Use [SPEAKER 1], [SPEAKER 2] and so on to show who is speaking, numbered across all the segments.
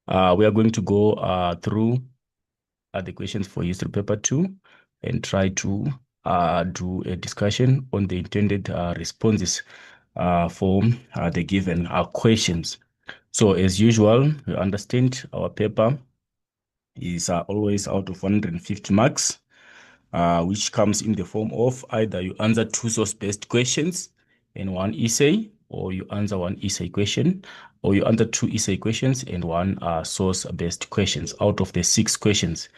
[SPEAKER 1] We are going to go through the questions for history paper 2 and try to do a discussion on the intended responses for the given questions. So as usual, you understand our paper is always out of 150 marks, which comes in the form of either you answer 2 source-based questions and 1 essay, or you answer 1 essay question, or you answer 2 essay questions and 1 source-based questions. Out of the 6 questions,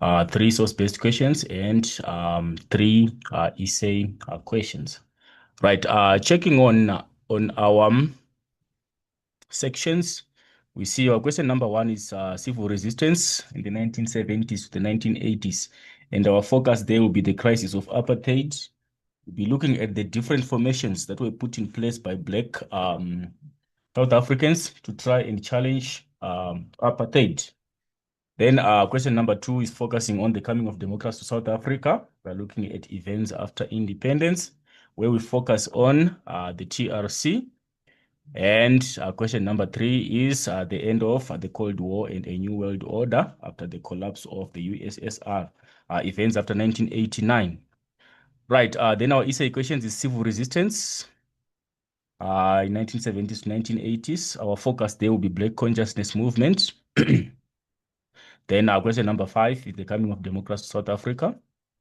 [SPEAKER 1] 3 source-based questions and 3 essay questions. Right. Checking on our sections, we see our question number 1 is civil resistance in the 1970s to the 1980s. And our focus there will be the crisis of apartheid. We'll be looking at the different formations that were put in place by Black South Africans to try and challenge apartheid. Then question number 2 is focusing on the coming of democracy to South Africa. We're looking at events after independence, where we focus on the TRC. And question number 3 is the end of the Cold War and a new world order after the collapse of the USSR, events after 1989. Right, then our essay questions is civil resistance in 1970s to 1980s. Our focus there will be Black consciousness movement. Then our question number 5 is the coming of democracy to South Africa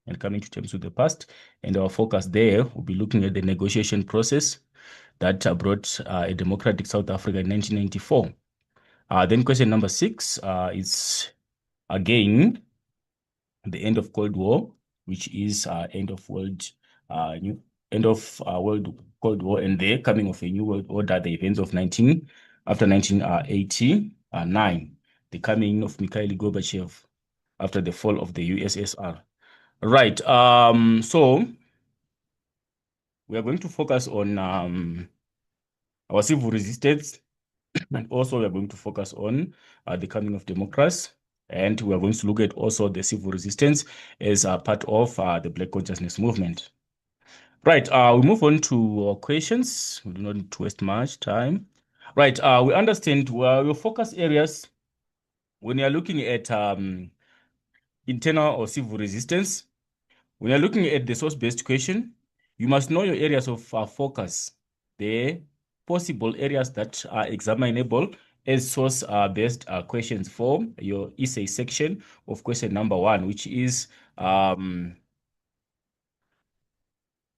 [SPEAKER 1] and coming to terms with the past. And our focus there will be looking at the negotiation process that brought a democratic South Africa in 1994. Then question number 6 is again the end of Cold War, which is end of world Cold War and the coming of a new world order, the events of 1989, the coming of Mikhail Gorbachev after the fall of the USSR. Right. So we are going to focus on our civil resistance, and also we are going to focus on the coming of democracy. And we are going to look at also the civil resistance as a part of the Black consciousness movement. Right, we move on to our questions. We do not need to waste much time. Right, we understand your focus areas when you're looking at internal or civil resistance. When you're looking at the source-based question, you must know your areas of focus, the possible areas that are examinable as source-based questions for your essay section of question number 1, which is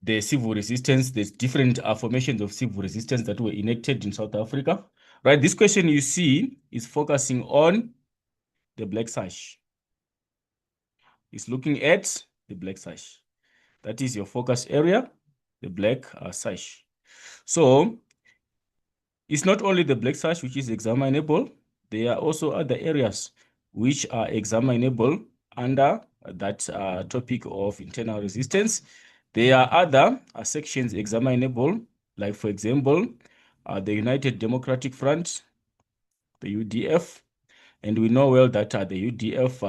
[SPEAKER 1] the civil resistance. There's different formations of civil resistance that were enacted in South Africa. Right, this question you see is focusing on the Black Sash. It's looking at the Black Sash. That is your focus area, the Black Sash. So it's not only the Black Sash which is examinable, there are also other areas which are examinable under that topic of internal resistance. There are other sections examinable, like for example, the United Democratic Front, the UDF. And we know well that the UDF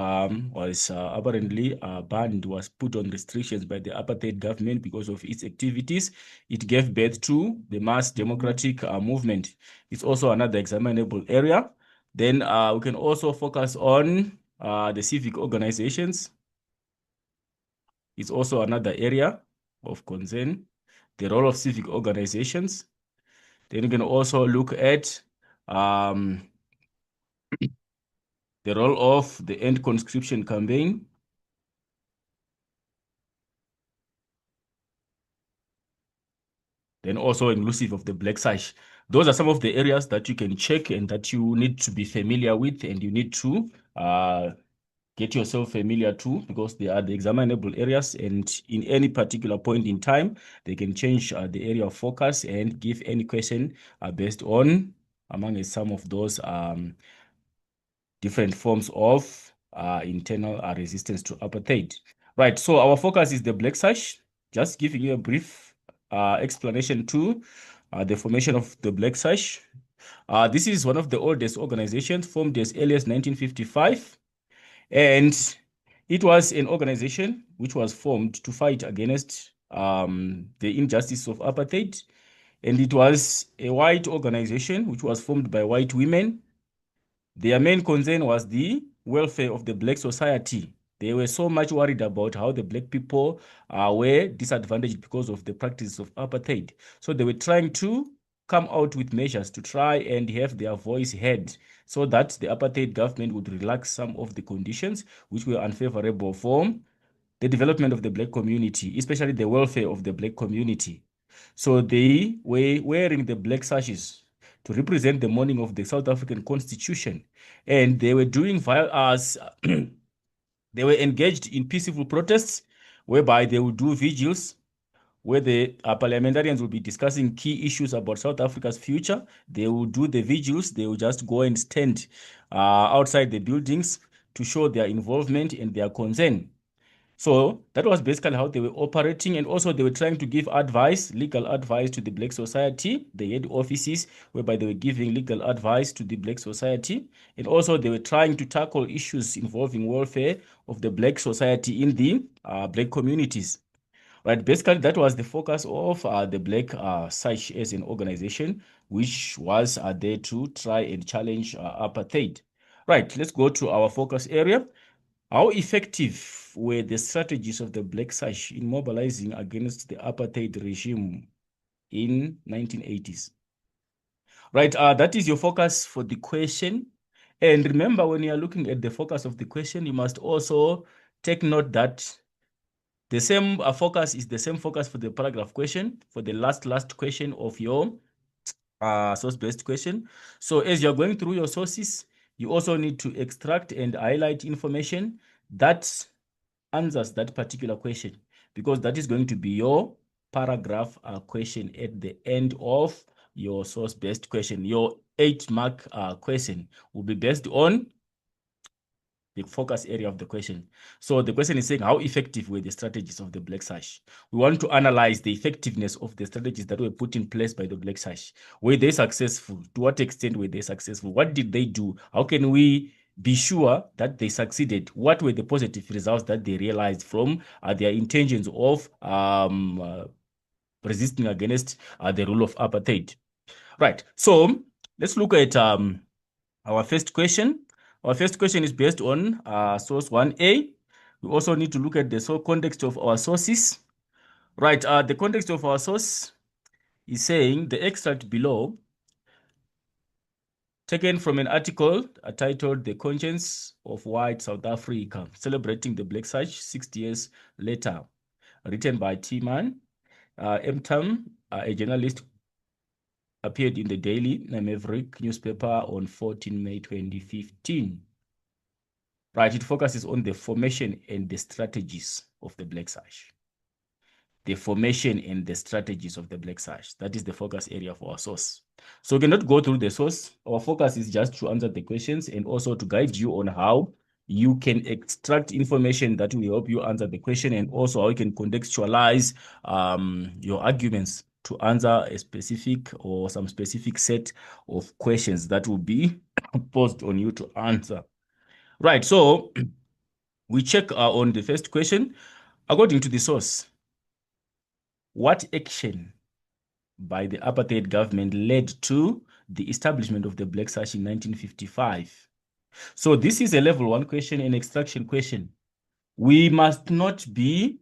[SPEAKER 1] was apparently banned, was put on restrictions by the apartheid government because of its activities. It gave birth to the mass democratic movement. It's also another examinable area. Then we can also focus on the civic organizations. It's also another area of concern, the role of civic organizations. Then we can also look at the role of the end conscription campaign. Then also inclusive of the Black Sash. Those are some of the areas that you can check and that you need to be familiar with, and you need to get yourself familiar to, because they are the examinable areas, and in any particular point in time, they can change the area of focus and give any question based on among some of those different forms of internal resistance to apartheid. Right, so our focus is the Black Sash. Just giving you a brief explanation to the formation of the Black Sash. This is one of the oldest organizations, formed as early as 1955. And it was an organization which was formed to fight against the injustice of apartheid. And it was a white organization which was formed by white women. Their main concern was the welfare of the black society. They were so much worried about how the black people were disadvantaged because of the practice of apartheid. So they were trying to come out with measures to try and have their voice heard so that the apartheid government would relax some of the conditions which were unfavorable for the development of the black community, especially the welfare of the black community. So they were wearing the black sashes to represent the morning of the South African Constitution. And they were doing as they were engaged in peaceful protests, whereby they would do vigils, where the parliamentarians will be discussing key issues about South Africa's future. They will do the vigils. They will just go and stand outside the buildings to show their involvement and their concern. So that was basically how they were operating. And also they were trying to give advice, legal advice to the black society. They had offices whereby they were giving legal advice to the black society. And also they were trying to tackle issues involving welfare of the black society in the black communities. Right, basically that was the focus of the Black Sash as an organization, which was there to try and challenge apartheid. Right, let's go to our focus area. How effective were the strategies of the Black Sash in mobilizing against the apartheid regime in 1980s? Right, that is your focus for the question. And remember, when you are looking at the focus of the question, you must also take note that the same focus is the same focus for the paragraph question, for the last question of your source-based question. So as you're going through your sources, you also need to extract and highlight information that answers that particular question, because that is going to be your paragraph question at the end of your source-based question. Your 8-mark question will be based on the focus area of the question. So the question is saying, how effective were the strategies of the Black Sash? We want to analyze the effectiveness of the strategies that were put in place by the Black Sash. Were they successful? To what extent were they successful? What did they do? How can we be sure that they succeeded? What were the positive results that they realized from their intentions of resisting against the rule of apartheid? Right. So let's look at our first question. Our first question is based on source 1A. We also need to look at the context of our sources. Right, the context of our source is saying the extract below, taken from an article titled The Conscience of White South Africa, Celebrating the Black Sash 60 Years Later, written by T-Man M. A journalist, appeared in the Daily Maverick newspaper on 14 May 2015. Right, it focuses on the formation and the strategies of the Black Sash. The formation and the strategies of the Black Sash. That is the focus area for our source. So we cannot go through the source. Our focus is just to answer the questions and also to guide you on how you can extract information that will help you answer the question, and also how you can contextualize your arguments to answer a specific or some specific set of questions that will be posed on you to answer. Right, so we check on the first question. According to the source, what action by the apartheid government led to the establishment of the Black Sash in 1955? So this is a level 1 question, an extraction question. We must not be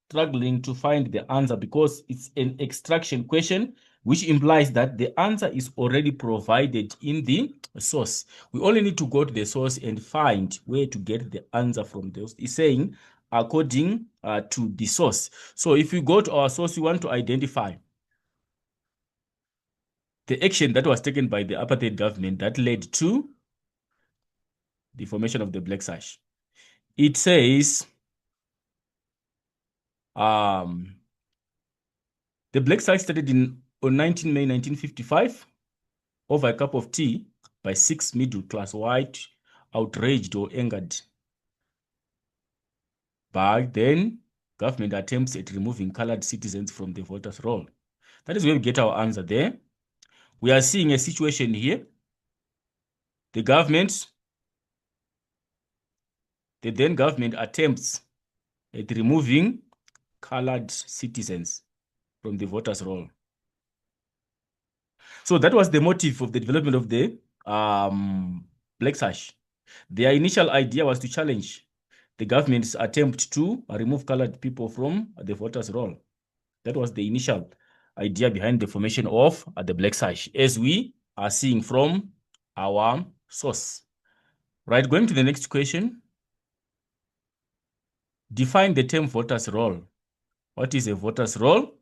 [SPEAKER 1] struggling to find the answer because it's an extraction question, which implies that the answer is already provided in the source. We only need to go to the source and find where to get the answer from. Those. It's saying according to the source. So if we go to our source, we want to identify the action that was taken by the apartheid government that led to the formation of the Black Sash. It says the Black Sash started on 19 May 1955 over a cup of tea by 6 middle-class white, outraged or angered by then government attempts at removing colored citizens from the voters' roll. That is where we get our answer there. We are seeing a situation here. The then government attempts at removing colored citizens from the voters' roll. So that was the motive of the development of the black sash. Their initial idea was to challenge the government's attempt to remove colored people from the voters' roll. That was the initial idea behind the formation of the black sash, as we are seeing from our source. Right, going to the next question. Define the term voters' roll. What is a voters' roll?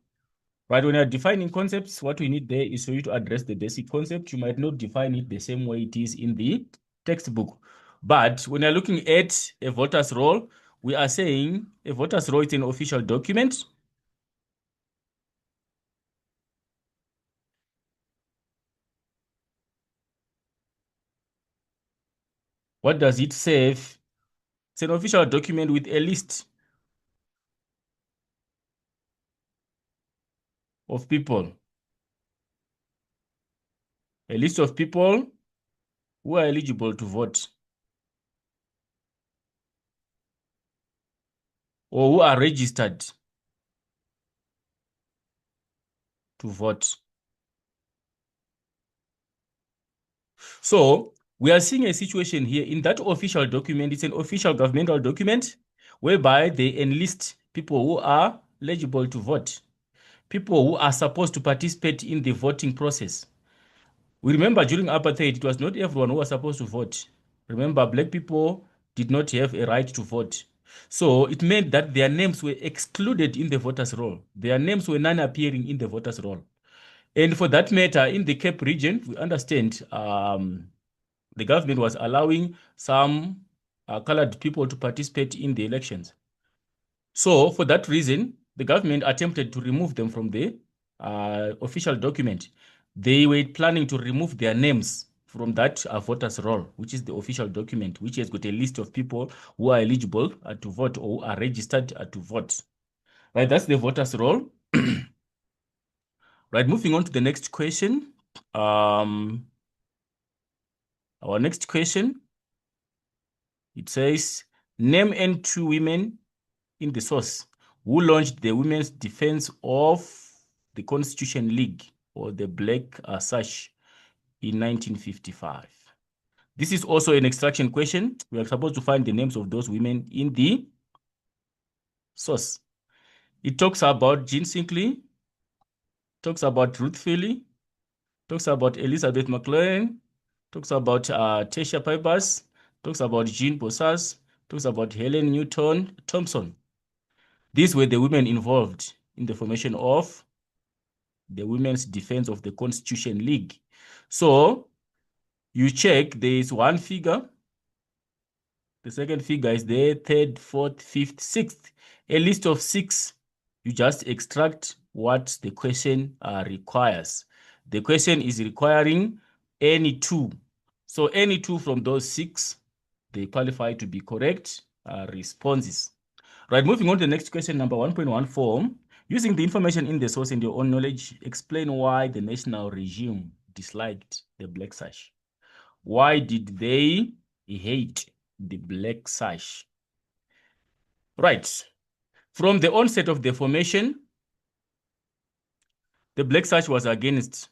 [SPEAKER 1] Right, when you're defining concepts, what we need there is for you to address the basic concept. You might not define it the same way it is in the textbook. But when you're looking at a voter's roll, we are saying a voter's roll is an official document. What does it serve? It's an official document with a list of people. A list of people who are eligible to vote or who are registered to vote. So we are seeing a situation here in that official document. It's an official governmental document whereby they enlist people who are eligible to vote, people who are supposed to participate in the voting process. We remember during apartheid, it was not everyone who was supposed to vote. Remember, black people did not have a right to vote. So it meant that their names were excluded in the voters' roll. Their names were non-appearing in the voters' roll. And for that matter, in the Cape region, we understand the government was allowing some colored people to participate in the elections. So for that reason, the government attempted to remove them from the official document. They were planning to remove their names from that voters' roll, which is the official document, which has got a list of people who are eligible to vote or who are registered to vote. Right, that's the voters' roll. Right, moving on to the next question. Our next question, it says, name and two women in the source who launched the Women's Defense of the Constitution League, or the Black Sash, in 1955. This is also an extraction question. We are supposed to find the names of those women in the source. It talks about Jean Sinclair, talks about Ruth Philly, talks about Elizabeth McLaren, talks about Tasha Pipers, talks about Jean Bossas, talks about Helen Newton Thompson. These were the women involved in the formation of the Women's Defense of the Constitution League. So you check, there is one figure, the second figure is there, third, fourth, fifth, sixth, a list of 6. You just extract what the question requires. The question is requiring any 2. So any 2 from those 6, they qualify to be correct responses. Right, moving on to the next question, number 1.14. Using the information in the source and your own knowledge, explain why the national regime disliked the black sash. Why did they hate the black sash? Right. From the onset of the formation, the black sash was against.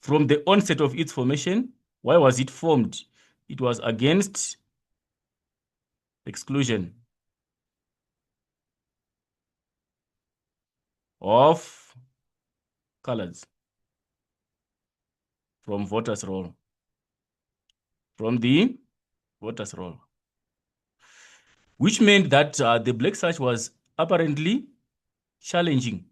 [SPEAKER 1] From the onset of its formation, why was it formed? It was against exclusion of colors from voters' roll. From the voters' roll. Which meant that the black sash was apparently challenging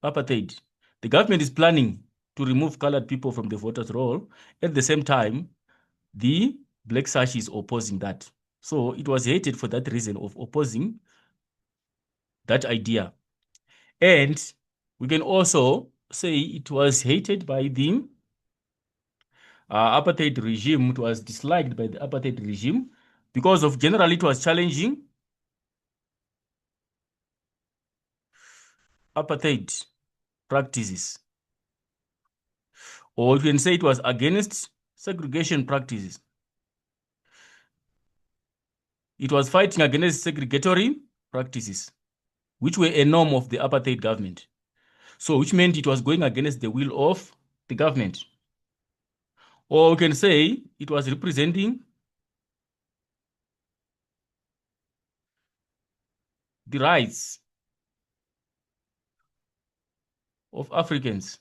[SPEAKER 1] apartheid. The government is planning to remove colored people from the voters' roll. At the same time, the black sash is opposing that. So it was hated for that reason of opposing that idea. And we can also say it was hated by the apartheid regime. It was disliked by the apartheid regime because of generally it was challenging apartheid practices. Or you can say it was against segregation practices. It was fighting against segregatory practices, which were a norm of the apartheid government. So which meant it was going against the will of the government. Or we can say it was representing the rights of Africans.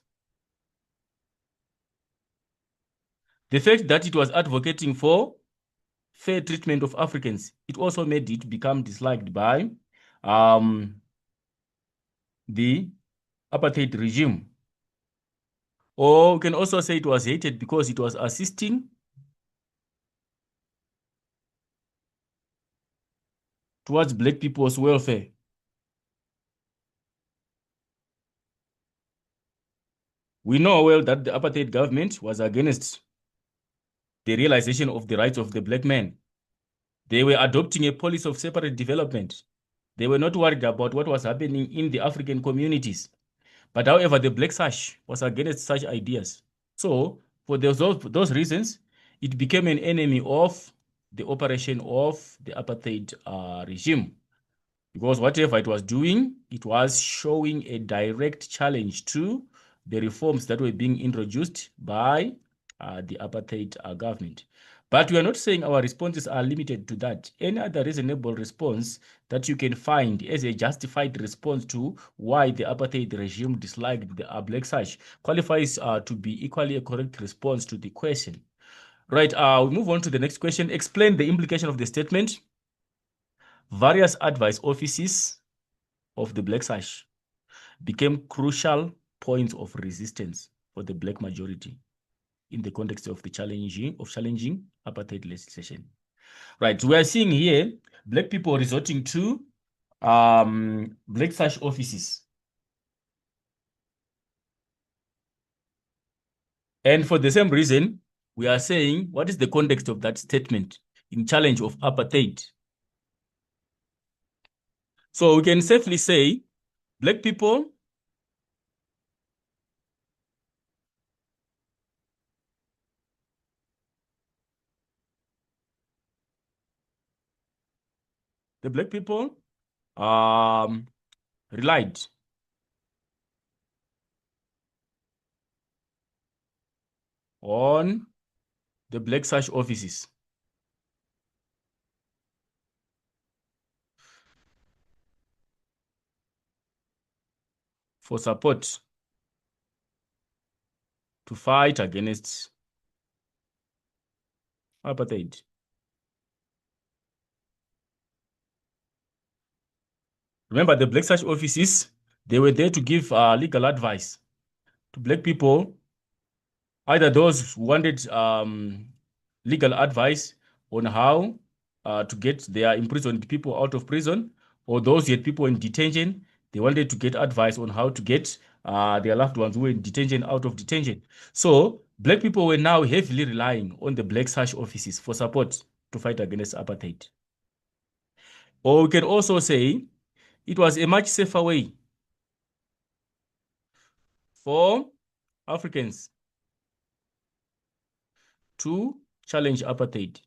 [SPEAKER 1] The fact that it was advocating for fair treatment of Africans, it also made it become disliked by the apartheid regime. Or we can also say it was hated because it was assisting towards black people's welfare. We know well that the apartheid government was against the realization of the rights of the black man. They were adopting a policy of separate development. They were not worried about what was happening in the African communities. But however, the black sash was against such ideas. So for those reasons, it became an enemy of the operation of the apartheid regime. Because whatever it was doing, it was showing a direct challenge to the reforms that were being introduced by the apartheid government. But we are not saying our responses are limited to that. Any other reasonable response that you can find as a justified response to why the apartheid regime disliked the black sash qualifies to be equally a correct response to the question. Right, we move on to the next question. Explain the implication of the statement. Various advice offices of the black sash became crucial points of resistance for the black majority in the context of the challenging apartheid legislation. Right, we are seeing here black people resorting to black sash offices. And for the same reason, we are saying, what is the context of that statement in challenge of apartheid? So we can safely say black people the black people relied on the black sash offices for support to fight against apartheid. Remember, the black sash offices, they were there to give legal advice to black people, either those who wanted legal advice on how to get their imprisoned people out of prison, or those who had people in detention, they wanted to get advice on how to get their loved ones who were in detention out of detention. So black people were now heavily relying on the black sash offices for support to fight against apartheid. Or we can also say it was a much safer way for Africans to challenge apartheid.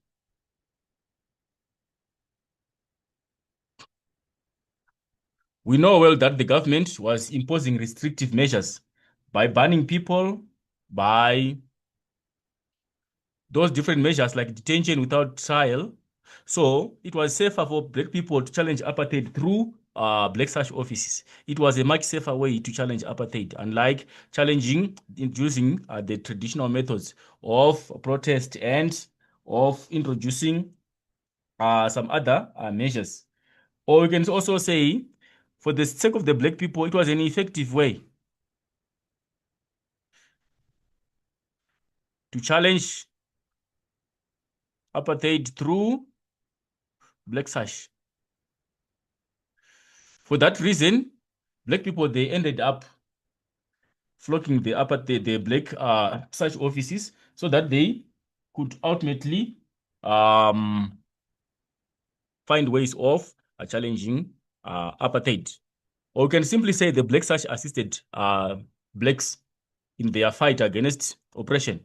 [SPEAKER 1] We know well that the government was imposing restrictive measures by banning people, by those different measures like detention without trial. So it was safer for black people to challenge apartheid through black sash offices. It was a much safer way to challenge apartheid, unlike challenging using the traditional methods of protest and of introducing some other measures. Or we can also say, for the sake of the black people, it was an effective way to challenge apartheid through black sash. For that reason, black people, they ended up flocking the black sash offices so that they could ultimately um, find ways of challenging apartheid. Or we can simply say the black sash assisted blacks in their fight against oppression.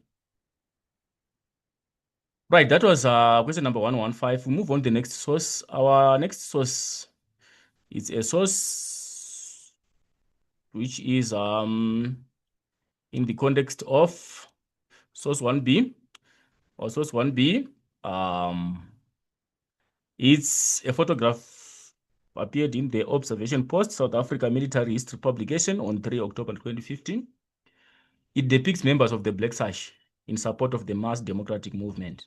[SPEAKER 1] Right, that was question number 115. We move on to the next source. Our next source is a source which is in the context of source 1b. or source 1B, it's a photograph appeared in the Observation Post South Africa Military History publication on 3 October 2015. It depicts members of the Black Sash in support of the mass democratic movement.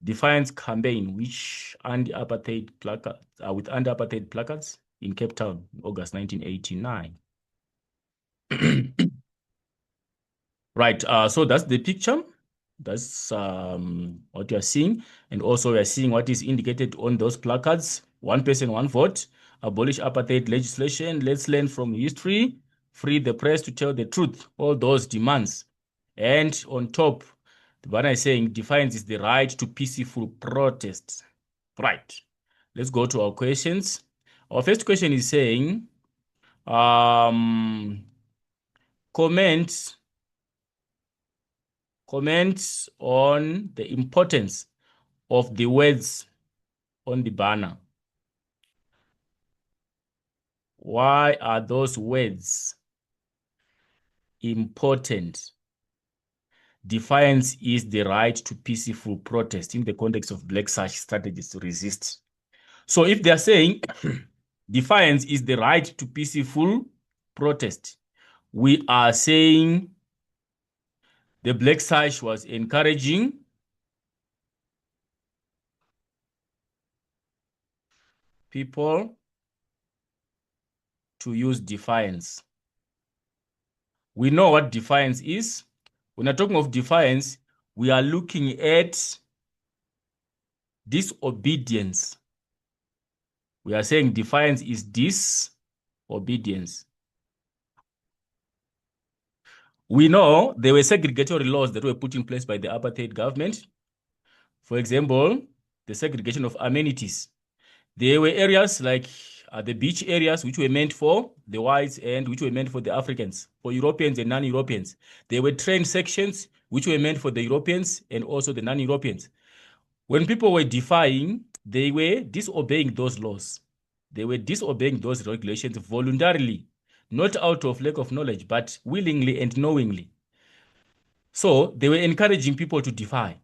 [SPEAKER 1] Defiance campaign, which anti-apartheid placards with anti-apartheid placards in Cape Town, August 1989. Right, so that's the picture. That's what you are seeing. And also we are seeing what is indicated on those placards. One person, one vote, abolish apartheid legislation, let's learn from history, free the press to tell the truth, all those demands. And on top, the banner is saying defiance is the right to peaceful protest. Right, let's go to our questions. Our first question is saying, comment on the importance of the words on the banner. Why are those words important? Defiance is the right to peaceful protest in the context of Black Sash strategies to resist. So if they're saying defiance is the right to peaceful protest, we are saying the Black Sash was encouraging people to use defiance. We know what defiance is. When we're talking of defiance, we are looking at disobedience. We are saying defiance is disobedience. We know there were segregatory laws that were put in place by the apartheid government. For example, the segregation of amenities. There were areas like the beach areas, which were meant for the whites and which were meant for the Africans, for Europeans and non-Europeans. There were train sections, which were meant for the Europeans and also the non-Europeans. When people were defying, they were disobeying those laws. They were disobeying those regulations voluntarily, not out of lack of knowledge, but willingly and knowingly. So they were encouraging people to defy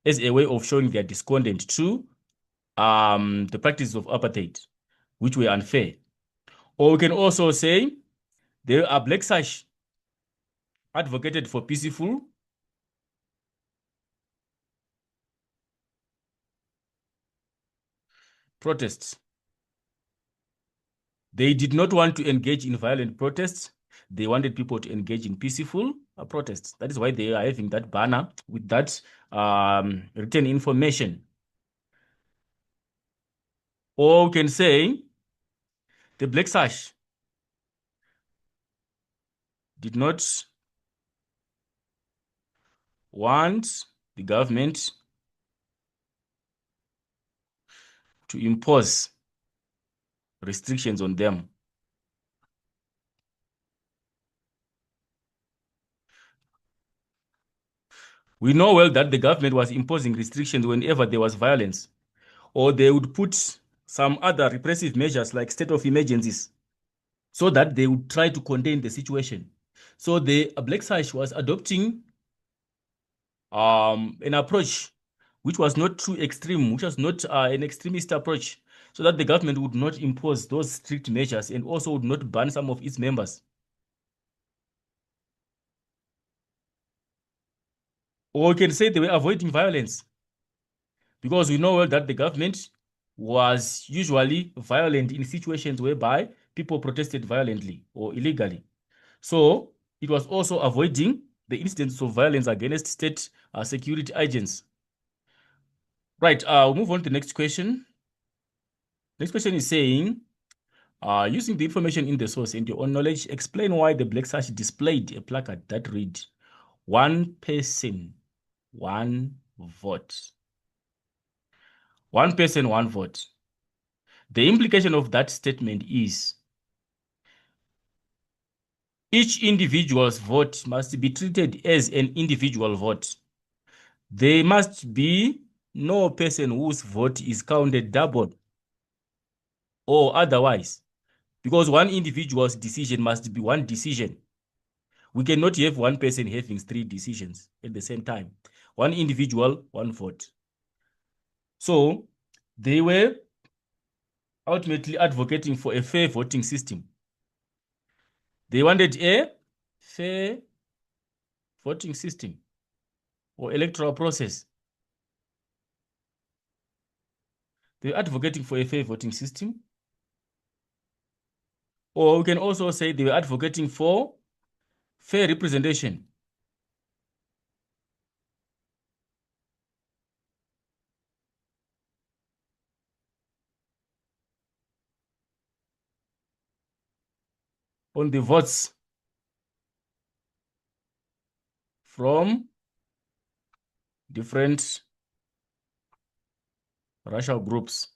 [SPEAKER 1] as a way of showing their discontent to the practices of apartheid, which were unfair. Or we can also say there are Black Sash advocated for peaceful protests. They did not want to engage in violent protests. They wanted people to engage in peaceful protests. That is why they are having that banner with that written information. Or we can say the Black Sash did not want the government to impose restrictions on them. We know well that the government was imposing restrictions whenever there was violence, or they would put some other repressive measures like state of emergencies so that they would try to contain the situation. So the Black Sash was adopting an approach which was not too extreme, which was not an extremist approach, so that the government would not impose those strict measures and also would not ban some of its members. Or we can say they were avoiding violence, because we know well that the government was usually violent in situations whereby people protested violently or illegally. So it was also avoiding the incidents of violence against state security agents. Right, we'll move on to the next question. Next question is saying, using the information in the source and your own knowledge, explain why the Black Sash displayed a placard that read, "One person, one vote." One person, one vote. The implication of that statement is each individual's vote must be treated as an individual vote. There must be no person whose vote is counted double or otherwise, because one individual's decision must be one decision, We cannot have one person having 3 decisions at the same time. One individual, one vote. So they were ultimately advocating for a fair voting system. They wanted a fair voting system or electoral process. They were advocating for a fair voting system. Or we can also say they were advocating for fair representation. On the votes from different racial groups.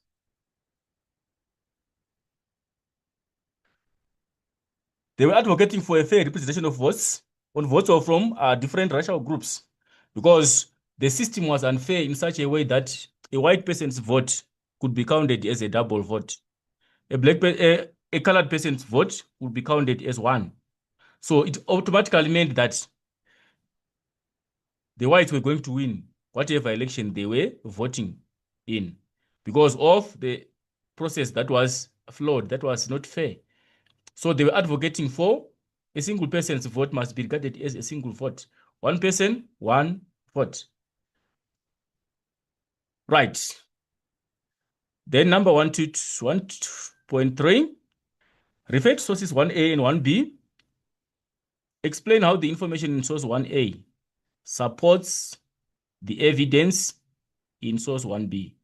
[SPEAKER 1] They were advocating for a fair representation of votes on votes from different racial groups because the system was unfair in such a way that a white person's vote could be counted as a double vote. A colored person's vote would be counted as one. So it automatically meant that the whites were going to win whatever election they were voting in because of the process that was flawed, that was not fair. So they were advocating for a single person's vote must be regarded as a single vote. One person, one vote. Right. Then number 1.3, refer to sources 1A and 1B. Explain how the information in source 1A supports the evidence in source 1B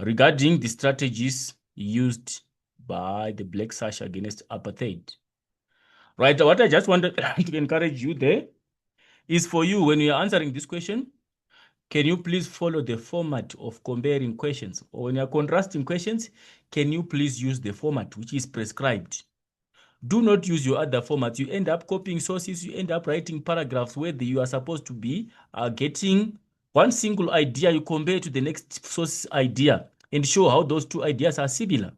[SPEAKER 1] regarding the strategies used by the black sash against apartheid. Right, what I just wanted to encourage you there is for you, when you are answering this question, can you please follow the format of comparing questions? Or when you're contrasting questions, can you please use the format which is prescribed? Do not use your other formats. You end up copying sources. You end up writing paragraphs where you are supposed to be getting one single idea. You compare to the next source idea and show how those two ideas are similar.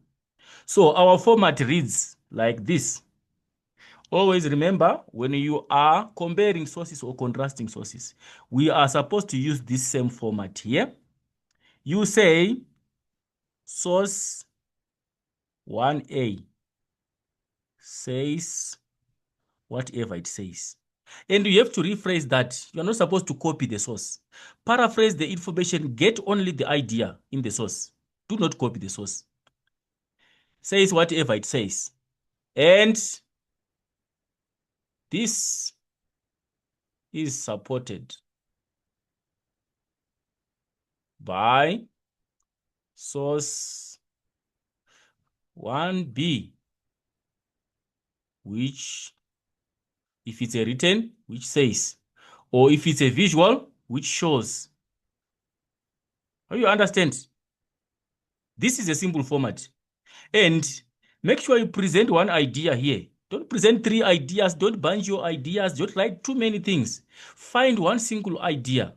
[SPEAKER 1] So our format reads like this. Always remember, when you are comparing sources or contrasting sources, we are supposed to use this same format here. You say source 1A says whatever it says. And you have to rephrase that. You're not supposed to copy the source. Paraphrase the information, get only the idea in the source. Do not copy the source. Says whatever it says. And this is supported by source 1B, which, if it's a written, which says, or if it's a visual, which shows. You understand? This is a simple format. And make sure you present one idea here. Don't present 3 ideas. Don't bunch your ideas. Don't write too many things. Find one single idea.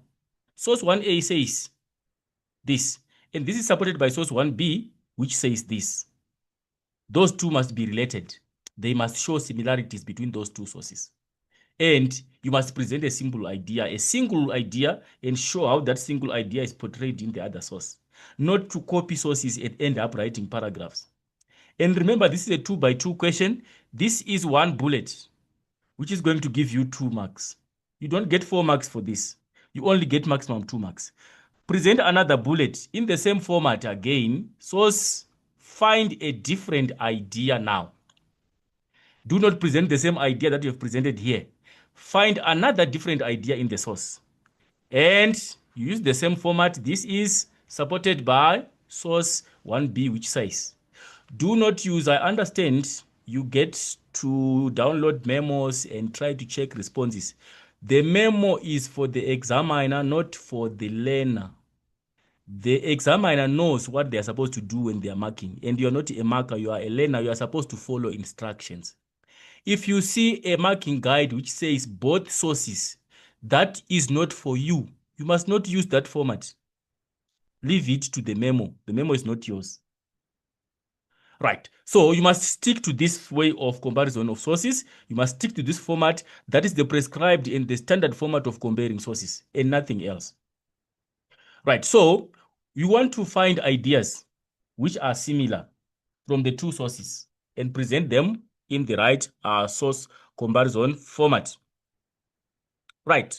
[SPEAKER 1] Source 1A says this. And this is supported by source 1B, which says this. Those two must be related. They must show similarities between those two sources. And you must present a single idea, and show how that single idea is portrayed in the other source. Not to copy sources and end up writing paragraphs. And remember, this is a 2-by-2 question. This is one bullet, which is going to give you 2 marks. You don't get 4 marks for this. You only get maximum 2 marks. Present another bullet in the same format again. Source, find a different idea now. Do not present the same idea that you have presented here. Find another different idea in the source. And use the same format. This is supported by source 1B, which says. Do not use, I understand you get to download memos and try to check responses. The memo is for the examiner, not for the learner. The examiner knows what they are supposed to do when they are marking. And you are not a marker, you are a learner. You are supposed to follow instructions. If you see a marking guide which says both sources, that is not for you. You must not use that format. Leave it to the memo. The memo is not yours. Right. So you must stick to this way of comparison of sources. You must stick to this format. That is the prescribed and the standard format of comparing sources and nothing else. Right. So you want to find ideas which are similar from the two sources and present them in the right source comparison format. Right.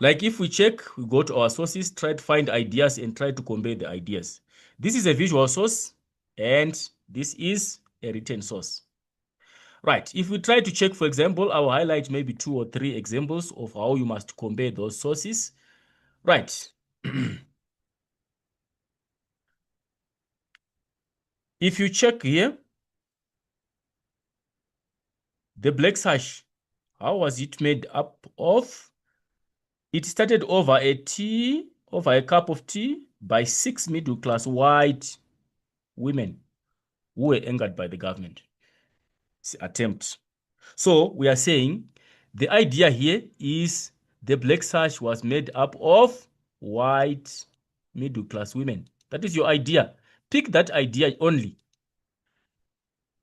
[SPEAKER 1] Like if we check, we go to our sources, try to find ideas and try to compare the ideas. This is a visual source and this is a written source. Right. If we try to check, for example, I will highlight maybe 2 or 3 examples of how you must compare those sources. Right. If you check here, the black sash, how was it made up of? It started over a cup of tea by 6 middle-class white women who were angered by the government attempt. So we are saying the idea here is the black sash was made up of white middle-class women. That is your idea. Pick that idea only.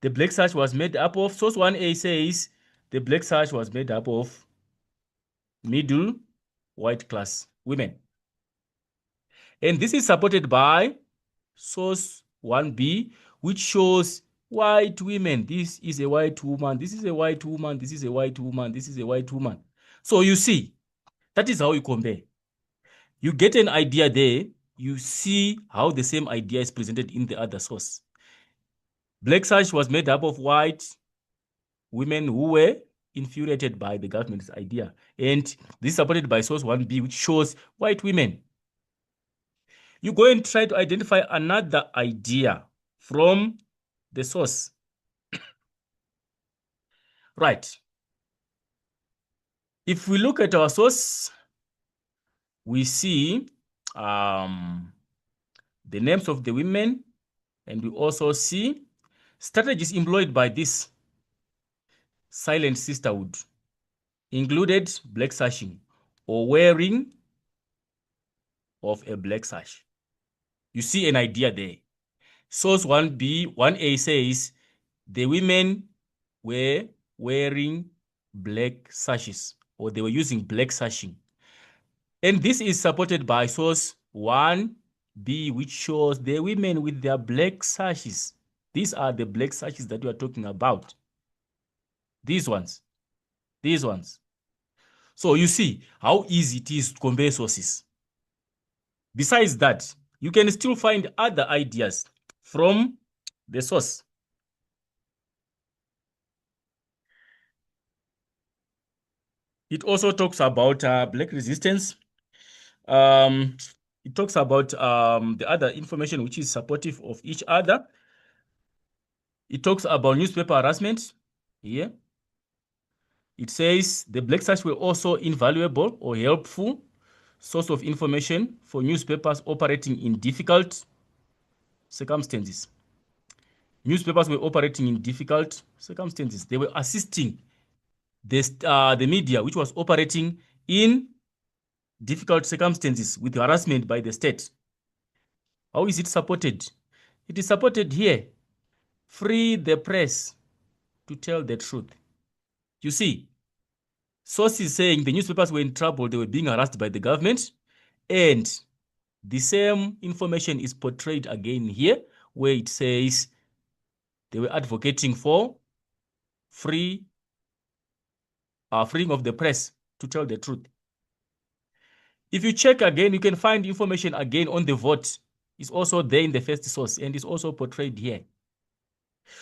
[SPEAKER 1] The black sash was made up of, source 1A says the black sash was made up of middle white class women. And this is supported by source 1B, which shows white women. This is a white woman. This is a white woman. This is a white woman. This is a white woman. So you see, that is how you compare. You get an idea there. You see how the same idea is presented in the other source. Black sash was made up of white women who were infuriated by the government's idea. And this is supported by source 1B, which shows white women. You go and try to identify another idea from the source. Right. If we look at our source, we see the names of the women, and we also see strategies employed by this silent sisterhood, included black sashing or wearing of a black sash. You see an idea there. Source 1B, 1A says the women were wearing black sashes, or they were using black sashing. And this is supported by source 1B, which shows the women with their black sashes. These are the black sashes that we are talking about. These ones. These ones. So you see how easy it is to compare sources. Besides that, you can still find other ideas from the source. It also talks about black resistance. It talks about the other information which is supportive of each other. It talks about newspaper harassment here. It says the black sash were also invaluable or helpful source of information for newspapers operating in difficult circumstances. Newspapers were operating in difficult circumstances. They were assisting the media, which was operating in difficult circumstances with harassment by the state. How is it supported? It is supported here. Free the press to tell the truth. You see, sources saying the newspapers were in trouble, they were being harassed by the government, and the same information is portrayed again here, where it says they were advocating for freeing of the press to tell the truth. If you check again, you can find information again on the vote. It's also there in the first source, and it's also portrayed here.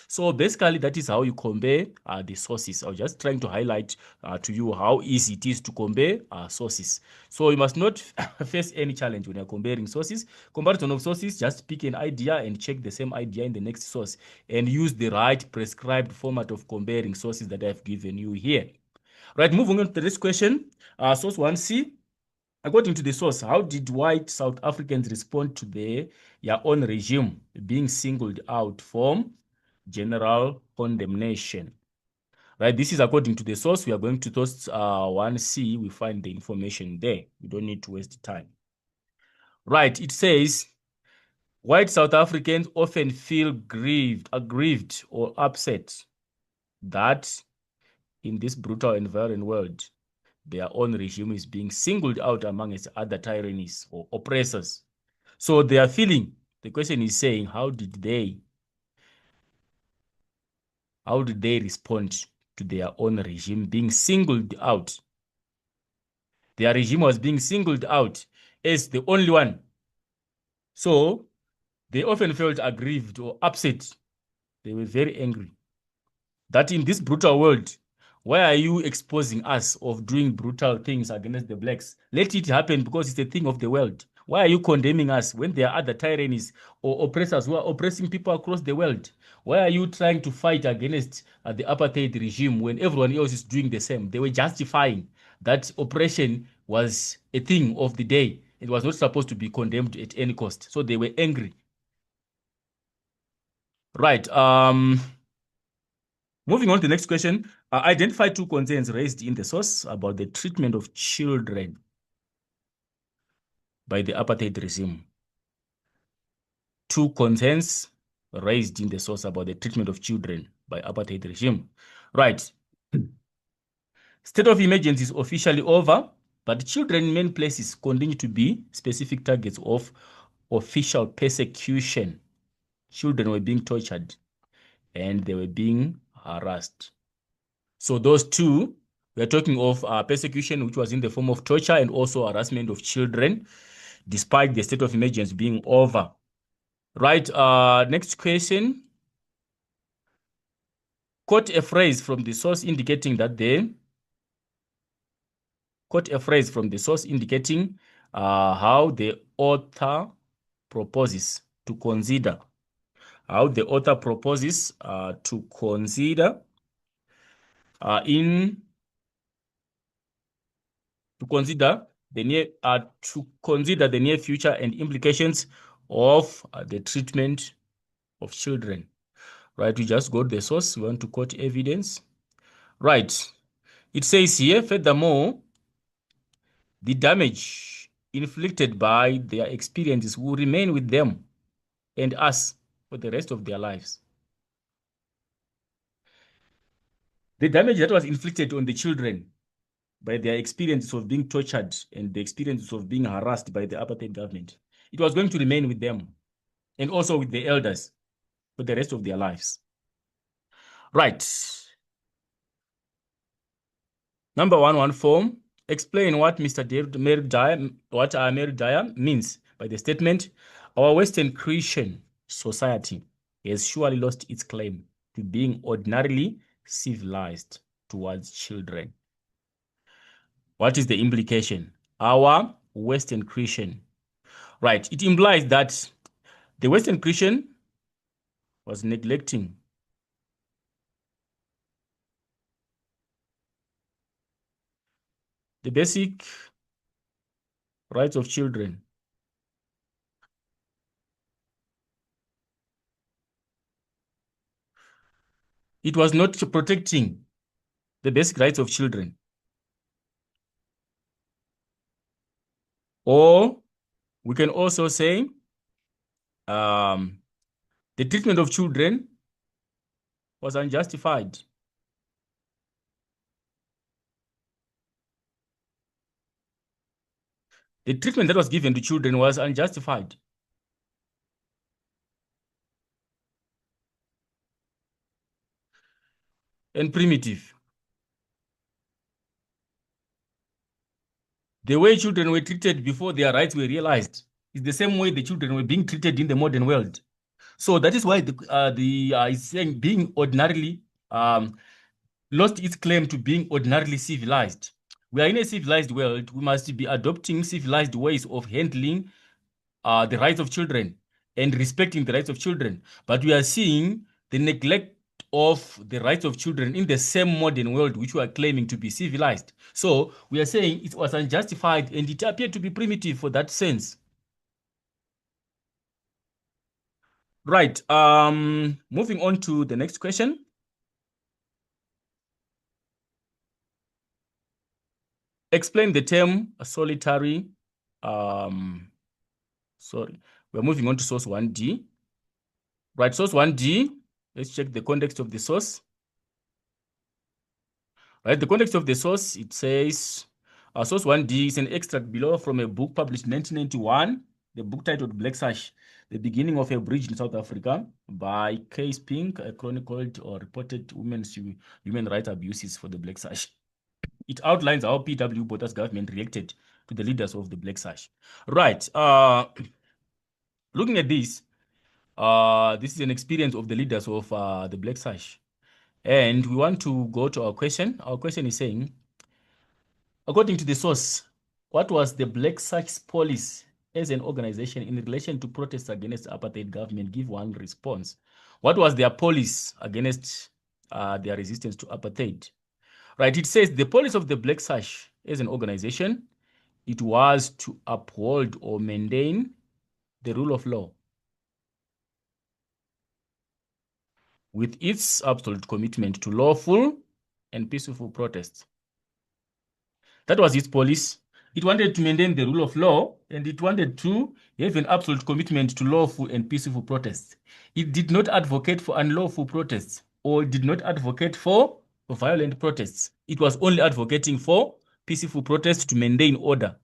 [SPEAKER 1] So basically, that is how you compare the sources. I was just trying to highlight to you how easy it is to compare sources. So you must not face any challenge when you're comparing sources. Comparison of sources, just pick an idea and check the same idea in the next source and use the right prescribed format of comparing sources that I've given you here. Right, moving on to the next question. Source 1C. According to the source, how did white South Africans respond to their own regime being singled out from general condemnation? Right, this is according to the source. We are going to source 1C. We find the information there. We don't need to waste time. Right, it says White South Africans often feel aggrieved or upset that in this brutal and violent world, their own regime is being singled out amongst other tyrannies or oppressors. So they are feeling, the question is saying, how did they respond to their own regime being singled out? Their regime was being singled out as the only one. So they often felt aggrieved or upset. They were very angry that in this brutal world, why are you exposing us of doing brutal things against the blacks? Let it happen because it's a thing of the world. Why are you condemning us when there are other tyrannies or oppressors who are oppressing people across the world? Why are you trying to fight against the apartheid regime when everyone else is doing the same? They were justifying that oppression was a thing of the day. It was not supposed to be condemned at any cost. So they were angry. Right. Moving on to the next question. Identify two concerns raised in the source about the treatment of children by the apartheid regime. Two concerns raised in the source about the treatment of children by apartheid regime. Right. State of emergency is officially over, but children in many places continue to be specific targets of official persecution. Children were being tortured and they were being harassed. So those two, we are talking of persecution, which was in the form of torture and also harassment of children, despite the state of emergency being over. Right. Next question. Quote a phrase from the source indicating that how the author proposes to consider in to consider the near future and implications of the treatment of children. Right, we just got the source. We want to quote evidence. Right, it says here, furthermore, the damage inflicted by their experiences will remain with them and us for the rest of their lives. The damage that was inflicted on the children by their experiences of being tortured and the experiences of being harassed by the apartheid government, it was going to remain with them and also with the elders for the rest of their lives. Right. Number 114, explain what Mary Dyer means by the statement, our Western Christian society has surely lost its claim to being ordinarily civilized towards children. What is the implication? Our Western Christian. Right. It implies that the Western Christian was neglecting the basic rights of children. It was not protecting the basic rights of children. Or we can also say the treatment of children was unjustified. The treatment that was given to children was unjustified. And primitive. The way children were treated before their rights were realized is the same way the children were being treated in the modern world. So that is why it's saying being ordinarily lost its claim to being ordinarily civilized. We are in a civilized world. We must be adopting civilized ways of handling the rights of children and respecting the rights of children. But we are seeing the neglect of the rights of children in the same modern world which we are claiming to be civilized. So we are saying it was unjustified and it appeared to be primitive for that sense. Right. Moving on to the next question. Explain the term solitary. Sorry. We're moving on to source 1D. Right, source 1D, let's check the context of the source. Right, the context of the source, it says, source 1D is an extract below from a book published in 1991, the book titled Black Sash, The Beginning of a Bridge in South Africa by Case Pink, a chronicled or reported women's human rights abuses for the Black Sash. It outlines how P.2 Botha's government reacted to the leaders of the Black Sash. Right, looking at this is an experience of the leaders of the Black Sash. And we want to go to our question. Our question is saying, according to the source, what was the Black Sash policy as an organization in relation to protests against the apartheid government? Give one response. What was their policy against their resistance to apartheid? Right, it says the policy of the Black Sash as an organization, it was to uphold or maintain the rule of law with its absolute commitment to lawful and peaceful protests. That was its policy. It wanted to maintain the rule of law, and it wanted to have an absolute commitment to lawful and peaceful protests. It did not advocate for unlawful protests, or did not advocate for violent protests. It was only advocating for peaceful protests to maintain order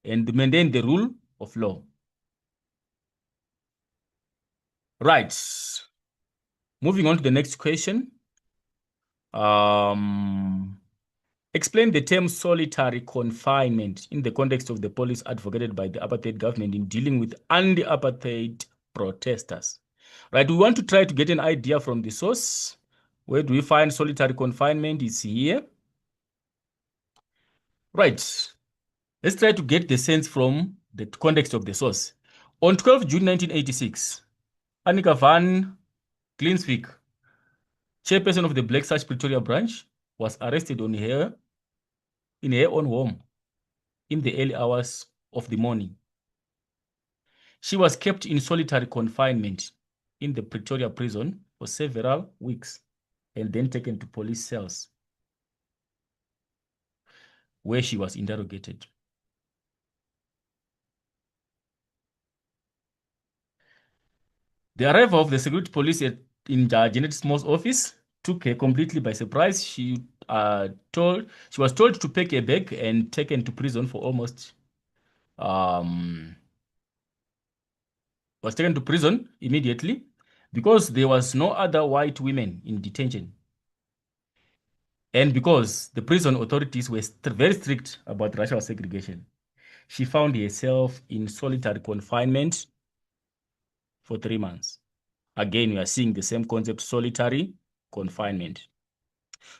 [SPEAKER 1] and maintain the rule of law. Right. Moving on to the next question. Explain the term solitary confinement in the context of the policy advocated by the apartheid government in dealing with anti-apartheid protesters. Right, we want to try to get an idea from the source. Where do we find solitary confinement? Is here. Right, let's try to get the sense from the context of the source. On 12 June 1986, Annika van Klinswyk, chairperson of the Black Sash Pretoria branch, was arrested in her own home in the early hours of the morning. She was kept in solitary confinement in the Pretoria prison for several weeks and then taken to police cells where she was interrogated. The arrival of the security police in Janet Small's office took her completely by surprise. She was told to pack a bag and taken to prison for almost was taken to prison immediately because there was no other white women in detention. And because the prison authorities were very strict about racial segregation, she found herself in solitary confinement for 3 months. Again, we are seeing the same concept, solitary confinement.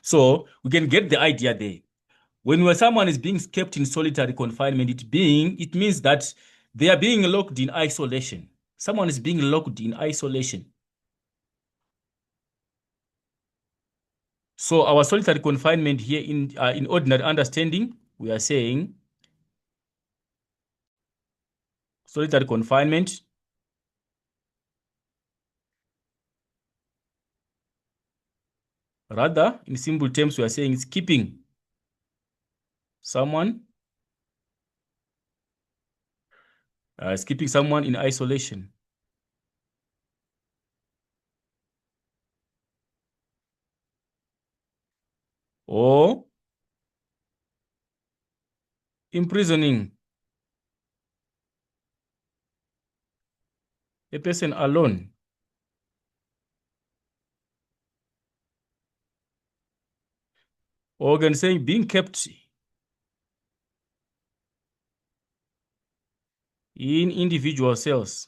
[SPEAKER 1] So we can get the idea there. When someone is being kept in solitary confinement, it means that they are being locked in isolation. Someone is being locked in isolation. So our solitary confinement here in ordinary understanding, we are saying solitary confinement rather, in simple terms, we are saying it's keeping someone in isolation. Or imprisoning a person alone. Or we can say being kept in individual cells.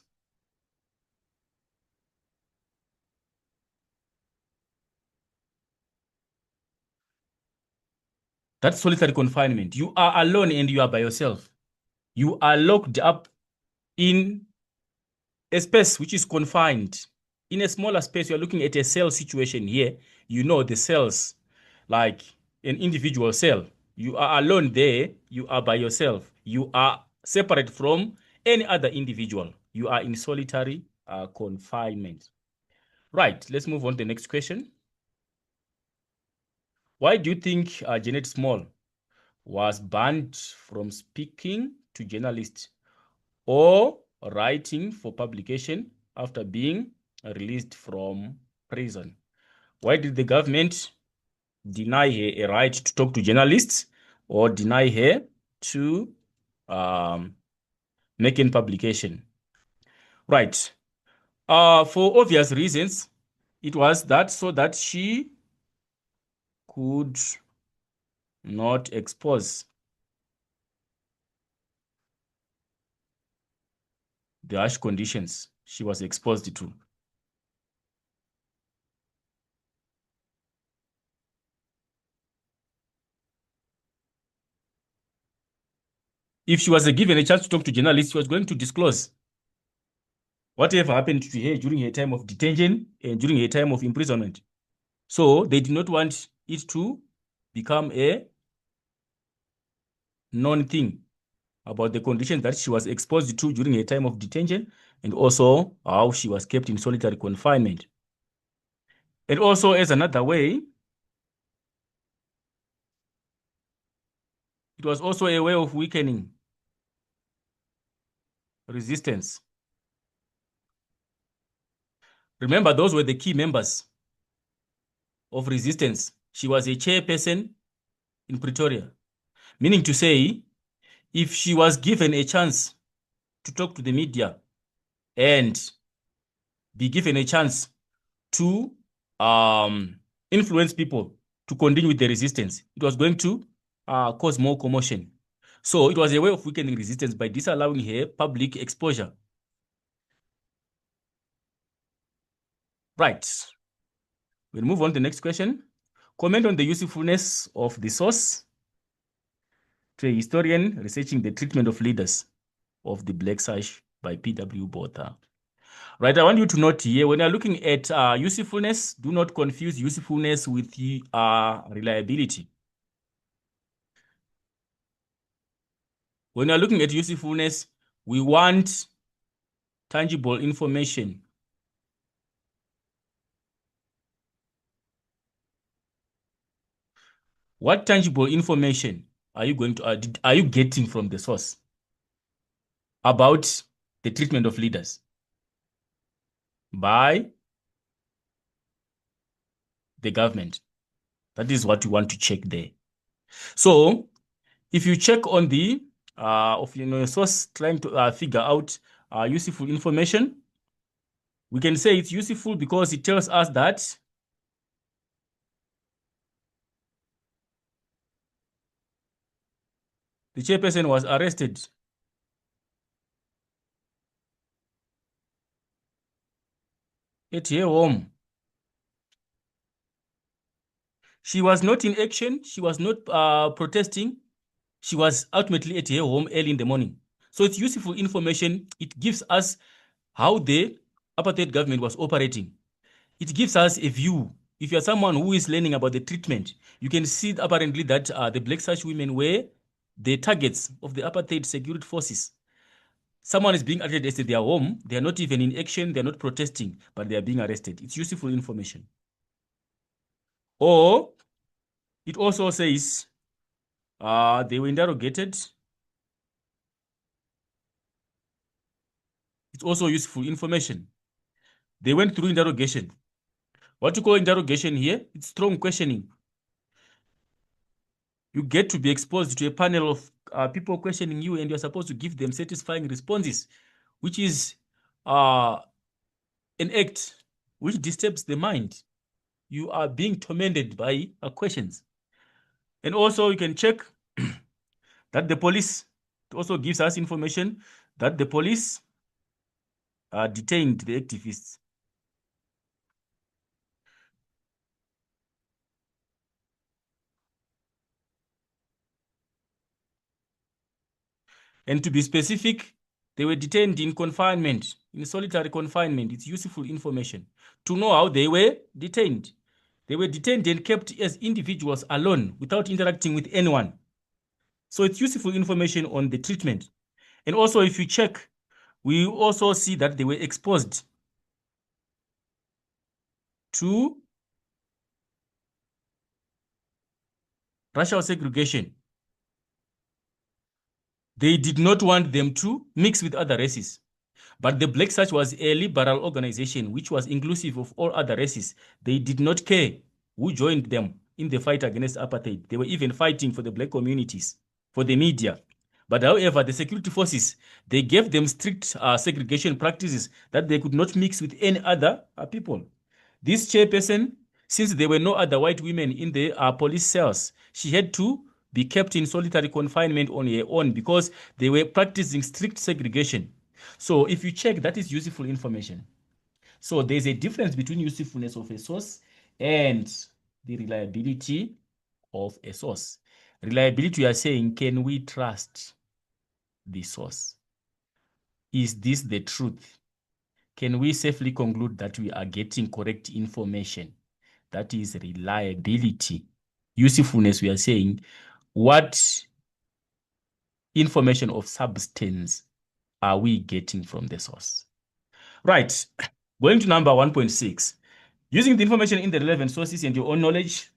[SPEAKER 1] That's solitary confinement. You are alone and you are by yourself. You are locked up in a space which is confined. In a smaller space, you're looking at a cell situation here. You know the cells, like an individual cell. You are alone there. You are by yourself. You are separate from any other individual. You are in solitary confinement. Right, let's move on to the next question. Why do you think Janet Small was banned from speaking to journalists? Or writing for publication after being released from prison. Why did the government deny her a right to talk to journalists or deny her to make a publication? Right. For obvious reasons, it was that so that she could not expose the harsh conditions she was exposed to. If she was given a chance to talk to journalists, she was going to disclose whatever happened to her during her time of detention and during her time of imprisonment. So they did not want it to become a known thing about the conditions that she was exposed to during her time of detention and also how she was kept in solitary confinement. And also, as another way, it was also a way of weakening resistance. Remember, those were the key members of resistance. She was a chairperson in Pretoria, meaning to say, if she was given a chance to talk to the media and be given a chance to influence people to continue with the resistance, it was going to cause more commotion. So it was a way of weakening resistance by disallowing her public exposure. Right. We'll move on to the next question. Comment on the usefulness of the source to a historian researching the treatment of leaders of the Black Sash by P.2 Botha. Right, I want you to note here, when you're looking at usefulness, do not confuse usefulness with reliability. When you're looking at usefulness, we want tangible information. What tangible information are you going to are you getting from the source about the treatment of leaders by the government? That is what you want to check there. So if you check on the of source trying to figure out useful information, we can say it's useful because it tells us that the chairperson was arrested at her home. She was not in action. She was not protesting. She was ultimately at her home early in the morning. So it's useful information. It gives us how the apartheid government was operating. It gives us a view. If you're someone who is learning about the treatment, you can see apparently that the Black Sash women were the targets of the apartheid security forces. Someone is being arrested at their home. They are not even in action. They are not protesting, but they are being arrested. It's useful information. Or it also says they were interrogated. It's also useful information. They went through interrogation. What you call interrogation here? It's strong questioning. You get to be exposed to a panel of people questioning you, and you're supposed to give them satisfying responses, which is an act which disturbs the mind. You are being tormented by questions. And also you can check that the police, it also gives us information that the police detained the activists. And to be specific, they were detained in confinement, in solitary confinement. It's useful information to know how they were detained. They were detained and kept as individuals alone without interacting with anyone. So it's useful information on the treatment. And also, if you check, we also see that they were exposed to racial segregation. They did not want them to mix with other races. But the Black Sash was a liberal organization which was inclusive of all other races. They did not care who joined them in the fight against apartheid. They were even fighting for the black communities, for the media. But however, the security forces, they gave them strict segregation practices that they could not mix with any other people. This chairperson, since there were no other white women in the police cells, she had to be kept in solitary confinement on her own because they were practicing strict segregation. So if you check, that is useful information. So there's a difference between usefulness of a source and the reliability of a source. Reliability, you are saying, can we trust the source? Is this the truth? Can we safely conclude that we are getting correct information? That is reliability. Usefulness, we are saying, what information of substance are we getting from the source? Right. Going to number 1.6. Using the information in the relevant sources and your own knowledge,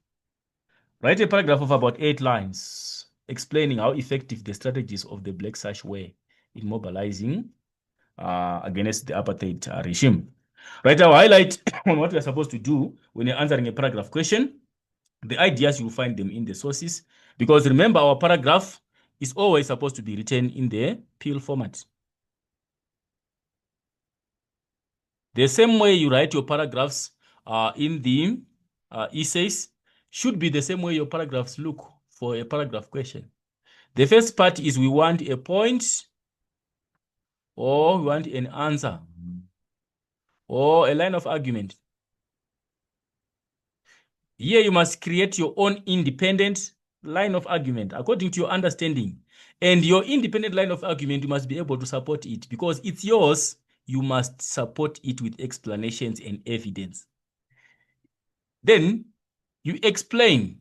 [SPEAKER 1] write a paragraph of about 8 lines explaining how effective the strategies of the Black Sash were in mobilizing against the apartheid regime. Right, I'll highlight on what we are supposed to do when you're answering a paragraph question. The ideas, you'll find them in the sources. Because remember, our paragraph is always supposed to be written in the PIL format. The same way you write your paragraphs in the essays should be the same way your paragraphs look for a paragraph question. The first part is we want a point or we want an answer or a line of argument. Here you must create your own independent line of argument according to your understanding. And your independent line of argument, you must be able to support it because it's yours. You must support it with explanations and evidence. Then you explain.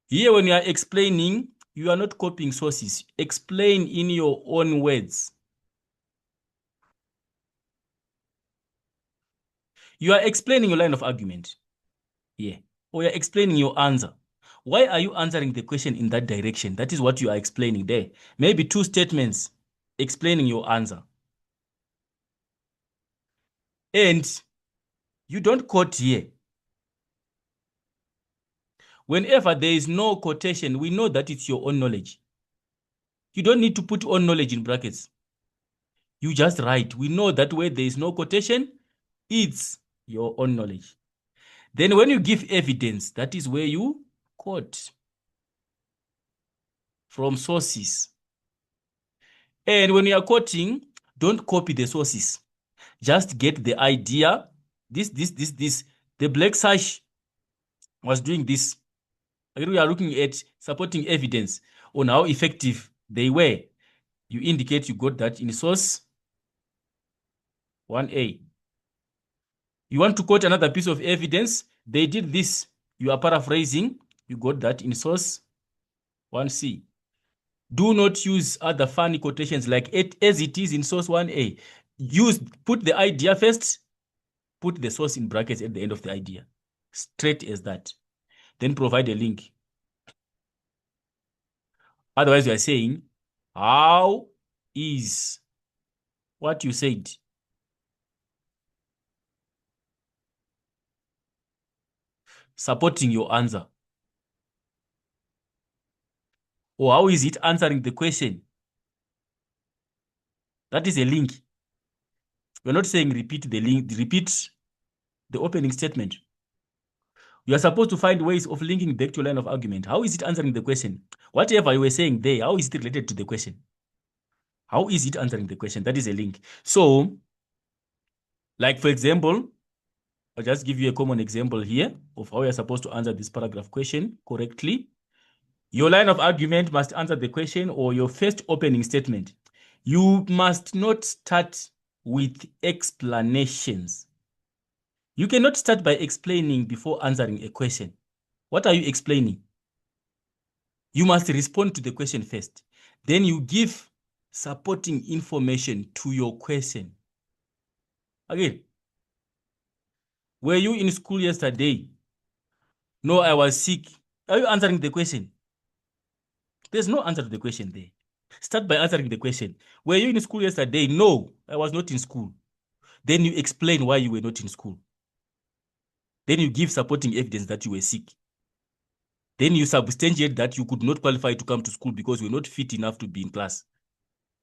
[SPEAKER 1] Here when you are explaining, you are not copying sources. Explain in your own words. You are explaining your line of argument. Yeah. Or you're explaining your answer. Why are you answering the question in that direction? That is what you are explaining there. Maybe 2 statements explaining your answer. And you don't quote here. Whenever there is no quotation, we know that it's your own knowledge. You don't need to put own knowledge in brackets. You just write. We know that where there is no quotation, it's your own knowledge. Then when you give evidence, that is where you quote from sources. And when you are quoting, don't copy the sources. Just get the idea. This. The Black Sash was doing this. We are looking at supporting evidence on how effective they were. You indicate you got that in source 1A. You want to quote another piece of evidence. They did this. You are paraphrasing. You got that in source 1C. Do not use other funny quotations like it as it is in source 1A. Put the idea first, put the source in brackets at the end of the idea. Straight as that. Then provide a link. Otherwise, you are saying, how is what you said supporting your answer? Or how is it answering the question? That is a link. We're not saying repeat the link, repeat the opening statement. You are supposed to find ways of linking back to a line of argument. How is it answering the question? Whatever you were saying there, how is it related to the question? How is it answering the question? That is a link. So, like for example, I'll just give you a common example here of how you're supposed to answer this paragraph question correctly. Your line of argument must answer the question or your first opening statement. You must not start with explanations. You cannot start by explaining before answering a question. What are you explaining? You must respond to the question first. Then you give supporting information to your question. Again, were you in school yesterday? No, I was sick. Are you answering the question? There's no answer to the question there. Start by answering the question. Were you in school yesterday? No, I was not in school. Then you explain why you were not in school. Then you give supporting evidence that you were sick. Then you substantiate that you could not qualify to come to school because you were not fit enough to be in class.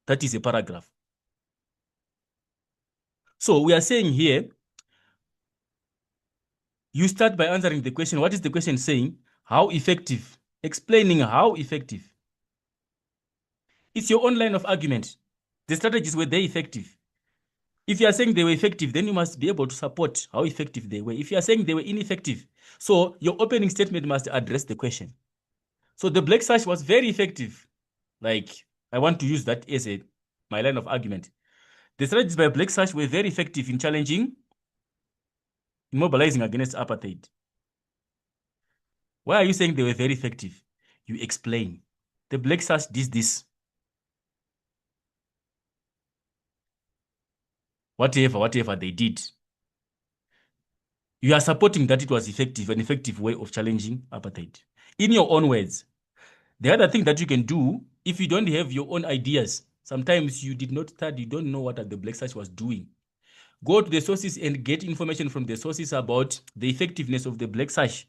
[SPEAKER 1] That is a paragraph. So we are saying here, you start by answering the question. What is the question saying? How effective? Explaining how effective. It's your own line of argument. The strategies, were they effective? If you are saying they were effective, then you must be able to support how effective they were. If you are saying they were ineffective, so your opening statement must address the question. So the black sash was very effective. Like, I want to use that as my line of argument. The strategies by black sash were very effective in challenging, in mobilizing against apartheid. Why are you saying they were very effective? You explain. The black sash did this. Whatever they did. You are supporting that it was effective, an effective way of challenging apartheid. In your own words. The other thing that you can do, if you don't have your own ideas, sometimes you did not study, you don't know what the black sash was doing. Go to the sources and get information from the sources about the effectiveness of the black sash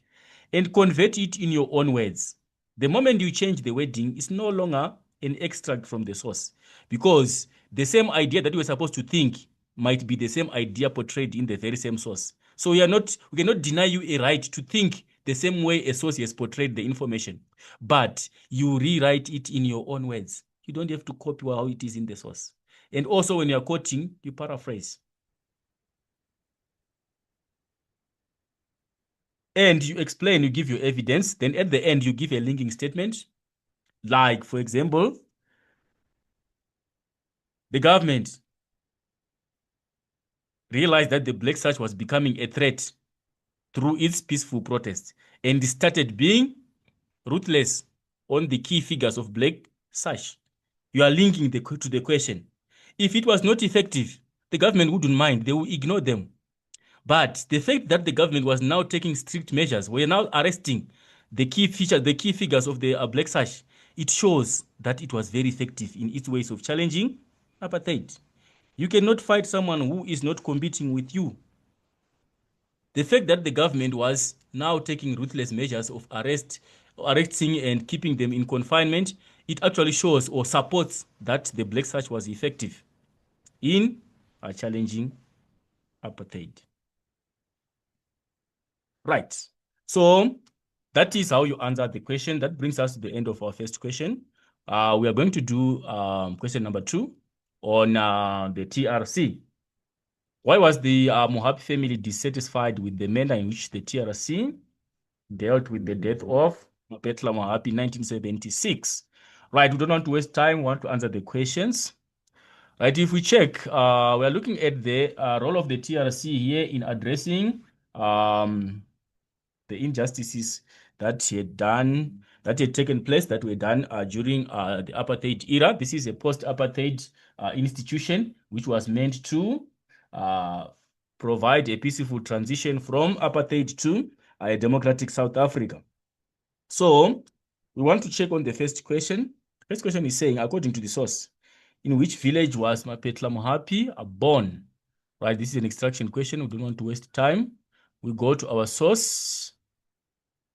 [SPEAKER 1] and convert it in your own words. The moment you change the wording, it's no longer an extract from the source, because the same idea that you were supposed to think might be the same idea portrayed in the very same source. So we cannot deny you a right to think the same way a source has portrayed the information, but you rewrite it in your own words. You don't have to copy how it is in the source. And also when you're quoting, you paraphrase. And you explain, you give your evidence. Then at the end, you give a linking statement. Like, for example, the government realized that the black sash was becoming a threat through its peaceful protests and started being ruthless on the key figures of black sash. You are linking to the question. If it was not effective, the government wouldn't mind. They will ignore them. But the fact that the government was now taking strict measures, we're now arresting the key figures of the black sash, it shows that it was very effective in its ways of challenging apartheid. You cannot fight someone who is not competing with you. The fact that the government was now taking ruthless measures of arresting and keeping them in confinement, it actually shows or supports that the black sash was effective in challenging apartheid. Right. So that is how you answer the question. That brings us to the end of our first question. We are going to do question number 2 on the TRC. Why was the Mohapi family dissatisfied with the manner in which the TRC dealt with the death of Mapetla Mohapi in 1976? Right, we don't want to waste time. We want to answer the questions. Right, if we check, we are looking at the role of the TRC here in addressing the injustices that had taken place, that were done during the apartheid era. This is a post-apartheid institution which was meant to provide a peaceful transition from apartheid to a democratic South Africa. So we want to check on the first question. First question is saying, according to the source, in which village was Mapetla Mohapi born? Right, this is an extraction question. We don't want to waste time. We go to our source.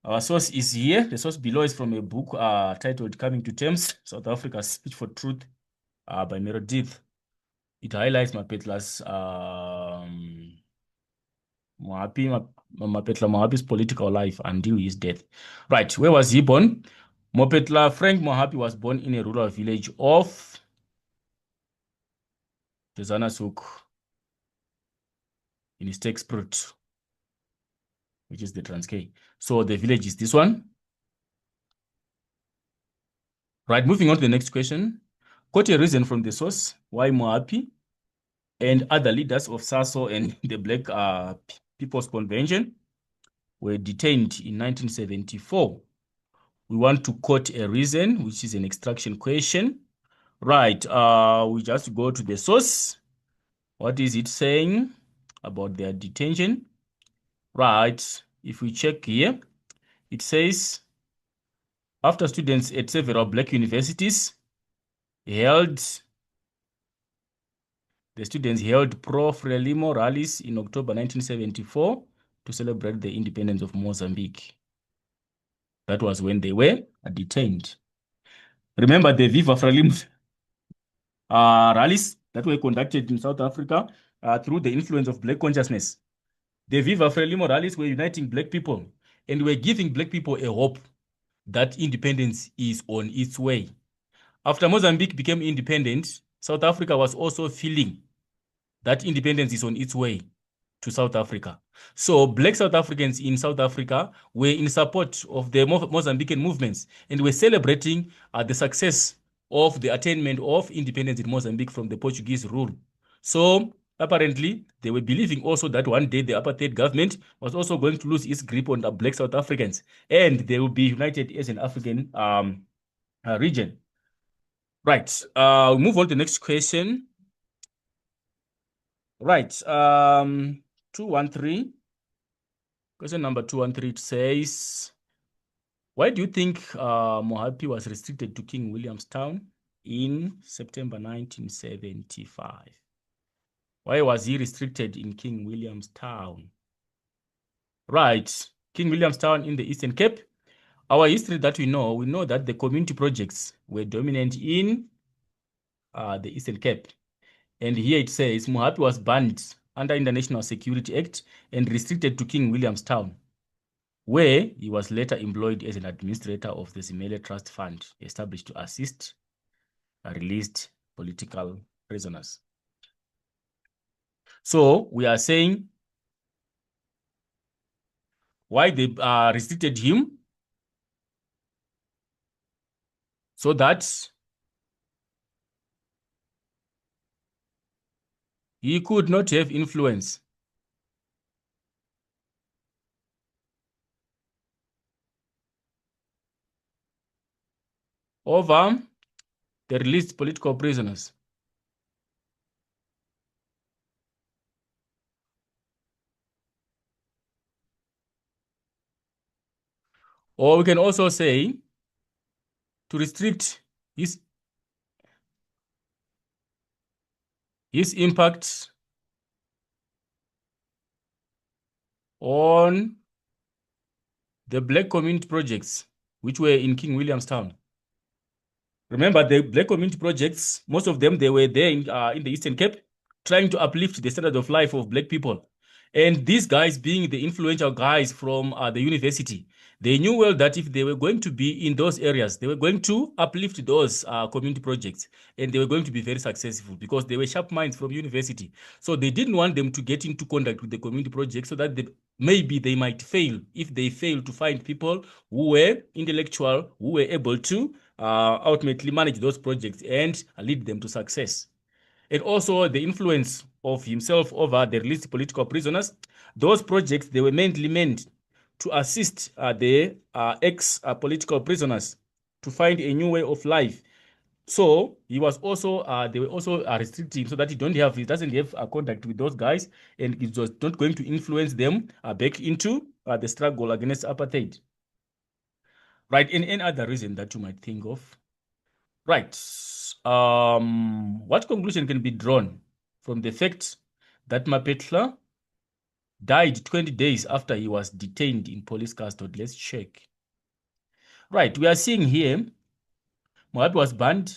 [SPEAKER 1] Our source is here. The source below is from a book titled Coming to Terms, South Africa's Speech for Truth by Meredith. It highlights Mapetla's Mapetla Mohapi's political life until his death. Right, where was he born? Mapetla Frank Mohapi was born in a rural village of Tezanasuk in Stekspruit, which is the Transkei. So the village is this one. Right, moving on to the next question. Quote a reason from the source why Mohapi and other leaders of SASO and the Black People's Convention were detained in 1974. We want to quote a reason, which is an extraction question. Right, we just go to the source. What is it saying about their detention? Right, if we check here, it says, after students at several black universities held The students held pro-Frelimo rallies in October 1974 to celebrate the independence of Mozambique. That was when they were detained. Remember the Viva Frelimo rallies that were conducted in South Africa through the influence of Black consciousness. The Viva Frelimo rallies were uniting Black people and were giving Black people a hope that independence is on its way. After Mozambique became independent, South Africa was also feeling that independence is on its way to South Africa. So Black South Africans in South Africa were in support of the Mozambican movements and were celebrating the success of the attainment of independence in Mozambique from the Portuguese rule. So apparently, they were believing also that one day the apartheid government was also going to lose its grip on the Black South Africans and they will be united as an African region. Right. We'll move on to the next question. Right. 213. Question number 213 says, why do you think Mohapi was restricted to King Williamstown in September 1975? Why was he restricted in King Williamstown? Right. King Williamstown in the Eastern Cape. Our history that we know that the community projects were dominant in the Eastern Cape. And here it says Mohapi was banned under International Security Act and restricted to King Williamstown, where he was later employed as an administrator of the Zimele Trust Fund, established to assist released political prisoners. So we are saying why they restricted him, so that he could not have influence over the released political prisoners. Or we can also say to restrict his impact on the Black community projects, which were in King Williamstown. Remember, the Black community projects, most of them, they were there in the Eastern Cape, trying to uplift the standard of life of Black people. And these guys, being the influential guys from the university, they knew well that if they were going to be in those areas, they were going to uplift those community projects, and they were going to be very successful because they were sharp minds from university. So they didn't want them to get into contact with the community project so that maybe they might fail if they fail to find people who were intellectual, who were able to ultimately manage those projects and lead them to success. And also the influence of himself over the released political prisoners. Those projects, they were mainly meant to assist the ex-political prisoners to find a new way of life. So he was also, they were also restricting so that he doesn't have contact with those guys, and it was not going to influence them back into the struggle against apartheid. Right, and any other reason that you might think of. Right. What conclusion can be drawn from the fact that Mapetla died 20 days after he was detained in police custody? Let's check. Right, we are seeing here Mohapi was banned.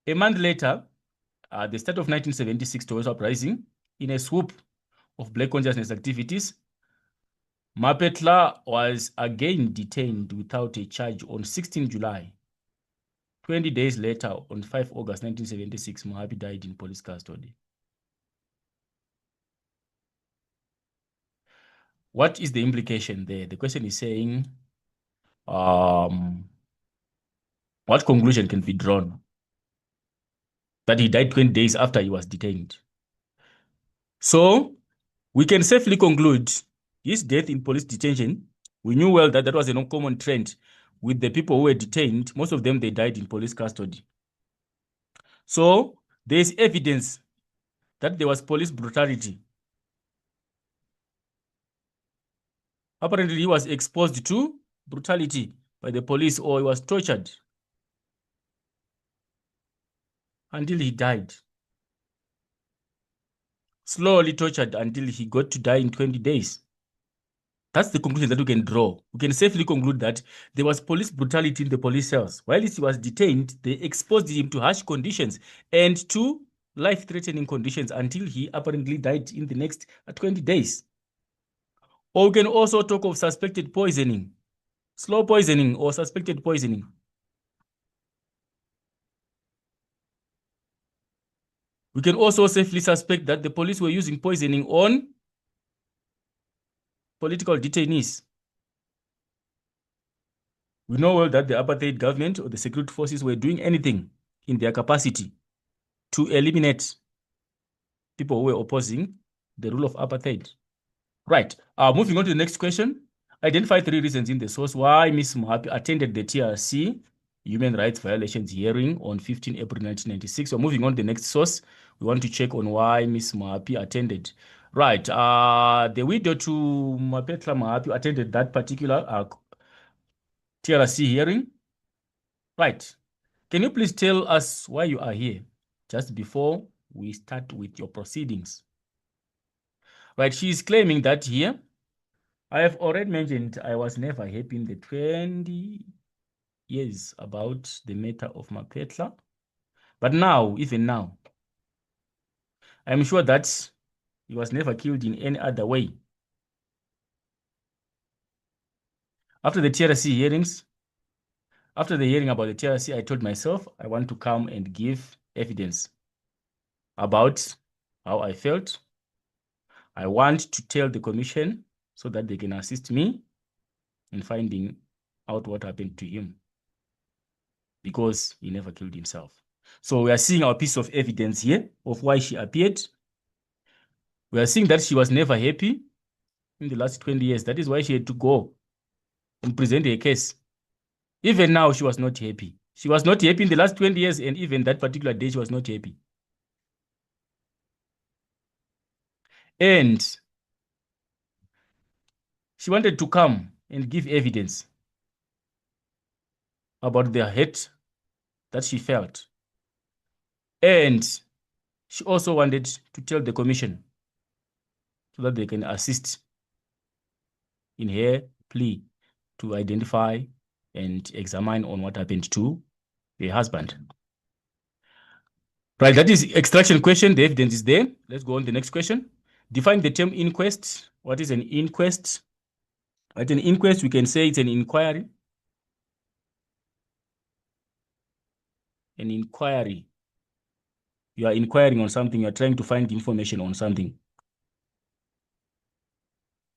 [SPEAKER 1] A month later, at the start of 1976 Towards Uprising, in a swoop of Black consciousness activities, Mapetla was again detained without a charge on 16 July. 20 days later, on 5 August 1976, Mohapi died in police custody. What is the implication there? The question is saying, what conclusion can be drawn? That he died 20 days after he was detained. So we can safely conclude his death in police detention. We knew well that that was an uncommon trend with the people who were detained. Most of them, they died in police custody. So there is evidence that there was police brutality. Apparently, he was exposed to brutality by the police, or he was tortured. until he died. Slowly tortured until he got to die in 20 days. That's the conclusion that we can draw. We can safely conclude that there was police brutality in the police cells. While he was detained, they exposed him to harsh conditions and to life-threatening conditions until he apparently died in the next 20 days. Or we can also talk of suspected poisoning, slow poisoning or suspected poisoning. We can also safely suspect that the police were using poisoning on political detainees. We know well that the apartheid government or the security forces were doing anything in their capacity to eliminate people who were opposing the rule of apartheid. Right. Moving on to the next question. Identify 3 reasons in the source why Ms. Mohapi attended the TRC human rights violations hearing on 15 April 1996. So moving on to the next source, we want to check on why Ms. Mohapi attended. Right. The widow to Mapetla Mohapi attended that particular TRC hearing. Right. Can you please tell us why you are here just before we start with your proceedings? Right. She is claiming that here, I have already mentioned I was never happy in the 20 years about the matter of Mapetla. But now, even now, I'm sure that he was never killed in any other way. After the TRC hearings, after the hearing about the TRC, I told myself I want to come and give evidence about how I felt. I want to tell the commission so that they can assist me in finding out what happened to him, because he never killed himself. So we are seeing our piece of evidence here of why she appeared. We are seeing that she was never happy in the last 20 years. That is why she had to go and present a case. Even now, she was not happy. She was not happy in the last 20 years, and even that particular day, she was not happy. And she wanted to come and give evidence about the hate that she felt. And she also wanted to tell the commission so that they can assist in her plea to identify and examine on what happened to the husband. Right, that is extraction question. The evidence is there. Let's go on to the next question. Define the term inquest. What is an inquest? At an inquest, we can say it's an inquiry. An inquiry. You are inquiring on something. You are trying to find information on something.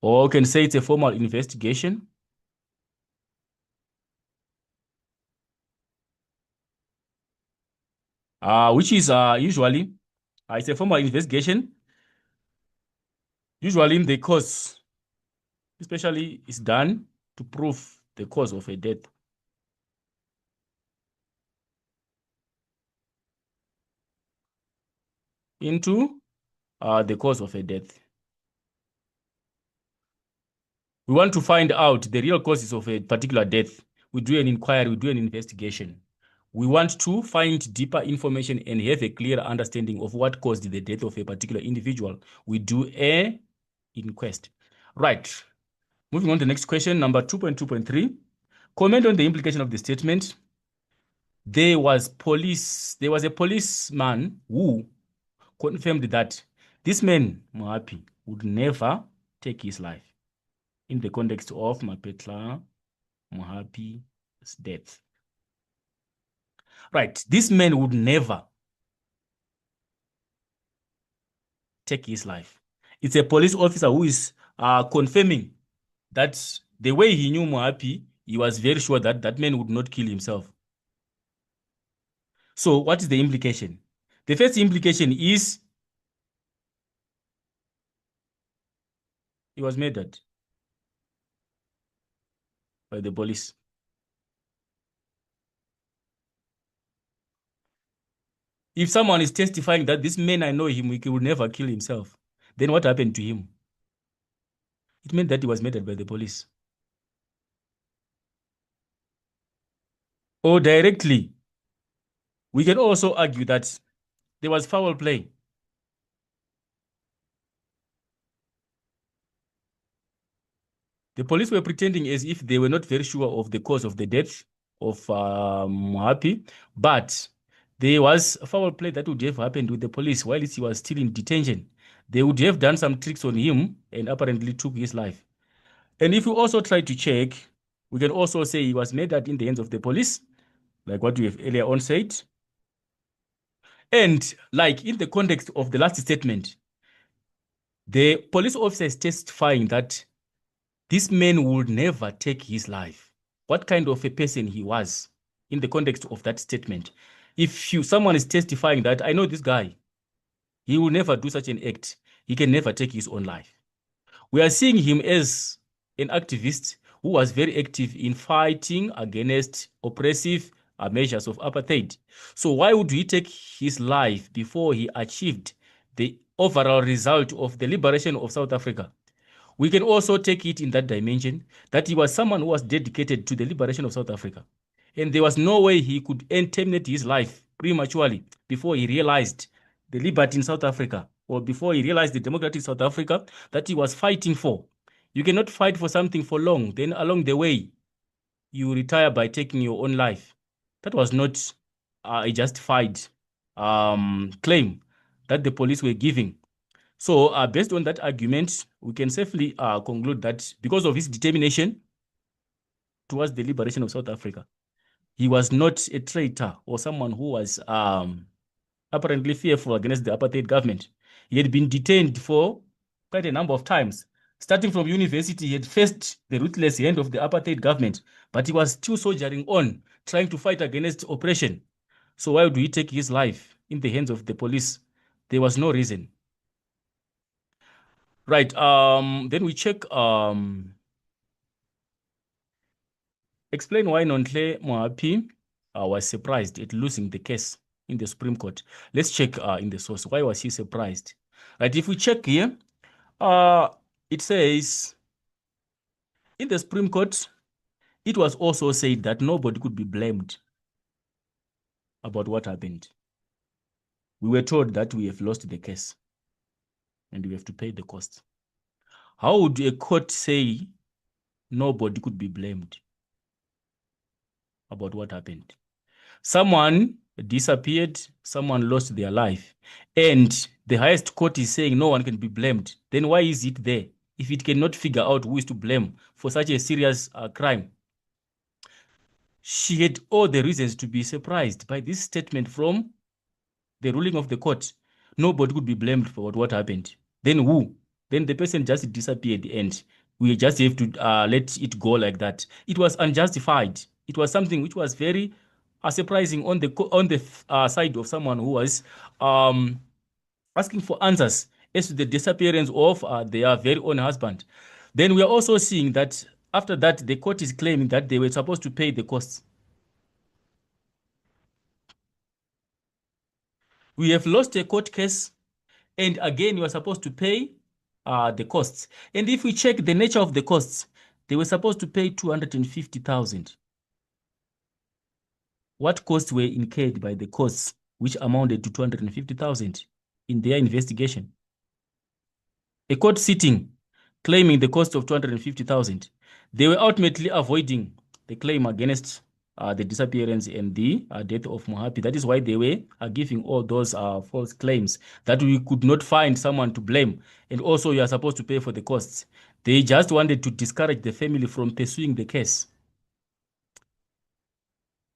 [SPEAKER 1] Or you can say it's a formal investigation. Which is usually, it's a formal investigation. Usually in the cause, especially is done to prove the cause of a death. Into the cause of a death. We want to find out the real causes of a particular death. We do an inquiry, we do an investigation. We want to find deeper information and have a clearer understanding of what caused the death of a particular individual. We do an inquest. Right. Moving on to the next question, number 2.2.3. Comment on the implication of the statement. There was a policeman who confirmed that this man, Mohapi, would never take his life in the context of Mapetla Mohapi's death. Right, this man would never take his life. It's a police officer who is confirming that the way he knew Mohapi, he was very sure that that man would not kill himself. So what is the implication? The first implication is he was murdered by the police. If someone is testifying that this man, I know him, he will never kill himself, then what happened to him? It meant that he was murdered by the police. Or directly, We can also argue that there was foul play. The police were pretending as if they were not very sure of the cause of the death of Mohapi, but there was foul play that would have happened with the police while he was still in detention. They would have done some tricks on him and apparently took his life. And if you also try to check, we can also say he was murdered in the hands of the police, like what we have earlier on said. And like in the context of the last statement, the police officer is testifying that this man would never take his life. What kind of a person he was in the context of that statement. If someone is testifying that I know this guy, he will never do such an act. He can never take his own life. We are seeing him as an activist who was very active in fighting against oppressive measures of apartheid. So why would he take his life before he achieved the overall result of the liberation of South Africa? We can also take it in that dimension that he was someone who was dedicated to the liberation of South Africa. And there was no way he could terminate his life prematurely before he realized the liberty in South Africa, or before he realized the democratic South Africa that he was fighting for. You cannot fight for something for long, then along the way, you retire by taking your own life. That was not a justified claim that the police were giving. So based on that argument, we can safely conclude that because of his determination towards the liberation of South Africa, he was not a traitor or someone who was apparently fearful against the apartheid government. He had been detained for quite a number of times. Starting from university, he had faced the ruthless hand of the apartheid government, but he was still soldiering on, trying to fight against oppression. So why would he take his life in the hands of the police? There was no reason. Right. Then we check explain why Nonhle Mohapi was surprised at losing the case in the Supreme Court. Let's check in the source. Why was he surprised? Right. If we check here, it says in the Supreme Court, it was also said that nobody could be blamed about what happened. We were told that we have lost the case and we have to pay the cost. How would a court say nobody could be blamed about what happened? Someone disappeared, someone lost their life, and the highest court is saying no one can be blamed. Then why is it there if it cannot figure out who is to blame for such a serious crime? She had all the reasons to be surprised by this statement from the ruling of the court. Nobody could be blamed for what happened. Then who? Then the person just disappeared and we just have to let it go like that. It was unjustified. It was something which was very surprising on the side of someone who was asking for answers as to the disappearance of their very own husband. Then we are also seeing that after that, the court is claiming that they were supposed to pay the costs. We have lost a court case, and again, you are supposed to pay the costs. And if we check the nature of the costs, they were supposed to pay 250,000. What costs were incurred by the costs, which amounted to 250,000 in their investigation? A court sitting claiming the cost of 250,000. They were ultimately avoiding the claim against the disappearance and the death of Mohapi. That is why they were giving all those false claims that we could not find someone to blame. And also you are supposed to pay for the costs. They just wanted to discourage the family from pursuing the case.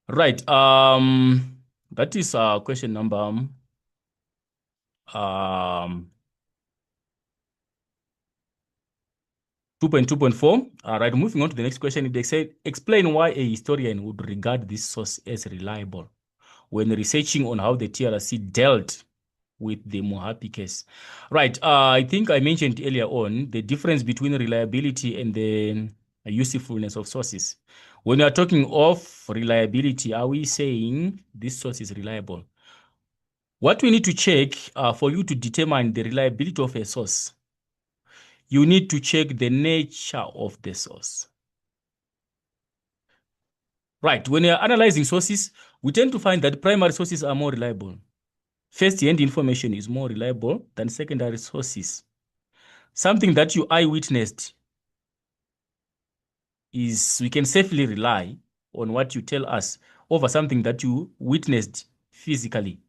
[SPEAKER 1] Right. That is question number 2.2.4. All right, moving on to the next question. They said, explain why a historian would regard this source as reliable when researching on how the TRC dealt with the Mohapi case. Right. I think I mentioned earlier on the difference between reliability and the usefulness of sources. When we are talking of reliability, are we saying this source is reliable? What we need to check for you to determine the reliability of a source, you need to check the nature of the source. Right. When you're analyzing sources, we tend to find that primary sources are more reliable. First-hand information is more reliable than secondary sources. Something that you eyewitnessed is we can safely rely on what you tell us over something that you witnessed physically.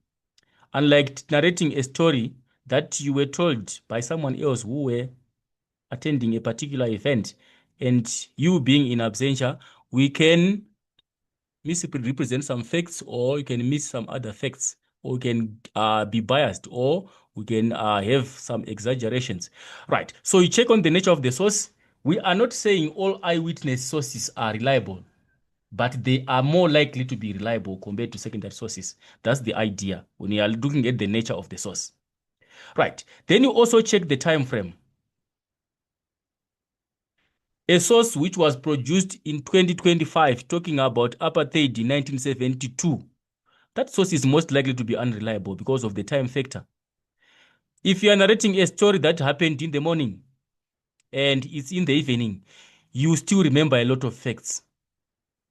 [SPEAKER 1] Unlike narrating a story that you were told by someone else who were attending a particular event and you being in absentia, we can misrepresent some facts, or you can miss some other facts, or you can be biased, or we can have some exaggerations. Right. So you check on the nature of the source. We are not saying all eyewitness sources are reliable, but they are more likely to be reliable compared to secondary sources. That's the idea when you are looking at the nature of the source. Right. Then you also check the time frame. A source which was produced in 2025 talking about apartheid in 1972, that source is most likely to be unreliable because of the time factor. If you are narrating a story that happened in the morning and it's in the evening, you still remember a lot of facts.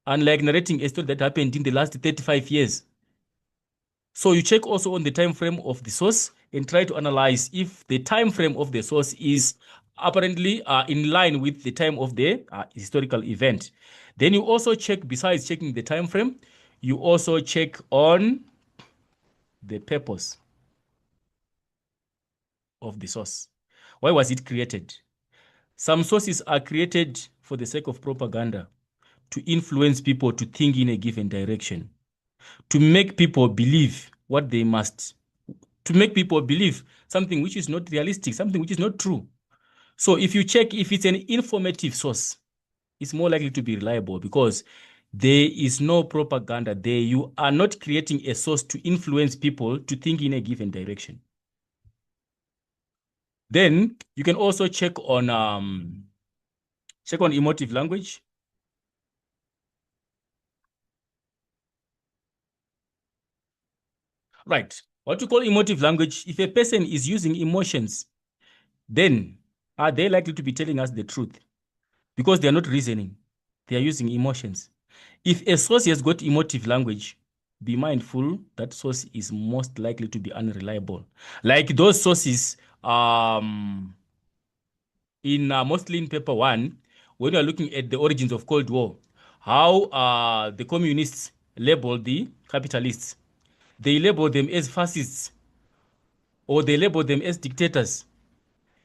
[SPEAKER 1] Unlike narrating a story that happened in the last 35 years. So you check also on the time frame of the source and try to analyze if the time frame of the source is apparently in line with the time of the historical event. Then you also check, besides checking the time frame, you also check on the purpose of the source. Why was it created? Some sources are created for the sake of propaganda, to influence people to think in a given direction, to make people believe what they must, to make people believe something which is not realistic, something which is not true. So if you check if it's an informative source, it's more likely to be reliable because there is no propaganda there. You are not creating a source to influence people to think in a given direction. Then you can also check on emotive language. Right. What you call emotive language, if a person is using emotions, then are they likely to be telling us the truth? Because they are not reasoning. They are using emotions. If a source has got emotive language, be mindful that source is most likely to be unreliable. Like those sources mostly in paper one, when you are looking at the origins of Cold War, how the communists label the capitalists. They label them as fascists, or they label them as dictators.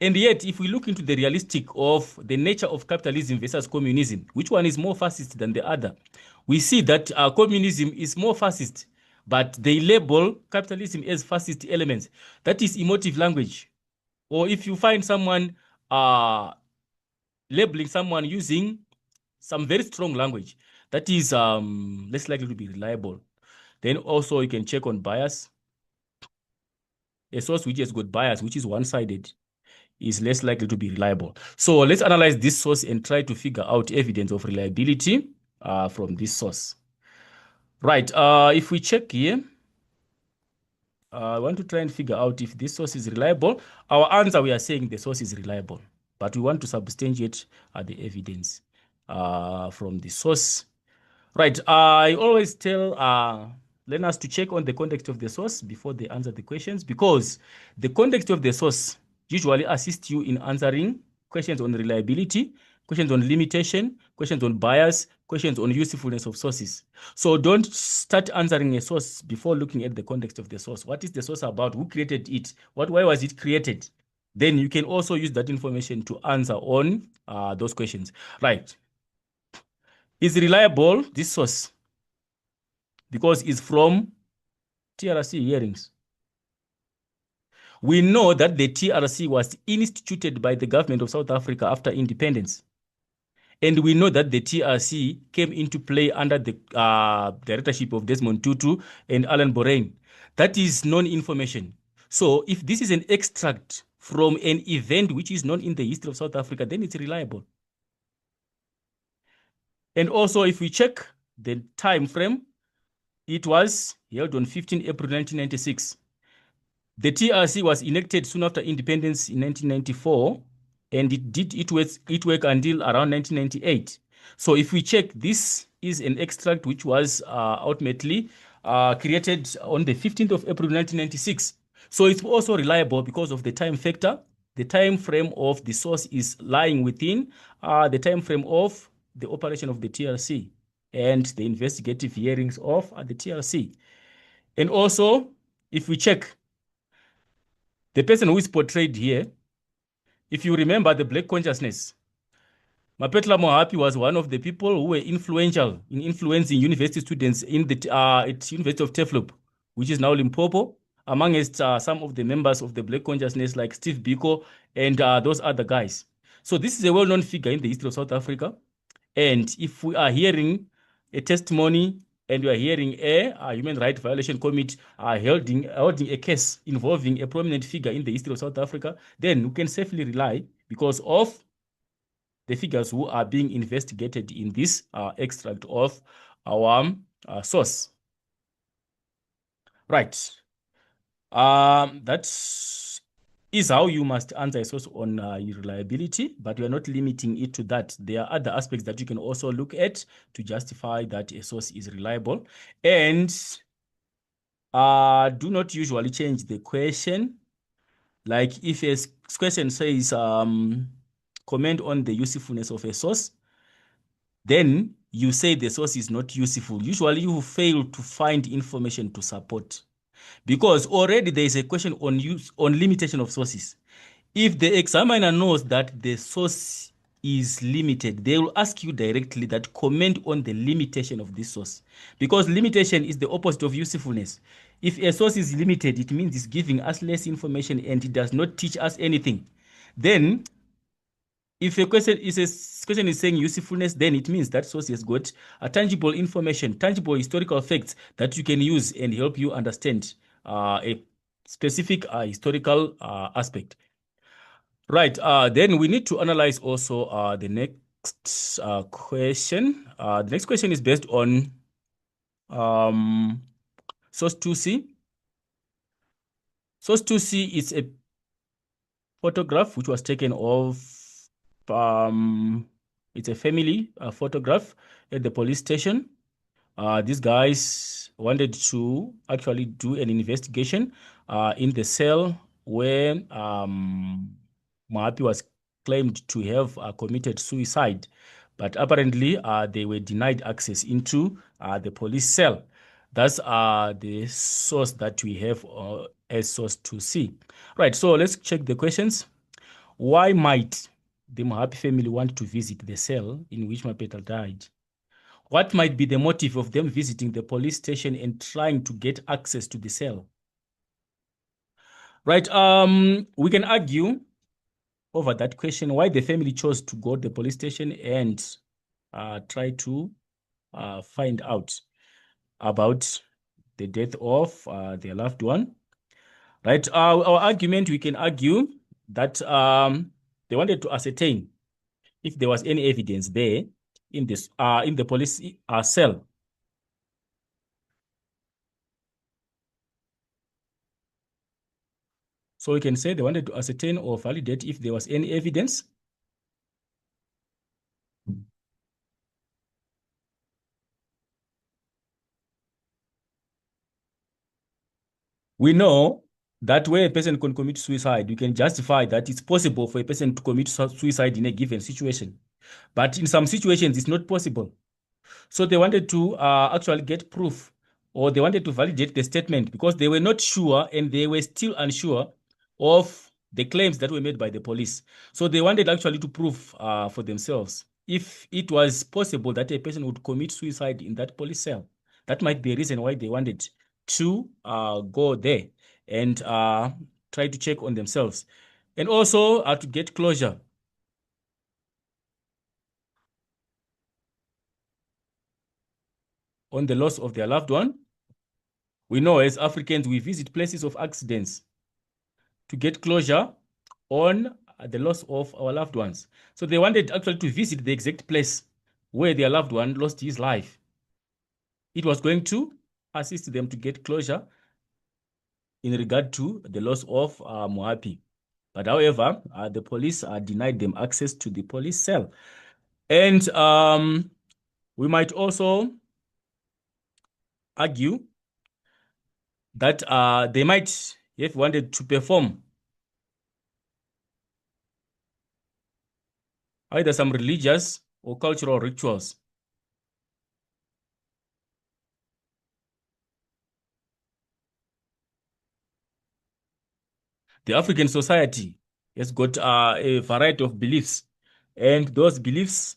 [SPEAKER 1] And yet, if we look into the realistic of the nature of capitalism versus communism, which one is more fascist than the other, we see that communism is more fascist, but they label capitalism as fascist elements. That is emotive language. Or if you find someone labeling someone using some very strong language, that is less likely to be reliable. Then also you can check on bias. A source which has got bias, which is one-sided, is less likely to be reliable. So let's analyze this source and try to figure out evidence of reliability from this source. Right, if we check here, I want to try and figure out if this source is reliable. Our answer, we are saying the source is reliable, but we want to substantiate the evidence from the source. Right, I always tell learners to check on the context of the source before they answer the questions, because the context of the source usually assists you in answering questions on reliability, questions on limitation, questions on bias, questions on usefulness of sources. So don't start answering a source before looking at the context of the source. What is the source about? Who created it? Why was it created? Then you can also use that information to answer on those questions. Right. Is reliable this source? Because it's from TRC hearings. We know that the TRC was instituted by the government of South Africa after independence. And we know that the TRC came into play under the directorship of Desmond Tutu and Alan Borain. That is non-information. So if this is an extract from an event which is known in the history of South Africa, then it's reliable. And also, if we check the time frame, it was held on 15 April 1996. The TRC was elected soon after independence in 1994, and it did its work until around 1998. So if we check, this is an extract which was ultimately created on the 15th of April 1996. So it's also reliable because of the time factor. The time frame of the source is lying within the time frame of the operation of the TRC and the investigative hearings of the TRC. And also, if we check the person who is portrayed here, if you remember the Black consciousness, Mapetla Mohapi was one of the people who were influential in influencing university students in the at University of Teflop, which is now Limpopo, amongst some of the members of the Black consciousness like Steve Biko and those other guys. So this is a well-known figure in the history of South Africa. And if we are hearing a testimony and we are hearing a human rights violation committee holding a case involving a prominent figure in the history of South Africa, then we can safely rely because of the figures who are being investigated in this extract of our source. Right. That is how you must answer a source on reliability, but we are not limiting it to that. There are other aspects that you can also look at to justify that a source is reliable. And do not usually change the question. Like if a question says, comment on the usefulness of a source, then you say the source is not useful. Usually you fail to find information to support because already there is a question on limitation of sources. If the examiner knows that the source is limited, they will ask you directly that comment on the limitation of this source because limitation is the opposite of usefulness. If a source is limited, it means it's giving us less information and it does not teach us anything. Then if a question is saying usefulness, then it means that source has got a tangible information, tangible historical facts that you can use and help you understand a specific historical aspect. Right. Then we need to analyze also the next question. The next question is based on source 2C. Source 2C is a photograph which was taken of it's a family photograph at the police station. These guys wanted to actually do an investigation in the cell where Mohapi was claimed to have committed suicide, but apparently they were denied access into the police cell. That's the source that we have as source 2C. Right, so let's check the questions. Why might the Mohapi family want to visit the cell in which Mapetla died? What might be the motive of them visiting the police station and trying to get access to the cell? Right, we can argue over that question why the family chose to go to the police station and try to find out about the death of their loved one. Right, our argument, we can argue that they wanted to ascertain if there was any evidence there in this in the police cell. So we can say they wanted to ascertain or validate if there was any evidence. We know that where a person can commit suicide, you can justify that it's possible for a person to commit suicide in a given situation. But in some situations, it's not possible. So they wanted to actually get proof, or they wanted to validate the statement because they were not sure and they were still unsure of the claims that were made by the police. So they wanted actually to prove for themselves if it was possible that a person would commit suicide in that police cell. That might be a reason why they wanted to go there and try to check on themselves. And also to get closure on the loss of their loved one. We know as Africans, we visit places of accidents to get closure on the loss of our loved ones. So they wanted actually to visit the exact place where their loved one lost his life. It was going to assist them to get closure in regard to the loss of Mohapi. But however, the police denied them access to the police cell. And we might also argue that they might have wanted to perform either some religious or cultural rituals. The African society has got a variety of beliefs, and those beliefs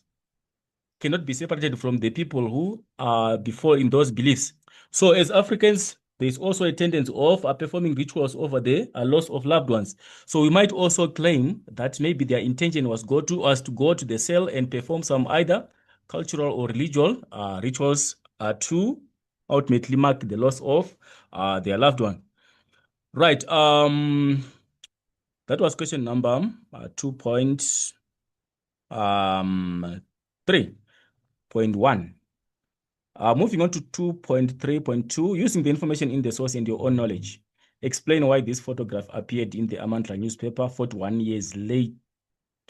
[SPEAKER 1] cannot be separated from the people who are before in those beliefs. So, as Africans, there is also a tendency of performing rituals over the loss of loved ones. So, we might also claim that maybe their intention was to go to the cell and perform some either cultural or religious rituals to ultimately mark the loss of their loved one. Right. That was question number 2.3.1. Moving on to 2.3.2, using the information in the source and your own knowledge. Explain why this photograph appeared in the Amantla newspaper 41 years late,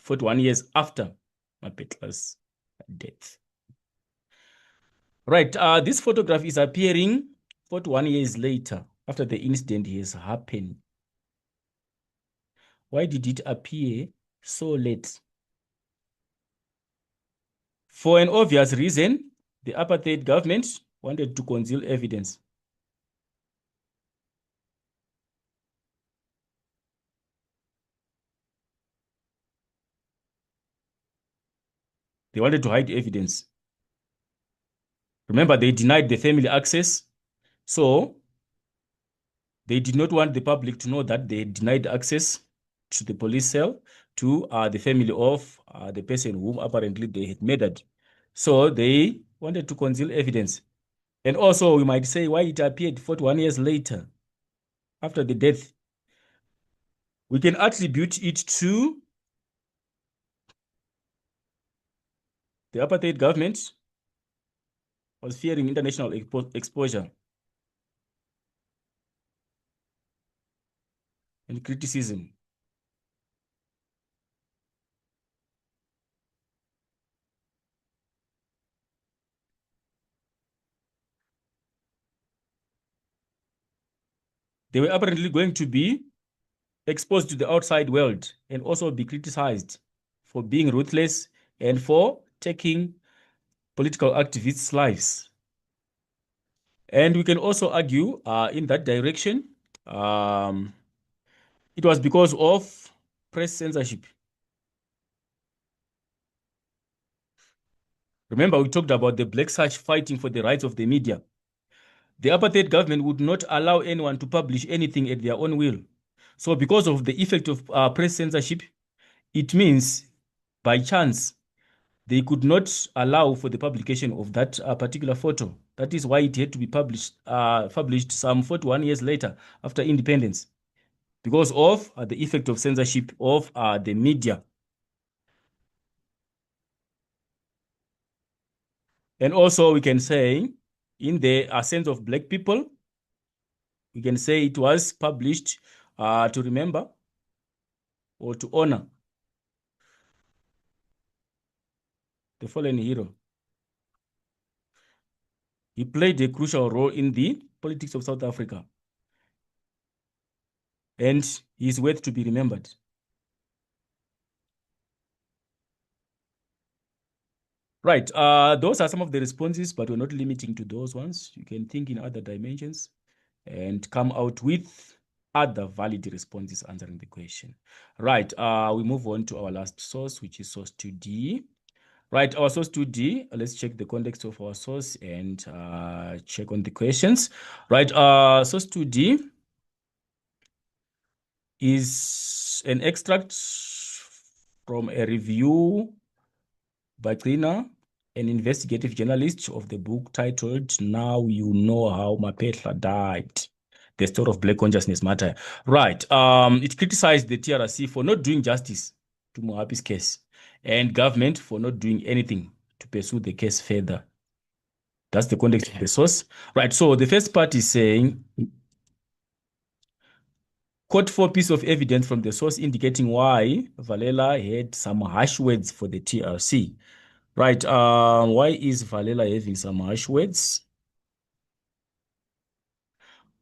[SPEAKER 1] 41 years after Mapetla's death. Right, this photograph is appearing 41 years later after the incident has happened. Why did it appear so late? For an obvious reason, the apartheid government wanted to conceal evidence. They wanted to hide evidence. Remember, they denied the family access. So they did not want the public to know that they denied access to the police cell to the family of the person whom apparently they had murdered. So they wanted to conceal evidence. And also, we might say why it appeared 41 years later after the death. We can attribute it to the apartheid government was fearing international exposure and criticism. They were apparently going to be exposed to the outside world and also be criticized for being ruthless and for taking political activists' lives. And we can also argue in that direction, um, it was because of press censorship. Remember, we talked about the Black Sash fighting for the rights of the media. The apartheid government would not allow anyone to publish anything at their own will. So, because of the effect of press censorship, it means by chance they could not allow for the publication of that particular photo. That is why it had to be published some 41 years later after independence, because of the effect of censorship of the media. And also, we can say, in the sense of Black people, we can say it was published to remember or to honor the fallen hero. He played a crucial role in the politics of South Africa, and he is worth to be remembered. Right. Those are some of the responses, but we're not limiting to those ones. You can think in other dimensions and come out with other valid responses answering the question. Right. We move on to our last source, which is source 2D. Right. Our source 2D. Let's check the context of our source and check on the questions. Right. Source 2D is an extract from a review by Cleaner, an investigative journalist, of the book titled Now You Know How Mapetla Died, The Story of Black Consciousness Matter. Right. It criticized the TRC for not doing justice to Mohapi's case and government for not doing anything to pursue the case further. That's the context of the source. Right. So the first part is saying, quote 4 pieces of evidence from the source indicating why Valela had some harsh words for the TRC. Right. Why is Valela having some harsh words?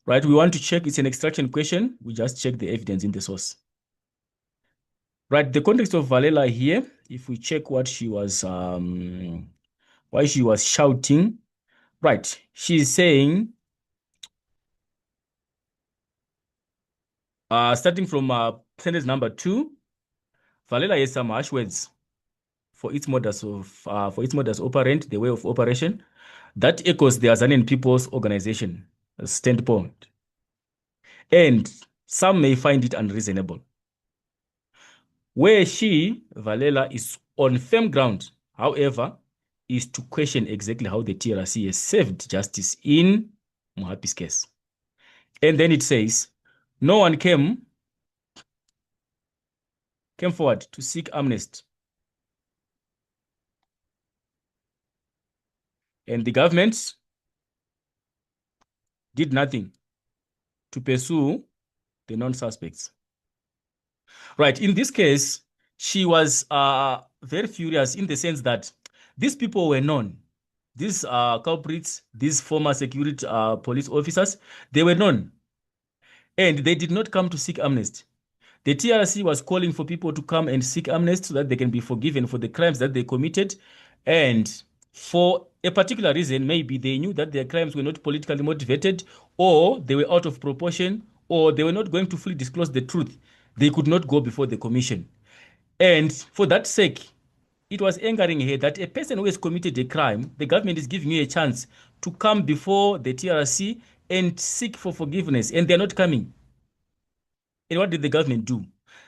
[SPEAKER 1] Right, we want to check, it's an extraction question. We just check the evidence in the source. Right, the context of Valela here, if we check what she was, why she was shouting, right, she's saying, starting from sentence number 2, Valela has some harsh words for its modus operandi, the way of operation, that echoes the Azanian People's Organization standpoint. And some may find it unreasonable. Where she, Valela, is on firm ground, however, is to question exactly how the TRC has served justice in Mohapi's case. And then it says, no one came forward to seek amnesty. And the government did nothing to pursue the non-suspects. Right, in this case, she was very furious in the sense that these people were known. These culprits, these former security police officers, they were known. And they did not come to seek amnesty. The TRC was calling for people to come and seek amnesty so that they can be forgiven for the crimes that they committed. And for a particular reason, maybe they knew that their crimes were not politically motivated, or they were out of proportion, or they were not going to fully disclose the truth. They could not go before the commission. And for that sake, it was angering her that a person who has committed a crime, the government is giving you a chance to come before the TRC and seek for forgiveness, and they're not coming. And what did the government do?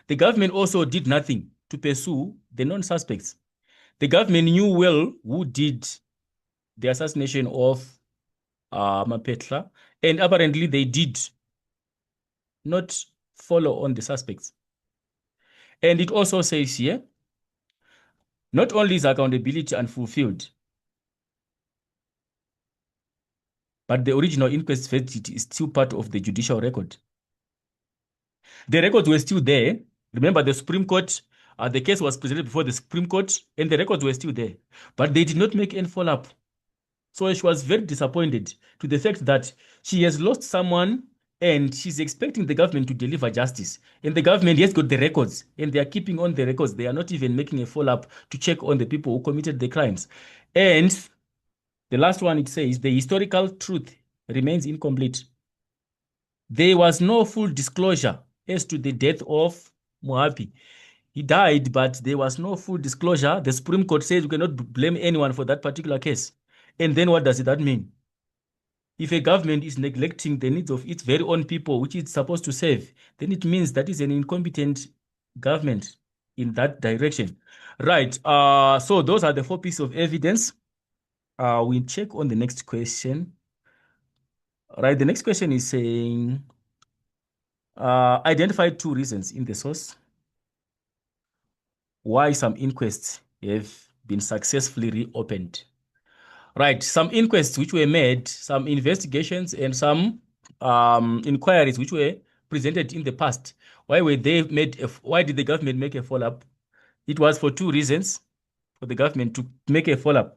[SPEAKER 1] The government also did nothing to pursue the non-suspects. The government knew well who did the assassination of Mapetla, and apparently they did not follow on the suspects. And it also says here, not only is accountability unfulfilled, but the original inquest verdict is still part of the judicial record. The records were still there. Remember, the Supreme Court, the case was presented before the Supreme Court, and the records were still there. But they did not make any follow-up. So she was very disappointed to the fact that she has lost someone and she's expecting the government to deliver justice. And the government has got the records and they are keeping on the records. They are not even making a follow-up to check on the people who committed the crimes. And the last one, it says, the historical truth remains incomplete. There was no full disclosure as to the death of Mohapi. He died, but there was no full disclosure. The Supreme Court says you cannot blame anyone for that particular case. And then what does that mean? If a government is neglecting the needs of its very own people, which it's supposed to serve, then it means that is an incompetent government in that direction. Right. So those are the 4 pieces of evidence. We check on the next question. Right. The next question is saying, identify 2 reasons in the source why some inquests have been successfully reopened. Right, some inquests which were made, some investigations, and some inquiries which were presented in the past. Why did the government make a follow-up? It was for 2 reasons for the government to make a follow-up.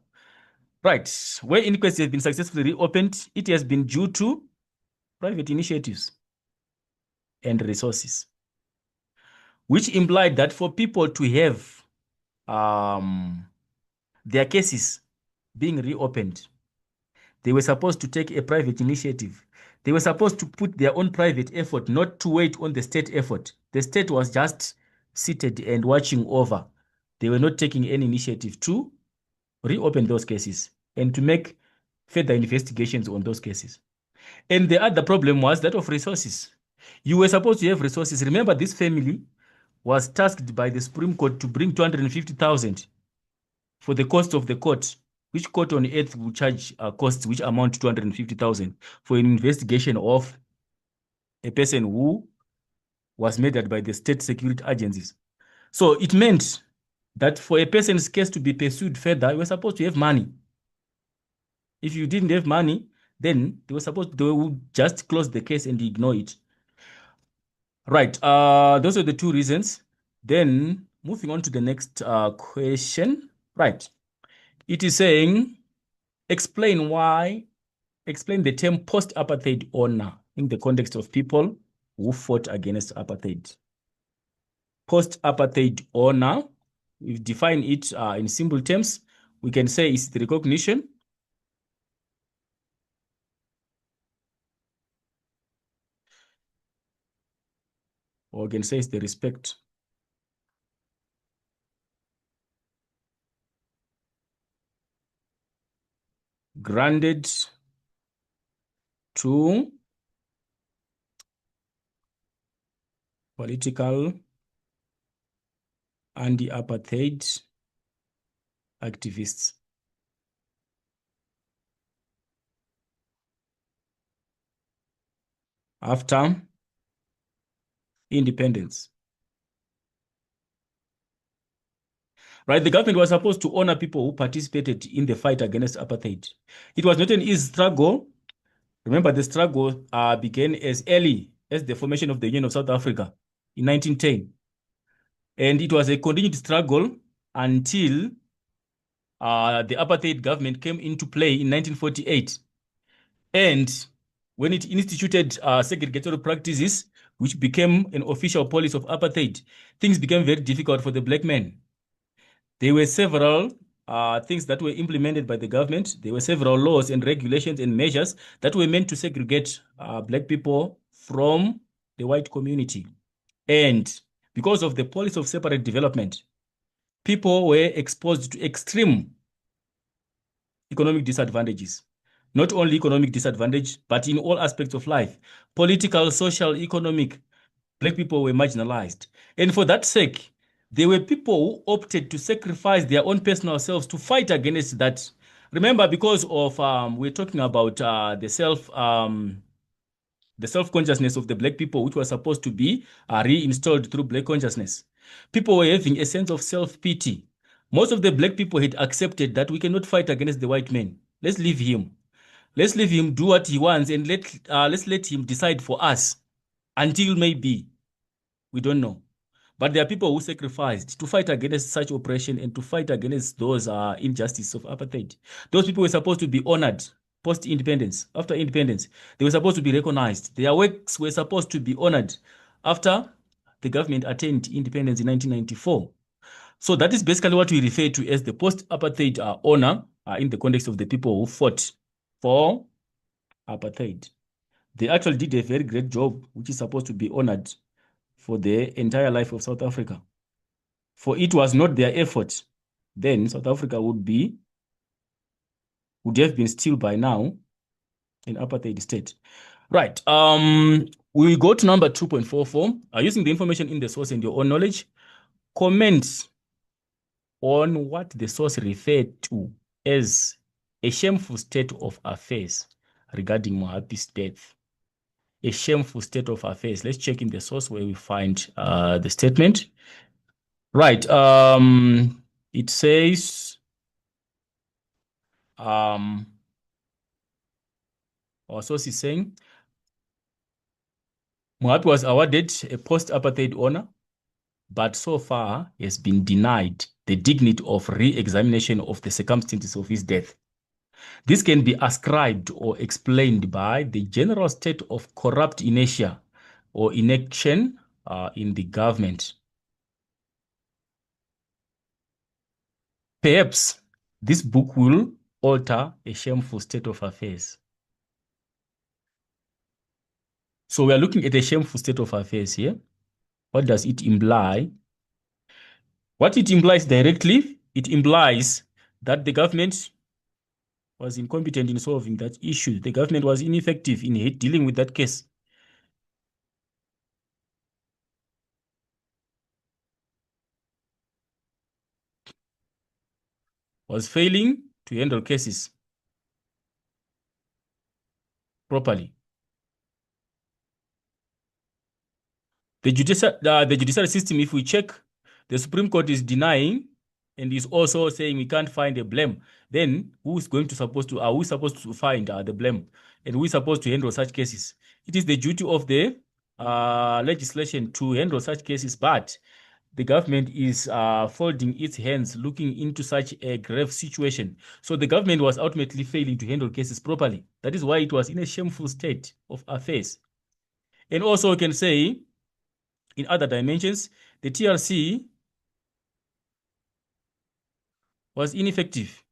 [SPEAKER 1] Right, where inquests have been successfully reopened, it has been due to private initiatives and resources, which implied that for people to have their cases being reopened, they were supposed to take a private initiative. They were supposed to put their own private effort, not to wait on the state effort. The state was just seated and watching over. They were not taking any initiative to reopen those cases and to make further investigations on those cases. And the other problem was that of resources. You were supposed to have resources. Remember, this family was tasked by the Supreme Court to bring 250,000 for the cost of the court. Which court on earth will charge costs which amount to 250,000 for an investigation of a person who was murdered by the state security agencies? So it meant that for a person's case to be pursued further, you were supposed to have money. If you didn't have money, then they would just close the case and ignore it. Right. Those are the 2 reasons. Then moving on to the next question. Right. It is saying, explain the term post-apartheid honor in the context of people who fought against apartheid. Post-apartheid honor, we define it in simple terms. We can say it's the recognition, or we can say it's the respect granted to political anti-apartheid activists. After independence. Right, the government was supposed to honor people who participated in the fight against apartheid. It was not an easy struggle. Remember, the struggle began as early as the formation of the Union of South Africa in 1910. And it was a continued struggle until the apartheid government came into play in 1948. And when it instituted segregatory practices, which became an official policy of apartheid, things became very difficult for the black men. There were several things that were implemented by the government. There were several laws and regulations and measures that were meant to segregate black people from the white community. And because of the policy of separate development, people were exposed to extreme economic disadvantages. Not only economic disadvantage, but in all aspects of life. Political, social, economic, black people were marginalized. And for that sake, there were people who opted to sacrifice their own personal selves to fight against that. Remember, because of we're talking about the self-consciousness of the black people, which was supposed to be reinstalled through black consciousness. People were having a sense of self-pity. Most of the black people had accepted that we cannot fight against the white man. Let's leave him. Let's leave him do what he wants, and let's let him decide for us until maybe we don't know. But there are people who sacrificed to fight against such oppression and to fight against those injustices of apartheid. Those people were supposed to be honored post-independence. After independence, they were supposed to be recognized. Their works were supposed to be honored after the government attained independence in 1994. So that is basically what we refer to as the post-apartheid honor in the context of the people who fought for apartheid. They actually did a very great job, which is supposed to be honored for the entire life of South Africa. For it was not their effort, then South Africa would have been still by now in apartheid state. Right. We go to number 2.44. Using the information in the source and your own knowledge, comments on what the source referred to as a shameful state of affairs regarding Mohapi's death. A shameful state of affairs. Let's check in the source where we find the statement. Right. It says, our source is saying, Mohapi was awarded a post-apartheid honor, but so far has been denied the dignity of re-examination of the circumstances of his death. This can be ascribed or explained by the general state of corrupt inertia or inaction in the government. Perhaps this book will alter a shameful state of affairs. So we are looking at a shameful state of affairs here. What does it imply? What it implies directly, it implies that the government was incompetent in solving that issue. The government was ineffective in dealing with that case. Was failing to handle cases properly. The judicial system, if we check, the Supreme Court is denying and is also saying we can't find a blame. Then are we supposed to find the blame? And who is supposed to handle such cases? It is the duty of the legislation to handle such cases, but the government is folding its hands, looking into such a grave situation. So the government was ultimately failing to handle cases properly. That is why it was in a shameful state of affairs. And also we can say, in other dimensions, the TRC was ineffective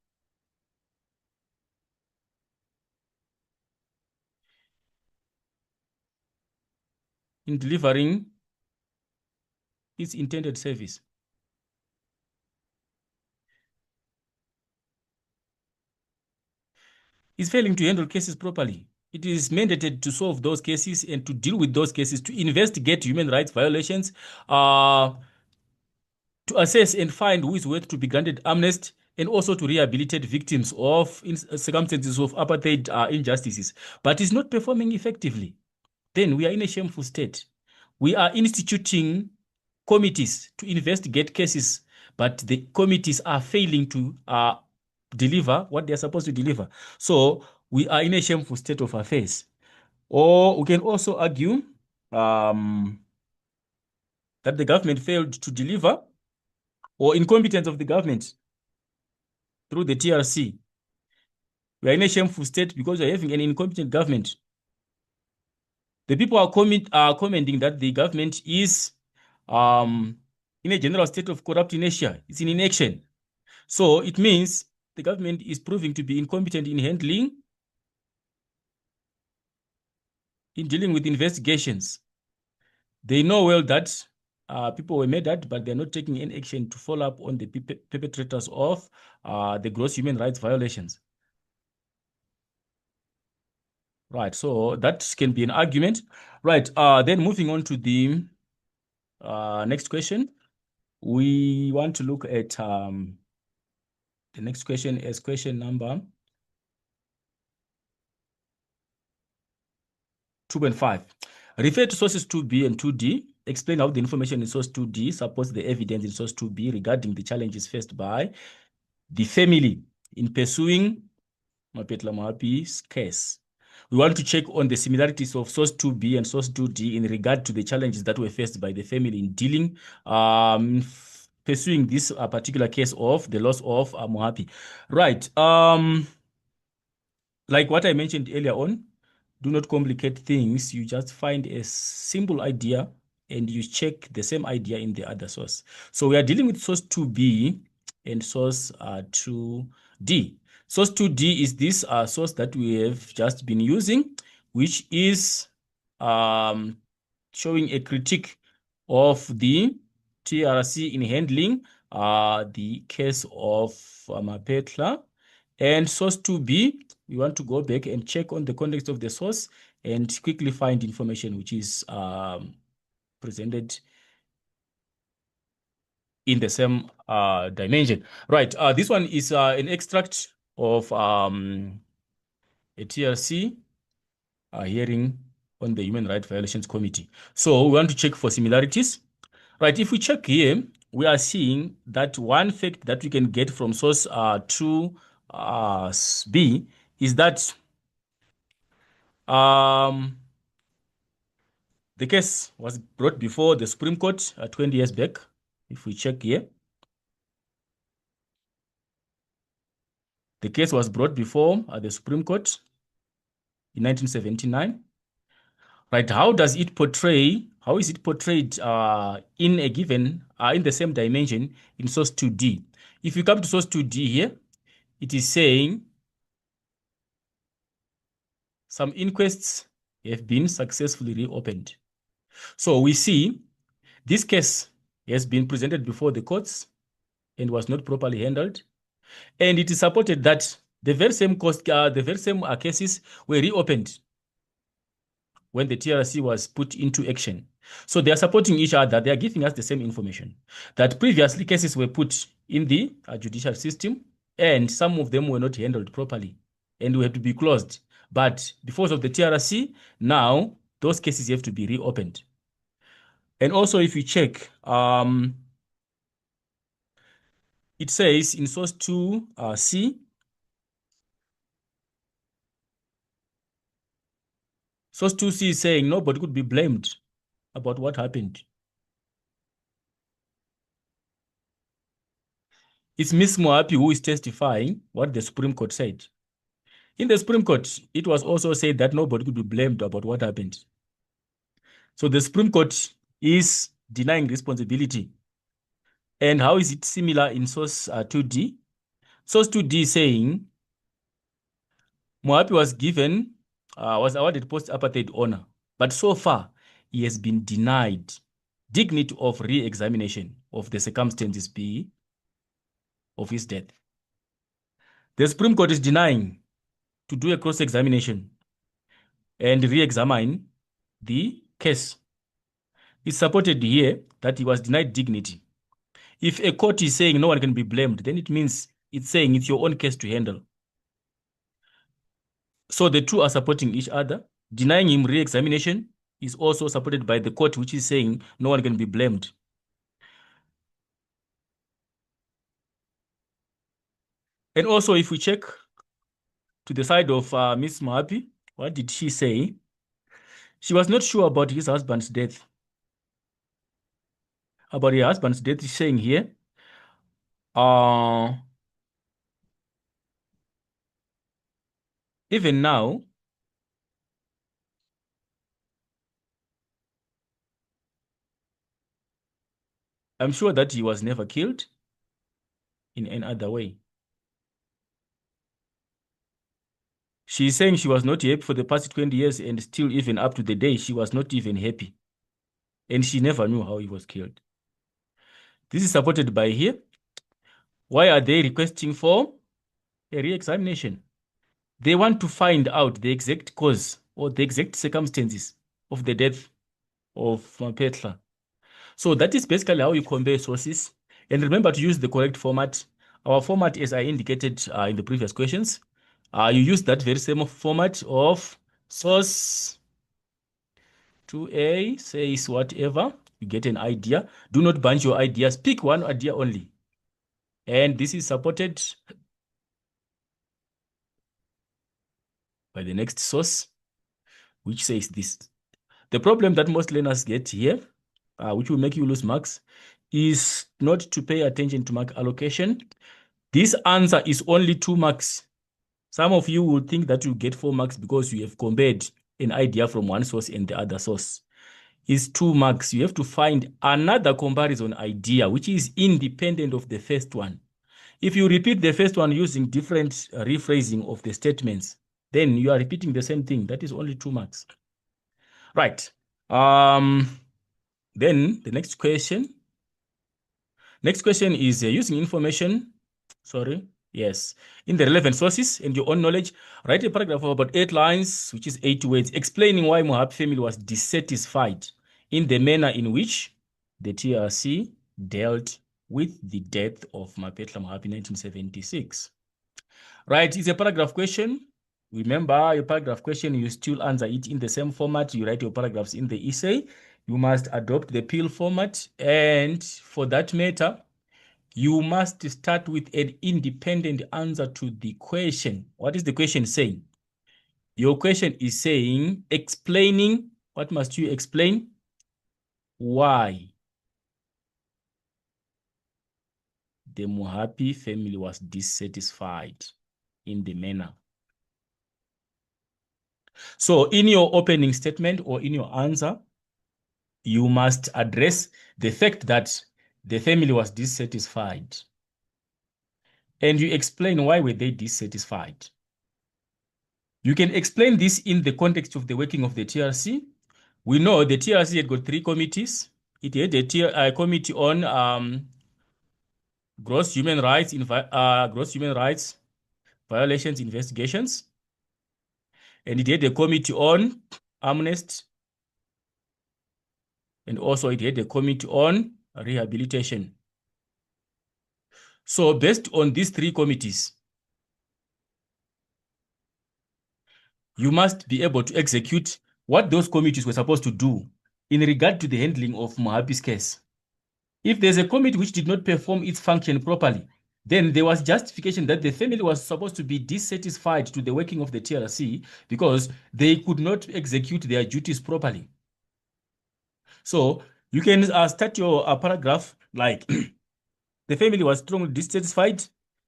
[SPEAKER 1] in delivering its intended service. It's failing to handle cases properly. It is mandated to solve those cases and to deal with those cases, to investigate human rights violations, to assess and find who is worth to be granted amnesty, and also to rehabilitate victims of circumstances of apartheid injustices. But it's not performing effectively. Then we are in a shameful state. We are instituting committees to investigate cases, but the committees are failing to deliver what they are supposed to deliver. So we are in a shameful state of affairs. Or we can also argue that the government failed to deliver, or incompetence of the government through the TRC. We are in a shameful state because we are having an incompetent government. The people are commenting that the government is in a general state of corrupt inertia. It's in inaction. So it means the government is proving to be incompetent in dealing with investigations. They know well that people were murdered, but they're not taking any action to follow up on the perpetrators of the gross human rights violations. Right, so that can be an argument. Right, then moving on to the next question. We want to look at the next question as question number 2.5. Refer to sources 2b and 2d. Explain how the information in source 2d supports the evidence in source 2b regarding the challenges faced by the family in pursuing Mapetla Mohapi's case. We want to check on the similarities of source 2b and source 2d in regard to the challenges that were faced by the family in dealing, pursuing this particular case of the loss of Mohapi. Right. Like what I mentioned earlier on, do not complicate things. You just find a simple idea and you check the same idea in the other source. So we are dealing with source 2b and source 2d. Source 2d is this source that we have just been using, which is showing a critique of the TRC in handling the case of Mapetla. And source 2b, we want to go back and check on the context of the source and quickly find information which is presented in the same dimension. Right, this one is an extract of a TRC hearing on the Human Rights Violations Committee. So we want to check for similarities. Right, if we check here, we are seeing that one fact that we can get from source 2b is that the case was brought before the Supreme Court 20 years back. If we check here, the case was brought before the Supreme Court in 1979. Right, how is it portrayed in a given, in the same dimension in source 2D? If you come to source 2D here, it is saying some inquests have been successfully reopened. So we see this case has been presented before the courts and was not properly handled. And it is supported that the very same cases were reopened when the TRC was put into action. So they are supporting each other. They are giving us the same information that previously cases were put in the judicial system and some of them were not handled properly and we have to be closed. But because of the TRC, now those cases have to be reopened. And also if you check, it says in source 2C, source 2C is saying nobody could be blamed about what happened. It's Ms. Mohapi who is testifying what the Supreme Court said. In the Supreme Court, it was also said that nobody could be blamed about what happened. So the Supreme Court is denying responsibility. And how is it similar in source 2D? Source 2D is saying Mohapi was awarded post-apartheid honor, but so far he has been denied dignity of re-examination of the circumstances P of his death. The Supreme Court is denying to do a cross-examination and re-examine the case. It's supported here that he was denied dignity. If a court is saying no one can be blamed, then it means it's saying it's your own case to handle. So the two are supporting each other. Denying him re-examination is also supported by the court, which is saying no one can be blamed. And also, if we check to the side of Miss Mohapi, what did she say? She was not sure about his husband's death. About her husband's death, she's saying here, even now, I'm sure that he was never killed in any other way. She's saying she was not happy for the past 20 years, and still even up to the day, she was not even happy. And she never knew how he was killed. This is supported by here. Why are they requesting for a re-examination? They want to find out the exact cause or the exact circumstances of the death of Mapetla. So that is basically how you compare sources. And remember to use the correct format. Our format, as I indicated in the previous questions, you use that very same format of source 2A says whatever. You get an idea. Do not bunch your ideas. Pick one idea only. And this is supported by the next source, which says this. The problem that most learners get here, which will make you lose marks, is not to pay attention to mark allocation. This answer is only 2 marks. Some of you will think that you get 4 marks because you have compared an idea from one source and the other source. It's 2 marks. You have to find another comparison idea, which is independent of the first one. If you repeat the first one using different rephrasing of the statements, then you are repeating the same thing. That is only 2 marks. Right. Then the next question. Next question is using information. Yes. In the relevant sources and your own knowledge, write a paragraph of about 8 lines, which is 8 words, explaining why Mohapi family was dissatisfied in the manner in which the TRC dealt with the death of Mapetla Mohapi in 1976. Right, it's a paragraph question. Remember, your paragraph question, you still answer it in the same format. You write your paragraphs in the essay. You must adopt the PIL format. And for that matter, you must start with an independent answer to the question. What is the question saying? Your question is saying, explaining, what must you explain? Why the Mohapi family was dissatisfied in the manner. So in your opening statement or in your answer, you must address the fact that the family was dissatisfied. And you explain why were they dissatisfied. You can explain this in the context of the working of the TRC. We know the TRC had got 3 committees. It had a committee on gross human rights violations investigations, and it had a committee on amnesty, and also it had a committee on rehabilitation. So based on these 3 committees, you must be able to execute what those committees were supposed to do in regard to the handling of Mohapi's case. If there's a committee which did not perform its function properly, then there was justification that the family was supposed to be dissatisfied to the working of the TRC because they could not execute their duties properly. So you can start your paragraph like, the family was strongly dissatisfied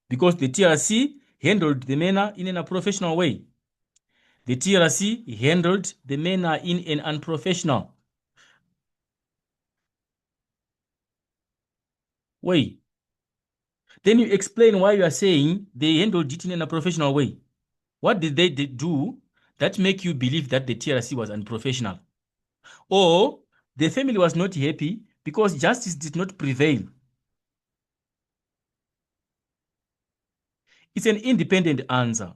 [SPEAKER 1] because the TRC handled the matter in an unprofessional way. The TRC handled the matter in an unprofessional. way. Then you explain why you are saying they handled it in an unprofessional way. What did they do that make you believe that the TRC was unprofessional? Or the family was not happy because justice did not prevail? It's an independent answer.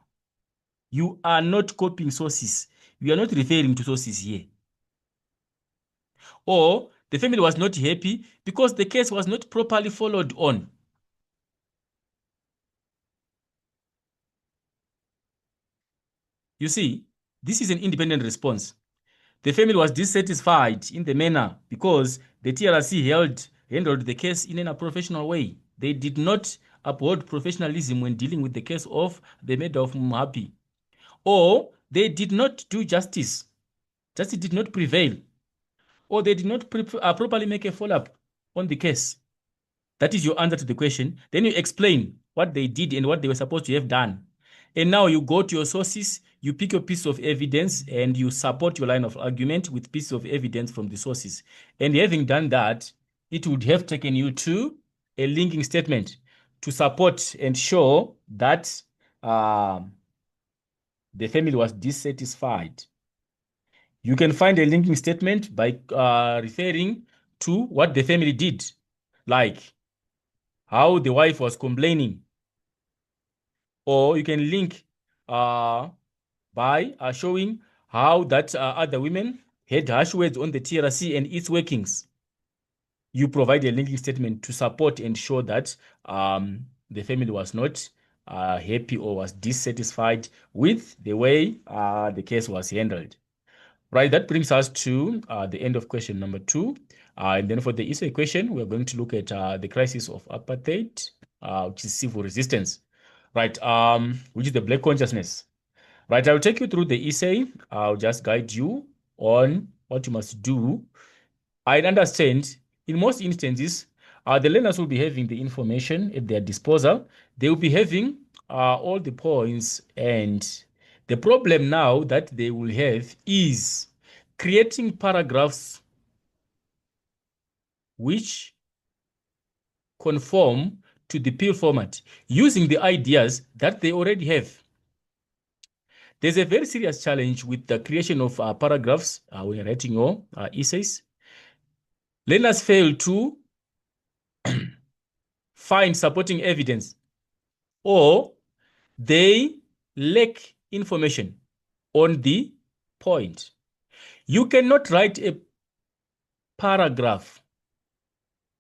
[SPEAKER 1] You are not copying sources. You are not referring to sources here. Or the family was not happy because the case was not properly followed on. You see, this is an independent response. The family was dissatisfied in the manner because the TRC handled the case in a professional way. They did not uphold professionalism when dealing with the case of the murder of Mohapi. Or they did not do justice. Justice did not prevail. Or they did not properly make a follow-up on the case. That is your answer to the question. Then you explain what they did and what they were supposed to have done. And now you go to your sources, you pick your piece of evidence, and you support your line of argument with pieces of evidence from the sources. And having done that, it would have taken you to a linking statement to support and show that the family was dissatisfied. You can find a linking statement by referring to what the family did, like how the wife was complaining. Or you can link by showing how that other women had harsh words on the TRC and its workings. You provide a linking statement to support and show that the family was not happy or was dissatisfied with the way the case was handled. Right, that brings us to the end of question number 2. And then for the essay question, we're going to look at the crisis of apartheid, which is civil resistance, right, which is the black consciousness. Right, I'll take you through the essay. I'll just guide you on what you must do. I understand in most instances, the learners will be having the information at their disposal. They will be having all the points, and the problem now that they will have is creating paragraphs which conform to the PIL format using the ideas that they already have. There's a very serious challenge with the creation of paragraphs when you're writing your essays. Learners fail to find supporting evidence, or they lack information on the point. You cannot write a paragraph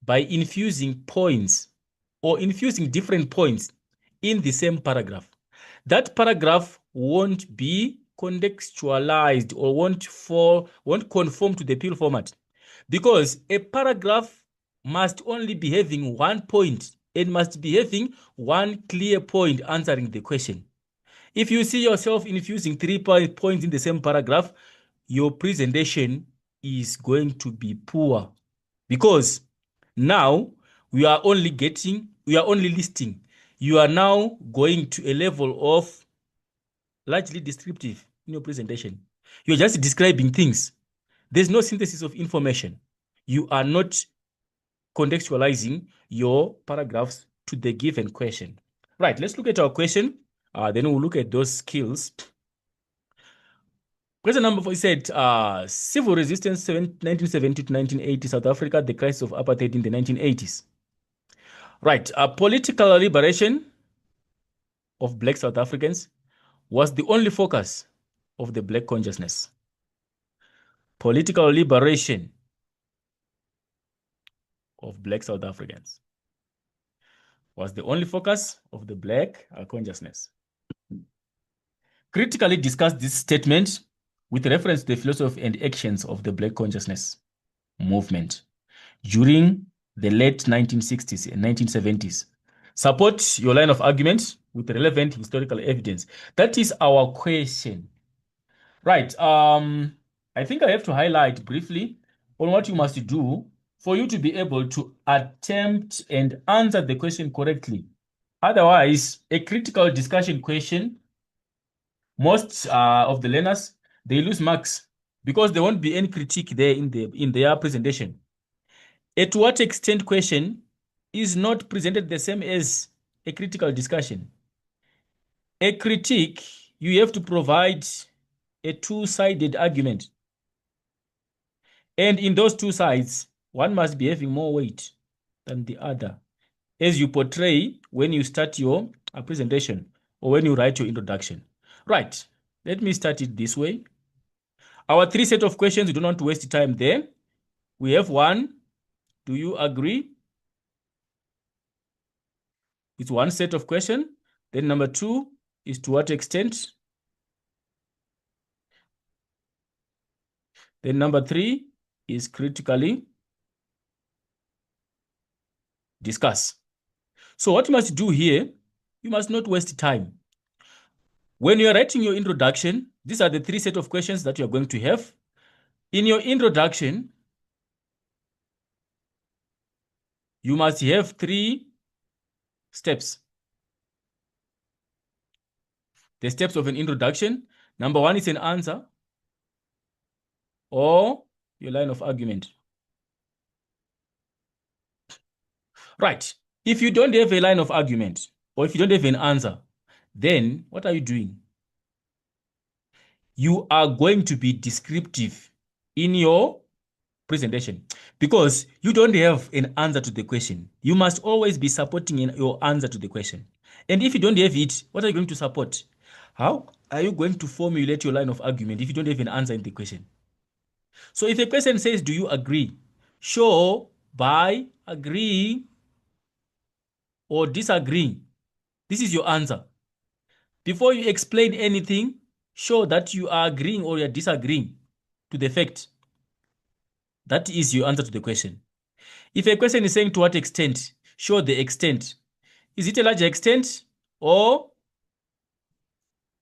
[SPEAKER 1] by infusing points or infusing different points in the same paragraph. That paragraph won't be contextualized or won't conform to the PIL format, because a paragraph must only be having one point and must be having one clear point answering the question. If you see yourself infusing 3 points in the same paragraph, your presentation is going to be poor, because now we are only listing. You are now going to a level of largely descriptive in your presentation. You're just describing things. There's no synthesis of information. You are not contextualizing your paragraphs to the given question. Right, let's look at our question. Then we'll look at those skills. Question number 4 said, civil resistance 1970 to 1980, South Africa, the crisis of apartheid in the 1980s. Right, political liberation of Black South Africans was the only focus of the Black consciousness. Political liberation of Black South Africans was the only focus of the Black consciousness. Critically discuss this statement with reference to the philosophy and actions of the Black consciousness movement during the late 1960s and 1970s. Support your line of argument with relevant historical evidence. That is our question. Right. I think I have to highlight briefly on what you must do for you to be able to attempt and answer the question correctly. Otherwise, a critical discussion question, most of the learners, they lose marks because there won't be any critique there in their presentation. At what extent question is not presented the same as a critical discussion. A critique, you have to provide a two-sided argument. And in those two sides, one must be having more weight than the other, as you portray when you start your presentation or when you write your introduction. Right, let me start it this way. Our three set of questions, we don't want to waste time there. We have one, do you agree? It's one set of question. Then number two is to what extent? Then number three is critically discuss. So what you must do here, you must not waste time. When you are writing your introduction, these are the three set of questions that you are going to have. In your introduction, you must have three steps. The steps of an introduction. Number one is an answer or your line of argument. Right. If you don't have a line of argument or if you don't have an answer, then what are you doing? You are going to be descriptive in your presentation because you don't have an answer to the question. You must always be supporting your answer to the question. And if you don't have it, what are you going to support? How are you going to formulate your line of argument if you don't have an answer in the question? So if a person says, do you agree? Show by agreeing or disagreeing. This is your answer. Before you explain anything, show that you are agreeing or you are disagreeing to the fact. That is your answer to the question. If a question is saying to what extent, show the extent. Is it a larger extent or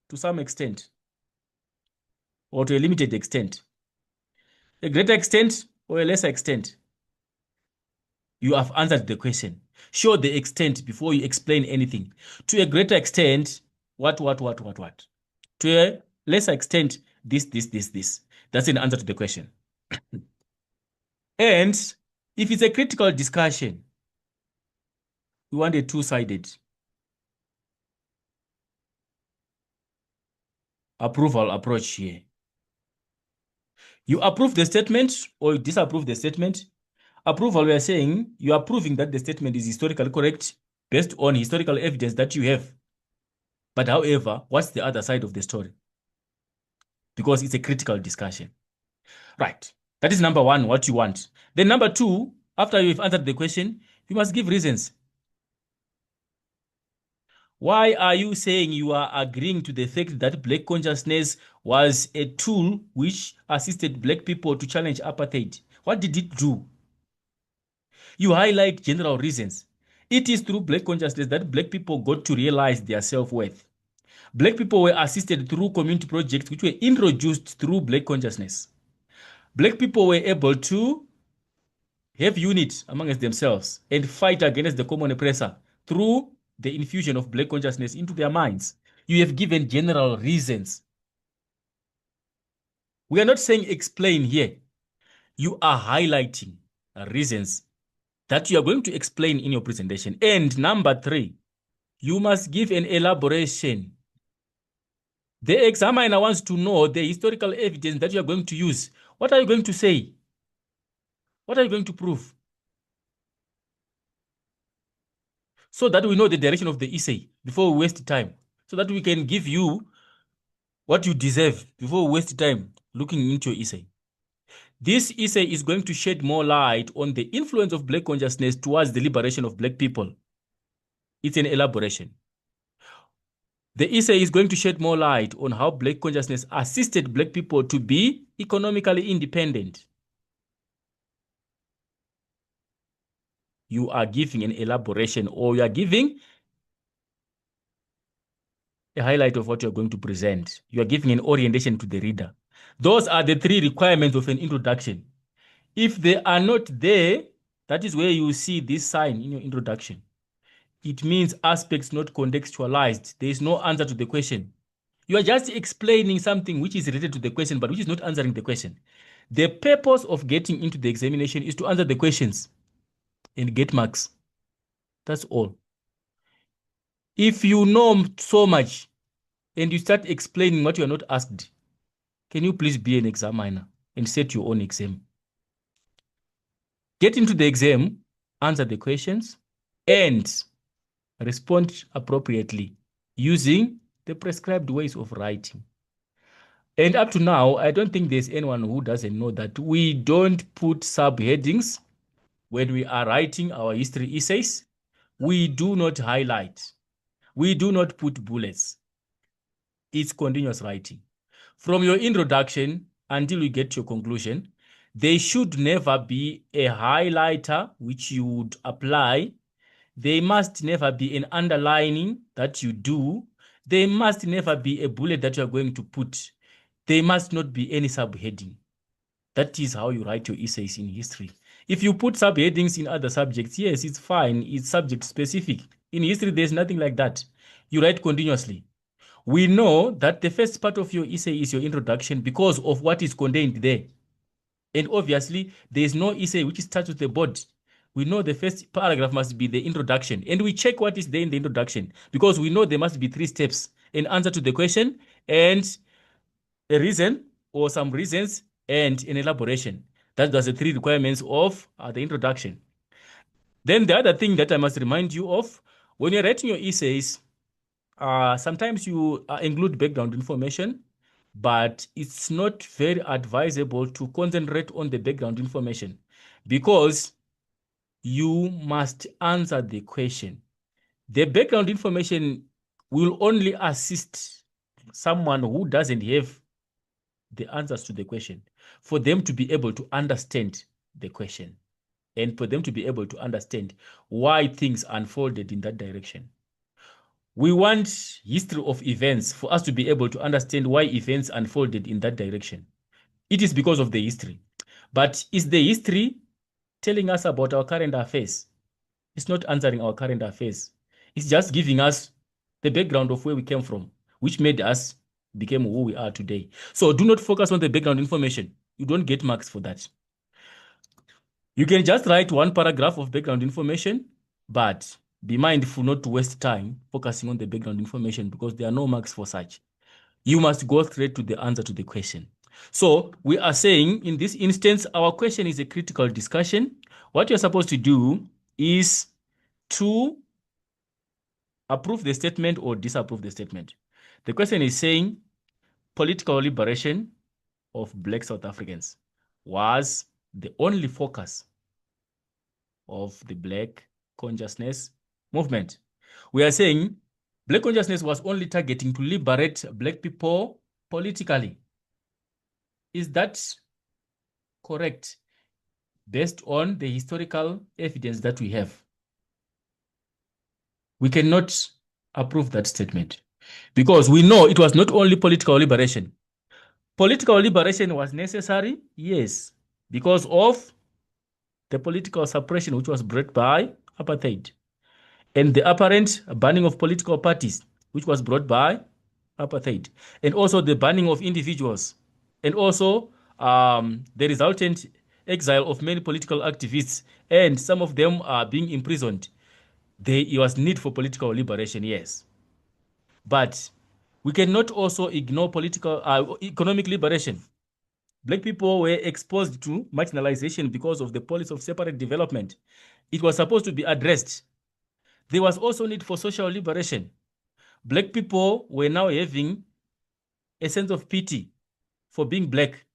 [SPEAKER 1] to some extent or to a limited extent? A greater extent or a lesser extent? You have answered the question. Show the extent before you explain anything. To a greater extent, what? To a lesser extent, this. That's an answer to the question. And if it's a critical discussion, we want a two-sided approval approach here. You approve the statement or you disapprove the statement. Approval, we are saying you are proving that the statement is historically correct based on historical evidence that you have. But however, what's the other side of the story? Because it's a critical discussion. Right. That is number one, what you want. Then number two, after you've answered the question, you must give reasons. Why are you saying you are agreeing to the fact that Black consciousness was a tool which assisted Black people to challenge apartheid? What did it do? You highlight general reasons. It is through Black consciousness that Black people got to realize their self-worth. Black people were assisted through community projects which were introduced through Black consciousness. Black people were able to have unity amongst themselves and fight against the common oppressor through the infusion of Black consciousness into their minds. You have given general reasons. We are not saying explain here. You are highlighting reasons that you are going to explain in your presentation. And number three, you must give an elaboration. The examiner wants to know the historical evidence that you are going to use. What are you going to say? What are you going to prove? So that we know the direction of the essay before we waste time. So that we can give you what you deserve before we waste time looking into your essay. This essay is going to shed more light on the influence of Black consciousness towards the liberation of Black people. It's an elaboration. The essay is going to shed more light on how Black consciousness assisted Black people to be economically independent. You are giving an elaboration or you are giving a highlight of what you're going to present. You are giving an orientation to the reader. Those are the three requirements of an introduction. If they are not there, that is where you see this sign in your introduction. It means aspects not contextualized. There is no answer to the question. You are just explaining something which is related to the question, but which is not answering the question. The purpose of getting into the examination is to answer the questions and get marks. That's all. If you know so much and you start explaining what you are not asked, can you please be an examiner and set your own exam? Get into the exam, answer the questions, and respond appropriately using the prescribed ways of writing. And up to now, I don't think there's anyone who doesn't know that we don't put subheadings when we are writing our history essays. We do not highlight. We do not put bullets. It's continuous writing. From your introduction until you get to your conclusion, there should never be a highlighter which you would apply. There must never be an underlining that you do. There must never be a bullet that you are going to put. There must not be any subheading. That is how you write your essays in history. If you put subheadings in other subjects, yes, it's fine. It's subject specific. In history, there's nothing like that. You write continuously. We know that the first part of your essay is your introduction because of what is contained there. And obviously, there is no essay which starts with the body. We know the first paragraph must be the introduction. And we check what is there in the introduction because we know there must be 3 steps: an answer to the question, and a reason or some reasons, and an elaboration. That's the 3 requirements of the introduction. Then the other thing that I must remind you of, when you're writing your essays, sometimes you include background information, but it's not very advisable to concentrate on the background information because you must answer the question. The background information will only assist someone who doesn't have the answers to the question for them to be able to understand the question and for them to be able to understand why things unfolded in that direction. We want history of events for us to be able to understand why events unfolded in that direction. It is because of the history. But is the history telling us about our current affairs? It's not answering our current affairs. It's just giving us the background of where we came from, which made us become who we are today. So do not focus on the background information. You don't get marks for that. You can just write 1 paragraph of background information, but be mindful not to waste time focusing on the background information because there are no marks for such. You must go straight to the answer to the question. So we are saying in this instance, our question is a critical discussion. What you're supposed to do is to approve the statement or disapprove the statement. The question is saying political liberation of Black South Africans was the only focus of the Black consciousness movement. We are saying Black consciousness was only targeting to liberate Black people politically. Is that correct based on the historical evidence that we have? We cannot approve that statement because we know it was not only political liberation. Political liberation was necessary, yes, because of the political suppression which was brought by apartheid and the apparent banning of political parties which was brought by apartheid, and also the banning of individuals, and also the resultant exile of many political activists, and some of them are being imprisoned. There was need for political liberation, yes. But we cannot also ignore political economic liberation. Black people were exposed to marginalization because of the policy of separate development. It was supposed to be addressed. There was also need for social liberation. Black people were now having a sense of pity for being black.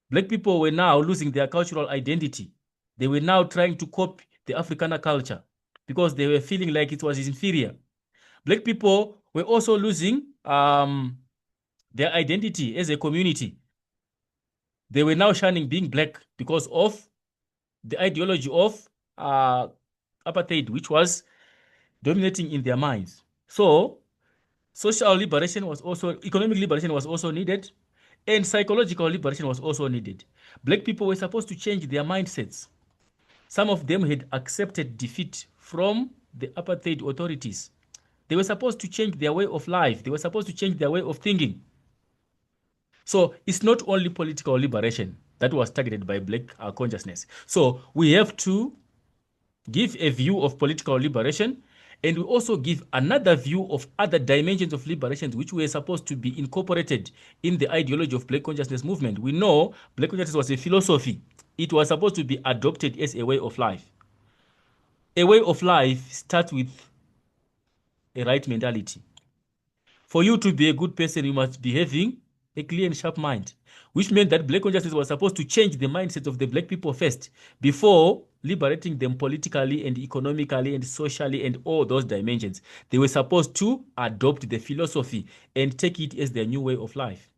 [SPEAKER 1] Black people were now losing their cultural identity. They were now trying to copy the Afrikaner culture because they were feeling like it was inferior. Black people were also losing their identity as a community. They were now shunning being black because of the ideology of apartheid, which was dominating in their minds. So social liberation was also, economic liberation was also needed, and psychological liberation was also needed. Black people were supposed to change their mindsets. Some of them had accepted defeat from the apartheid authorities. They were supposed to change their way of life. They were supposed to change their way of thinking. So it's not only political liberation that was targeted by Black consciousness. So we have to give a view of political liberation, and we also give another view of other dimensions of liberation which were supposed to be incorporated in the ideology of Black consciousness movement. We know Black consciousness was a philosophy. It was supposed to be adopted as a way of life. A way of life starts with a right mentality. For you to be a good person, you must be having a clear and sharp mind, which meant that Black consciousness was supposed to change the mindset of the Black people first before liberating them politically and economically and socially and all those dimensions. They were supposed to adopt the philosophy and take it as their new way of life.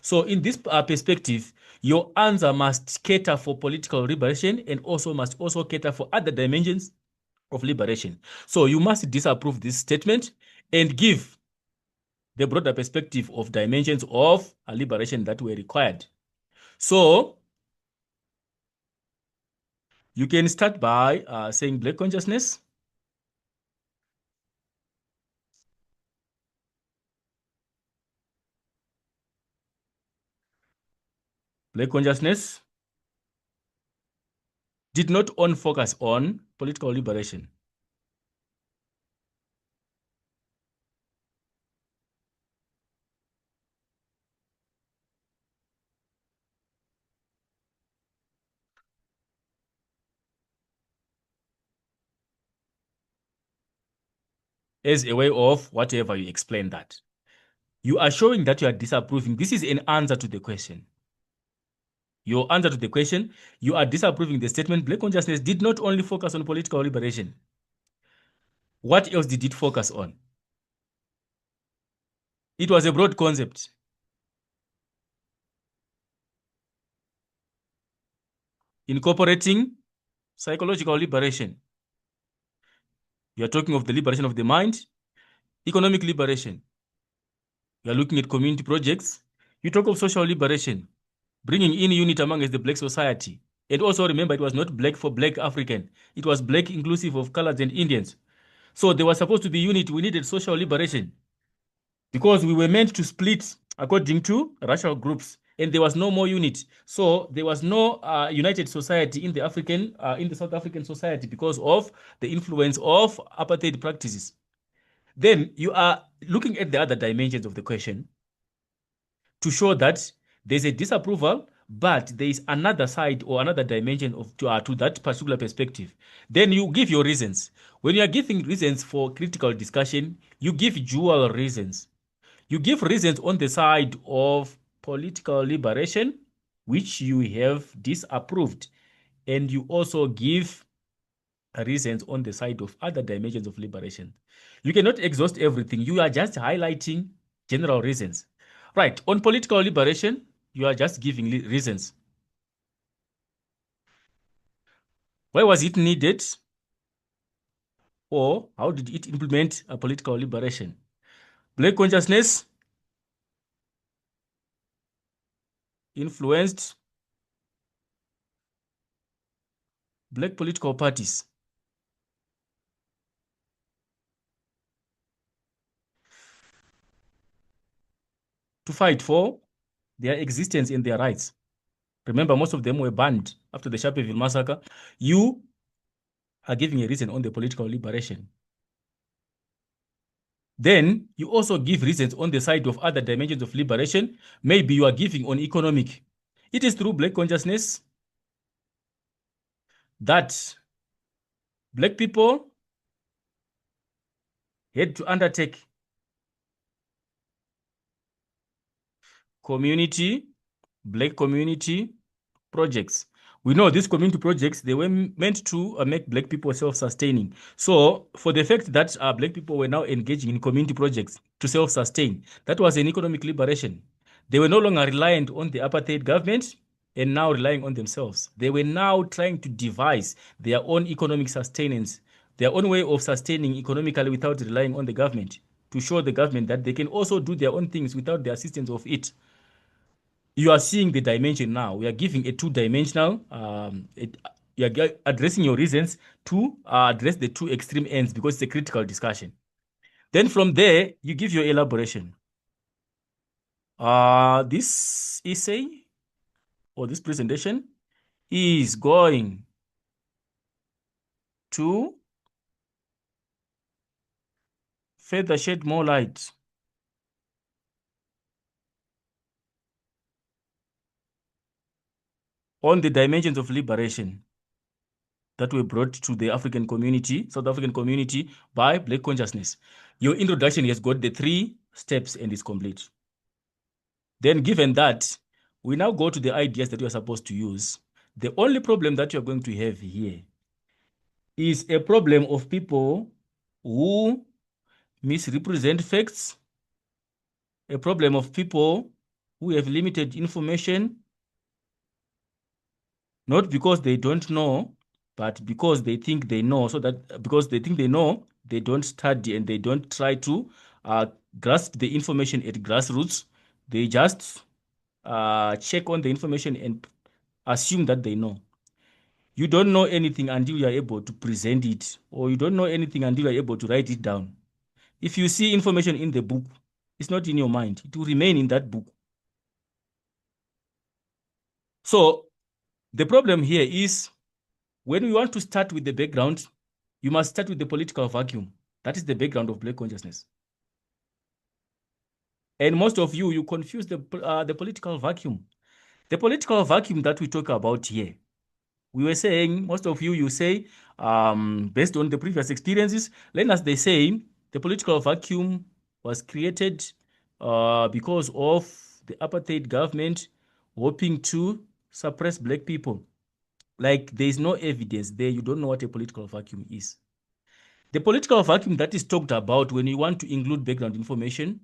[SPEAKER 1] So in this perspective, your answer must cater for political liberation and also must also cater for other dimensions of liberation. So you must disapprove this statement and give the broader perspective of dimensions of a liberation that were required. So you can start by saying Black consciousness. Black consciousness did not only focus on political liberation. As a way of whatever you explain that. You are showing that you are disapproving. This is an answer to the question. Your answer to the question, you are disapproving the statement Black consciousness did not only focus on political liberation. What else did it focus on? It was a broad concept. Incorporating psychological liberation. You are talking of the liberation of the mind, economic liberation. You are looking at community projects. You talk of social liberation, bringing in unity among the Black society. And also remember, it was not black for Black African. It was Black inclusive of colors and Indians. So there was supposed to be unity. We needed social liberation because we were meant to split according to racial groups. And there was no more unity. So there was no united society in the South African society because of the influence of apartheid practices. Then you are looking at the other dimensions of the question to show that there's a disapproval, but there is another side or another dimension to that particular perspective. Then you give your reasons. When you are giving reasons for critical discussion, you give dual reasons. You give reasons on the side of political liberation, which you have disapproved, and you also give reasons on the side of other dimensions of liberation. You cannot exhaust everything. You are just highlighting general reasons. Right. On political liberation, you are just giving reasons. Why was it needed? Or how did it implement a political liberation? Black consciousness influenced Black political parties. To fight for their existence and their rights. Remember, most of them were banned after the Sharpeville massacre. You are giving a reason on the political liberation. Then you also give reasons on the side of other dimensions of liberation. Maybe you are giving on economic. It is through Black consciousness that Black people had to undertake community, Black community projects. We know these community projects, they were meant to make Black people self-sustaining. So for the fact that Black people were now engaging in community projects to self-sustain, that was an economic liberation. They were no longer reliant on the apartheid government and now relying on themselves. They were now trying to devise their own economic sustenance, their own way of sustaining economically without relying on the government, to show the government that they can also do their own things without the assistance of it. You are seeing the dimension now. We are giving a two-dimensional, you are addressing your reasons to address the two extreme ends because it's a critical discussion. Then from there, you give your elaboration. This essay or this presentation is going to further shed more light on the dimensions of liberation that were brought to the African community, South African community, by Black consciousness. Your introduction has got the 3 steps and is complete. Then given that, we now go to the ideas that you are supposed to use. The only problem that you're going to have here is a problem of people who misrepresent facts, a problem of people who have limited information, not because they don't know, but because they think they know. So that because they think they know, they don't study and they don't try to grasp the information at grassroots. They just check on the information and assume that they know. You don't know anything until you are able to present it, or you don't know anything until you are able to write it down. If you see information in the book, it's not in your mind. It will remain in that book. So the problem here is when we want to start with the background, you must start with the political vacuum. That is the background of Black consciousness. And most of you, you confuse the political vacuum. The political vacuum that we talk about here, we were saying, most of you, you say, based on the previous experiences, learners, they say the political vacuum was created because of the apartheid government hoping to suppress Black people. Like, there is no evidence there. You don't know what a political vacuum is. The political vacuum that is talked about when you want to include background information,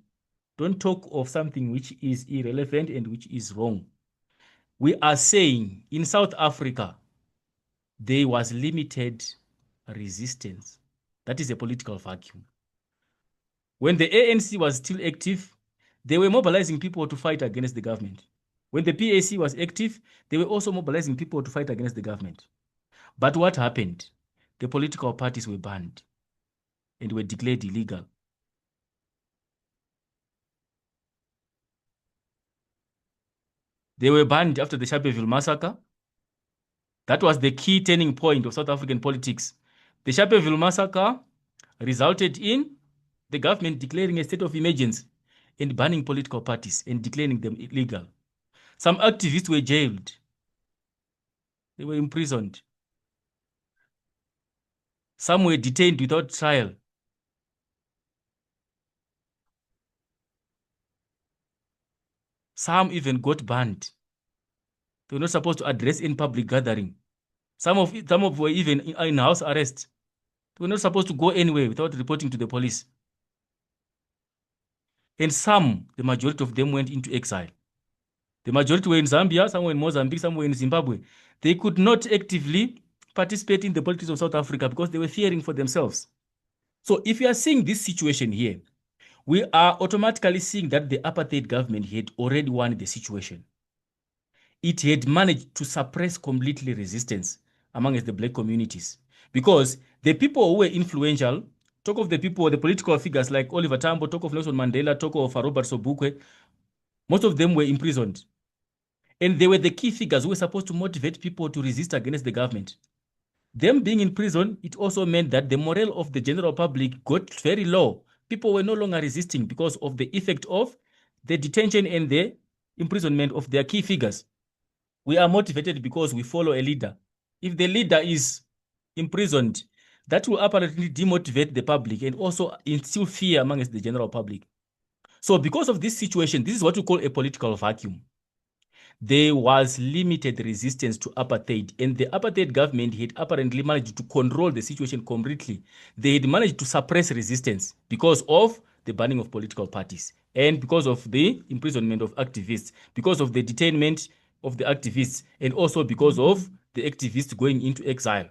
[SPEAKER 1] don't talk of something which is irrelevant and which is wrong. We are saying in South Africa, there was limited resistance. That is a political vacuum. When the ANC was still active, they were mobilizing people to fight against the government. When the PAC was active, they were also mobilizing people to fight against the government. But what happened? The political parties were banned and were declared illegal. They were banned after the Sharpeville massacre. That was the key turning point of South African politics. The Sharpeville massacre resulted in the government declaring a state of emergency and banning political parties and declaring them illegal. Some activists were jailed. They were imprisoned. Some were detained without trial. Some even got banned. They were not supposed to address in public gathering. Some of were even in house arrest. They were not supposed to go anywhere without reporting to the police. And some, the majority of them, went into exile. The majority were in Zambia, some were in Mozambique, some were in Zimbabwe. They could not actively participate in the politics of South Africa because they were fearing for themselves. So if you are seeing this situation here, we are automatically seeing that the apartheid government had already won the situation. It had managed to suppress completely resistance amongst the Black communities because the people who were influential, talk of the people, the political figures like Oliver Tambo, talk of Nelson Mandela, talk of Robert Sobukwe, most of them were imprisoned. And they were the key figures who were supposed to motivate people to resist against the government. Them being in prison, it also meant that the morale of the general public got very low. People were no longer resisting because of the effect of the detention and the imprisonment of their key figures. We are motivated because we follow a leader. If the leader is imprisoned, that will apparently demotivate the public and also instill fear amongst the general public. So because of this situation, this is what we call a political vacuum. There was limited resistance to apartheid, and the apartheid government had apparently managed to control the situation completely. They had managed to suppress resistance because of the banning of political parties and because of the imprisonment of activists, because of the detainment of the activists, and also because of the activists going into exile.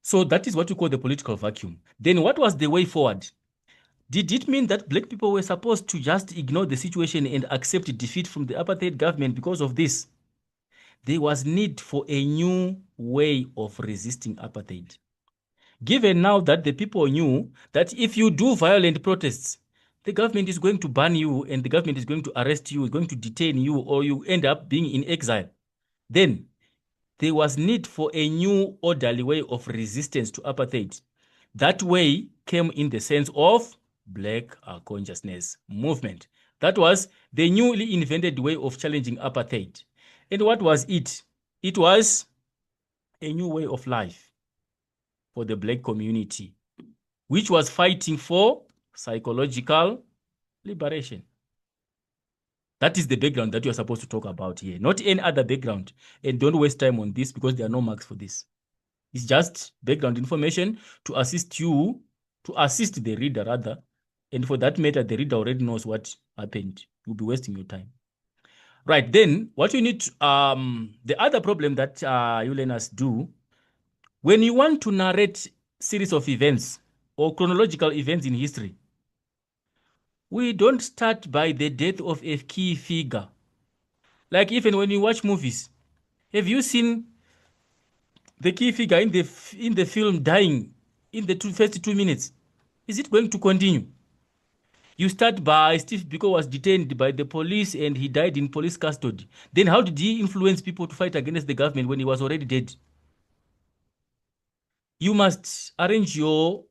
[SPEAKER 1] So that is what we call the political vacuum. Then what was the way forward? Did it mean that Black people were supposed to just ignore the situation and accept defeat from the apartheid government because of this? There was need for a new way of resisting apartheid. Given now that the people knew that if you do violent protests, the government is going to ban you and the government is going to arrest you, is going to detain you, or you end up being in exile. Then there was need for a new orderly way of resistance to apartheid. That way came in the sense of Black consciousness movement. That was the newly invented way of challenging apartheid. And what was it? It was a new way of life for the Black community, which was fighting for psychological liberation. That is the background that you are supposed to talk about here, not any other background. And don't waste time on this because there are no marks for this. It's just background information to assist you, to assist the reader rather. And for that matter, the reader already knows what happened. You'll be wasting your time. Right, then what you need to, the other problem that you learners do, when you want to narrate series of events or chronological events in history, we don't start by the death of a key figure. Like even when you watch movies, have you seen the key figure in the film dying in the first 2 minutes? Is it going to continue? You start by Steve Biko was detained by the police and he died in police custody. Then how did he influence people to fight against the government when he was already dead? You must arrange your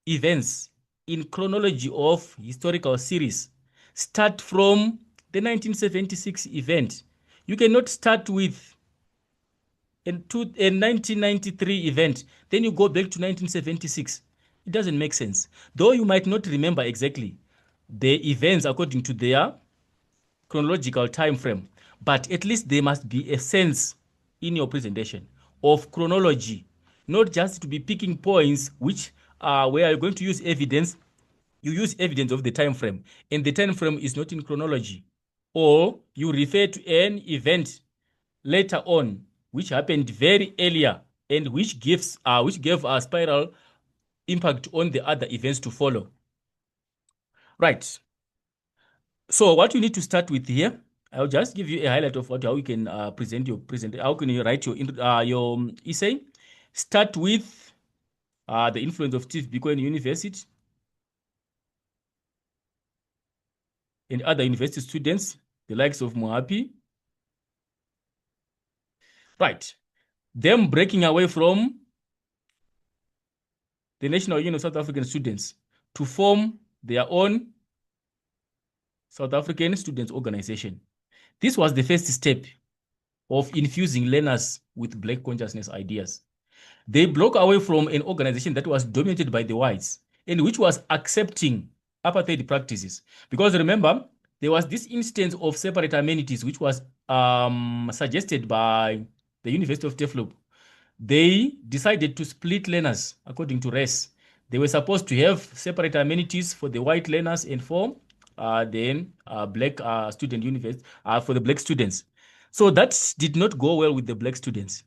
[SPEAKER 1] events in chronology of historical series. Start from the 1976 event. You cannot start with a 1993 event, then you go back to 1976. It doesn't make sense. Though you might not remember exactly the events according to their chronological time frame, but at least there must be a sense in your presentation of chronology, not just to be picking points which are where you're going to use evidence. You use evidence of the time frame, and the time frame is not in chronology, or you refer to an event later on which happened very earlier and which gave a spiral impact on the other events to follow. Right. So what you need to start with here, I'll just give you a highlight of how you can present your how can you write your essay. Start with the influence of Steve Biko in university and other university students, the likes of Mohapi. Right. Them breaking away from the National Union of South African Students to form their own South African Students Organization. This was the first step of infusing learners with Black consciousness ideas. They broke away from an organization that was dominated by the whites and which was accepting apartheid practices. Because remember, there was this instance of separate amenities which was suggested by the University of Teflop. They decided to split learners according to race. They were supposed to have separate amenities for the white learners and for black student university for the black students. So that did not go well with the black students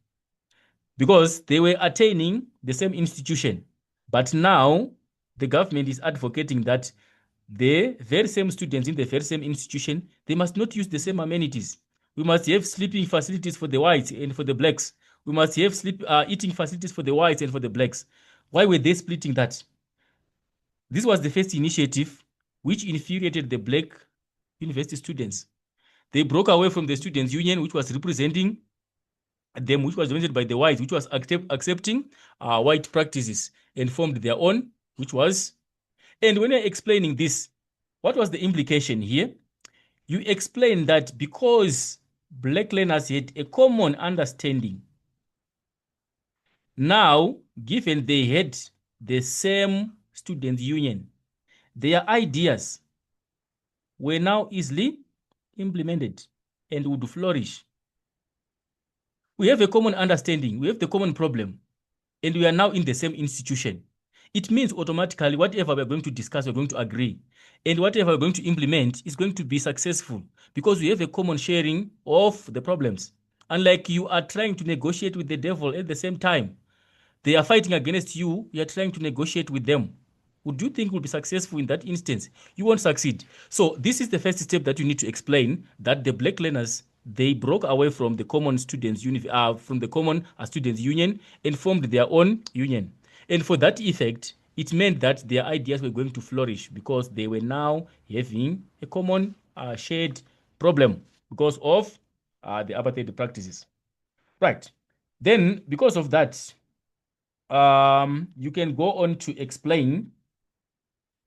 [SPEAKER 1] because they were attaining the same institution. But now the government is advocating that the very same students in the very same institution, they must not use the same amenities. We must have sleeping facilities for the whites and for the blacks. We must have eating facilities for the whites and for the blacks. Why were they splitting that? This was the first initiative which infuriated the black university students. They broke away from the students' union, which was representing them, which was dominated by the whites, which was accepting white practices, and formed their own, which was. And when you're explaining this, what was the implication here? You explain that because black learners had a common understanding, now, given they had the same students' union, their ideas were now easily implemented and would flourish. We have a common understanding, we have the common problem, and we are now in the same institution. It means automatically whatever we're going to discuss, we're going to agree. And whatever we're going to implement is going to be successful because we have a common sharing of the problems. Unlike you are trying to negotiate with the devil at the same time. They are fighting against you, you are trying to negotiate with them. Would you think will be successful in that instance? You won't succeed. So this is the first step that you need to explain, that the black learners, they broke away from the common students students union and formed their own union. And for that effect, it meant that their ideas were going to flourish because they were now having a common shared problem because of the apartheid practices. Right. Then, because of that, you can go on to explain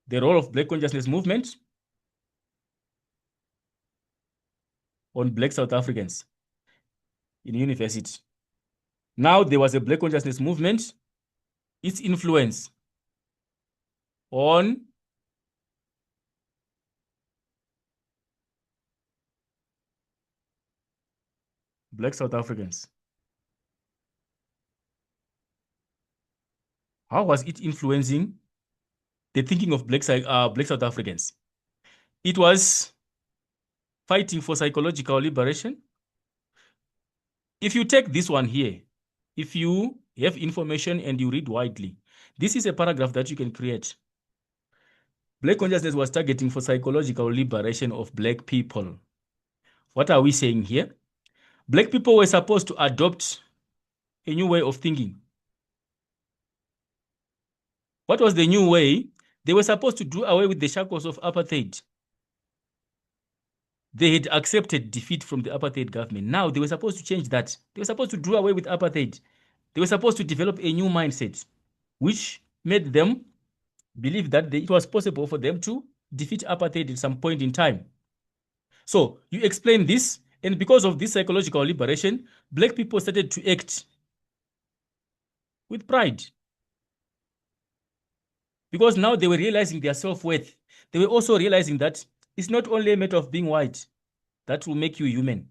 [SPEAKER 1] the role of Black consciousness movement on Black South Africans in university. Now, there was a Black consciousness movement, its influence on Black South Africans. How was it influencing the thinking of Black South Africans? It was fighting for psychological liberation. If you take this one here, if you have information and you read widely, this is a paragraph that you can create. Black consciousness was targeting for psychological liberation of Black people. What are we saying here? Black people were supposed to adopt a new way of thinking. What was the new way? They were supposed to do away with the shackles of apartheid. They had accepted defeat from the apartheid government. Now they were supposed to change that. They were supposed to do away with apartheid. They were supposed to develop a new mindset, which made them believe that it was possible for them to defeat apartheid at some point in time. So you explain this, and because of this psychological liberation, Black people started to act with pride. Because now they were realizing their self-worth. They were also realizing that it's not only a matter of being white that will make you human.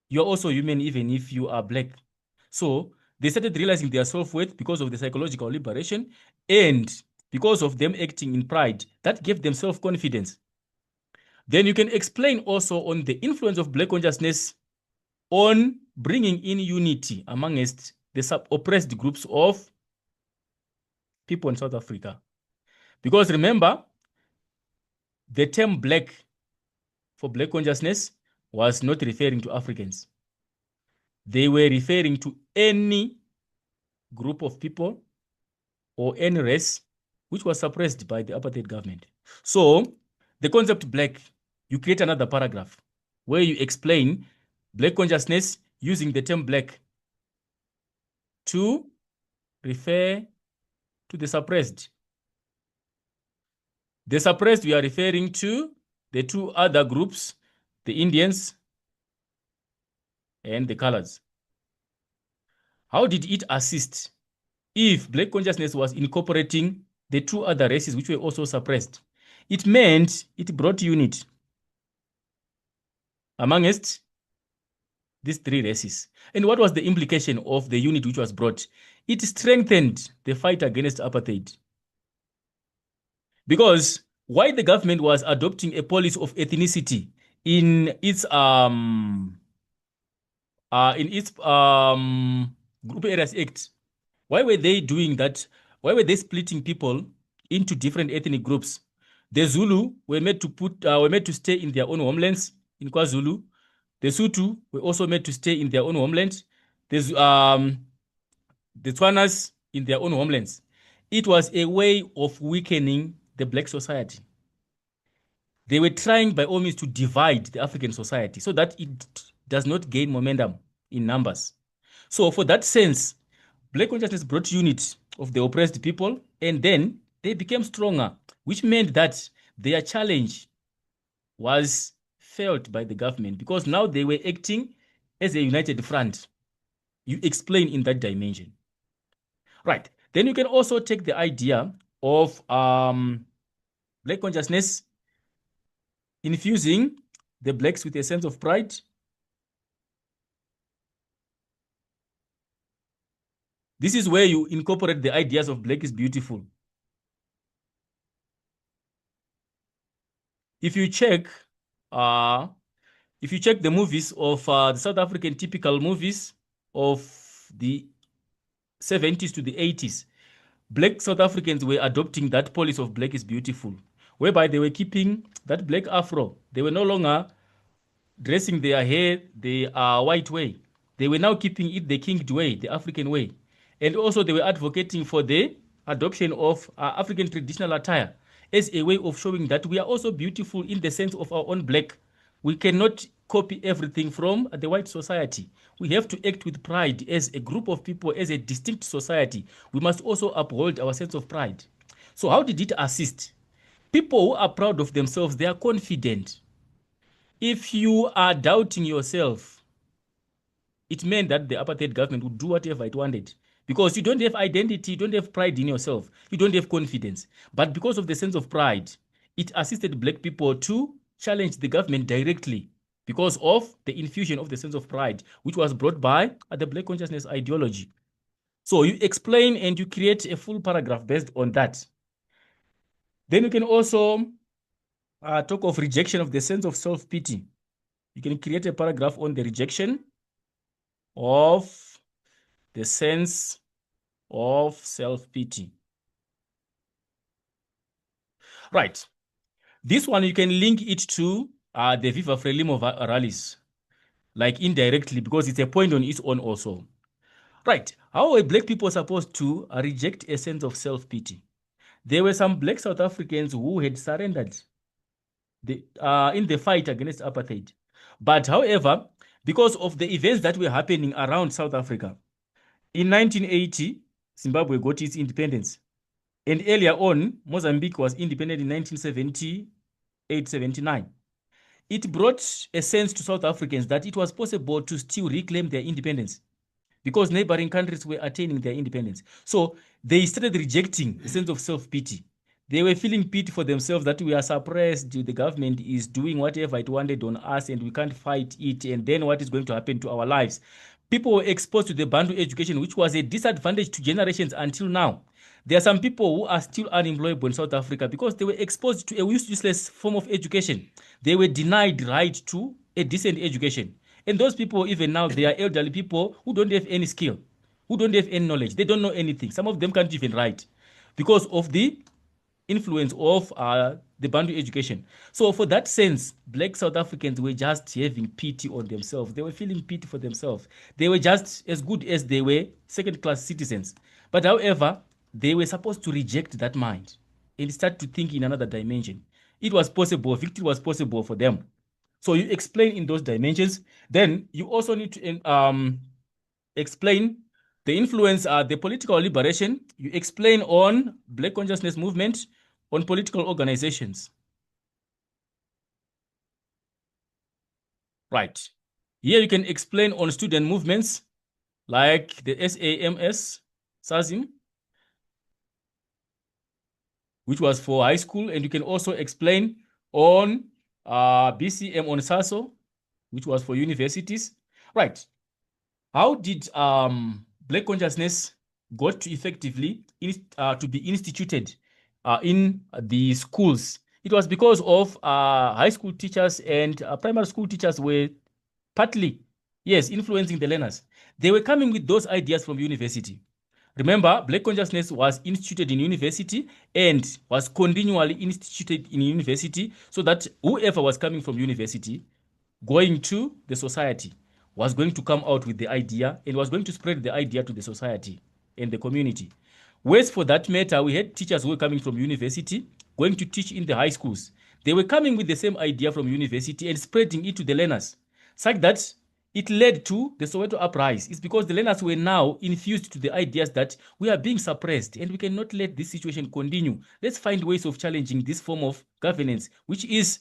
[SPEAKER 1] You're also human even if you are Black. So they started realizing their self-worth because of the psychological liberation, and because of them acting in pride, that gave them self-confidence. Then you can explain also on the influence of Black consciousness on bringing in unity amongst the oppressed groups of people in South Africa. Because remember, the term Black for Black consciousness was not referring to Africans. They were referring to any group of people or any race which was suppressed by the apartheid government. So the concept Black, you create another paragraph where you explain Black consciousness using the term Black to refer to the suppressed. The suppressed, we are referring to the two other groups, the Indians and the colors. How did it assist if Black consciousness was incorporating the two other races which were also suppressed? It meant it brought unity amongst these three races. And what was the implication of the unit which was brought? It strengthened the fight against apartheid. Because why the government was adopting a policy of ethnicity in its Group Areas Act, why were they doing that? Why were they splitting people into different ethnic groups? The Zulu were made to stay in their own homelands in KwaZulu. The Sotho were also made to stay in their own homeland. The Tswanas in their own homelands. It was a way of weakening the Black society. They were trying by all means to divide the African society so that it does not gain momentum in numbers. So for that sense, Black consciousness brought unity of the oppressed people, and then they became stronger, which meant that their challenge was felt by the government because now they were acting as a united front. You explain in that dimension. Right. Then you can also take the idea of Black consciousness infusing the Blacks with a sense of pride. This is where you incorporate the ideas of Black is beautiful. If you check the movies of the South African typical movies of the 70s to the 80s, Black South Africans were adopting that policy of Black is beautiful, whereby they were keeping that Black afro. They were no longer dressing their hair the white way. They were now keeping it the Kinged way, the African way. And also they were advocating for the adoption of African traditional attire as a way of showing that we are also beautiful in the sense of our own Black. We cannot copy everything from the white society. We have to act with pride as a group of people, as a distinct society. We must also uphold our sense of pride. So how did it assist? People who are proud of themselves, they are confident. If you are doubting yourself, it meant that the apartheid government would do whatever it wanted. Because you don't have identity, you don't have pride in yourself, you don't have confidence. But because of the sense of pride, it assisted black people to challenge the government directly because of the infusion of the sense of pride, which was brought by the black consciousness ideology. So you explain and you create a full paragraph based on that. Then you can also talk of rejection of the sense of self-pity. You can create a paragraph on the rejection of the sense of self-pity. Right. This one, you can link it to the Viva Frelimo rallies, like indirectly, because it's a point on its own also. Right. How were black people supposed to reject a sense of self-pity? There were some black South Africans who had surrendered in the fight against apartheid. But however, because of the events that were happening around South Africa, in 1980, Zimbabwe got its independence. And earlier on, Mozambique was independent in 1978-79. It brought a sense to South Africans that it was possible to still reclaim their independence because neighboring countries were attaining their independence. So they started rejecting a sense of self-pity. They were feeling pity for themselves that we are suppressed, the government is doing whatever it wanted on us and we can't fight it, and then what is going to happen to our lives? People were exposed to the Bantu education, which was a disadvantage to generations until now. There are some people who are still unemployable in South Africa because they were exposed to a useless form of education. They were denied right to a decent education. And those people, even now, they are elderly people who don't have any skill, who don't have any knowledge. They don't know anything. Some of them can't even write because of the influence of the Bantu education. So for that sense, black South Africans were just having pity on themselves. They were feeling pity for themselves. They were just as good as they were second-class citizens. But however, they were supposed to reject that mind and start to think in another dimension. It was possible. Victory was possible for them. So you explain in those dimensions. Then you also need to explain the influence, the political liberation. You explain on black consciousness movement, on political organizations. Right. Here you can explain on student movements like the SAMS, SASIM, which was for high school. And you can also explain on BCM on SASO, which was for universities. Right. How did black consciousness got to effectively to be instituted in the schools? It was because of high school teachers and primary school teachers were partly, yes, influencing the learners. They were coming with those ideas from university. Remember, black consciousness was instituted in university and was continually instituted in university so that whoever was coming from university going to the society was going to come out with the idea and was going to spread the idea to the society and the community. Whereas for that matter, we had teachers who were coming from university, going to teach in the high schools. They were coming with the same idea from university and spreading it to the learners, such that it led to the Soweto uprising. It's because the learners were now infused to the ideas that we are being suppressed and we cannot let this situation continue. Let's find ways of challenging this form of governance, which is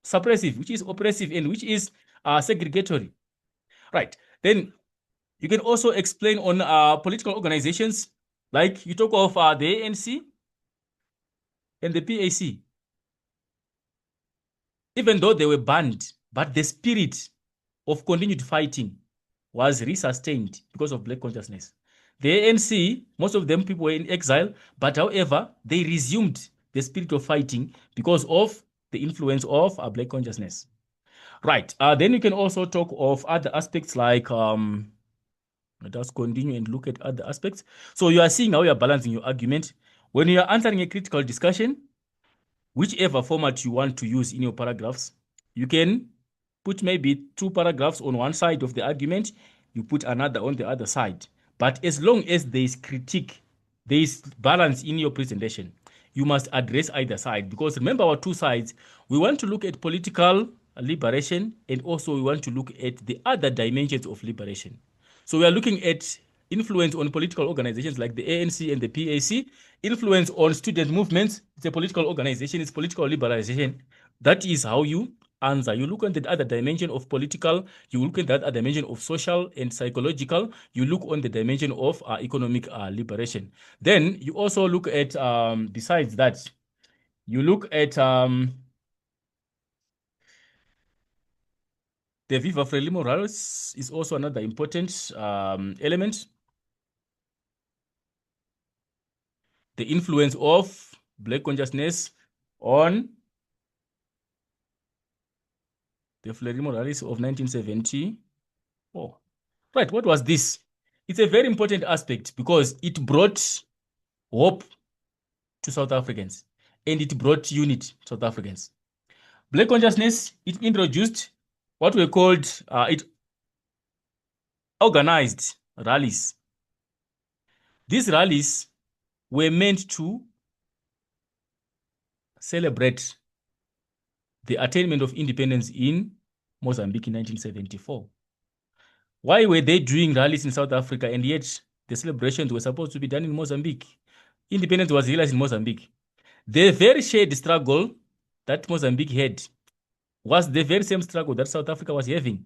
[SPEAKER 1] suppressive, which is oppressive, and which is segregatory. Right. Then you can also explain on political organizations, like you talk of the ANC and the PAC. Even though they were banned, but the spirit of continued fighting was resustained because of black consciousness. The ANC, most of them people were in exile, but however, they resumed the spirit of fighting because of the influence of black consciousness. Right. Then you can also talk of other aspects like, let us continue and look at other aspects. So you are seeing how you are balancing your argument. When you are answering a critical discussion, whichever format you want to use in your paragraphs, you can put maybe 2 paragraphs on one side of the argument, you put another on the other side. But as long as there is critique, there is balance in your presentation, you must address either side. Because remember our 2 sides, we want to look at political liberation, and also we want to look at the other dimensions of liberation. So we are looking at influence on political organizations like the ANC and the PAC, influence on student movements. It's a political organization, it's political liberalization. That is how you answer. You look at the other dimension of political, you look at that other dimension of social and psychological, you look on the dimension of economic liberation. Then you also look at, besides that, you look at the Viva Frelimo Morales is also another important element. The influence of Black consciousness on the Frelimo Morales of 1974. Right, what was this? It's a very important aspect because it brought hope to South Africans and it brought unity to South Africans. Black consciousness, it introduced what were called, it organized rallies. These rallies were meant to celebrate the attainment of independence in Mozambique in 1974. Why were they doing rallies in South Africa and yet the celebrations were supposed to be done in Mozambique? Independence was realized in Mozambique. The very shared struggle that Mozambique had was the very same struggle that South Africa was having.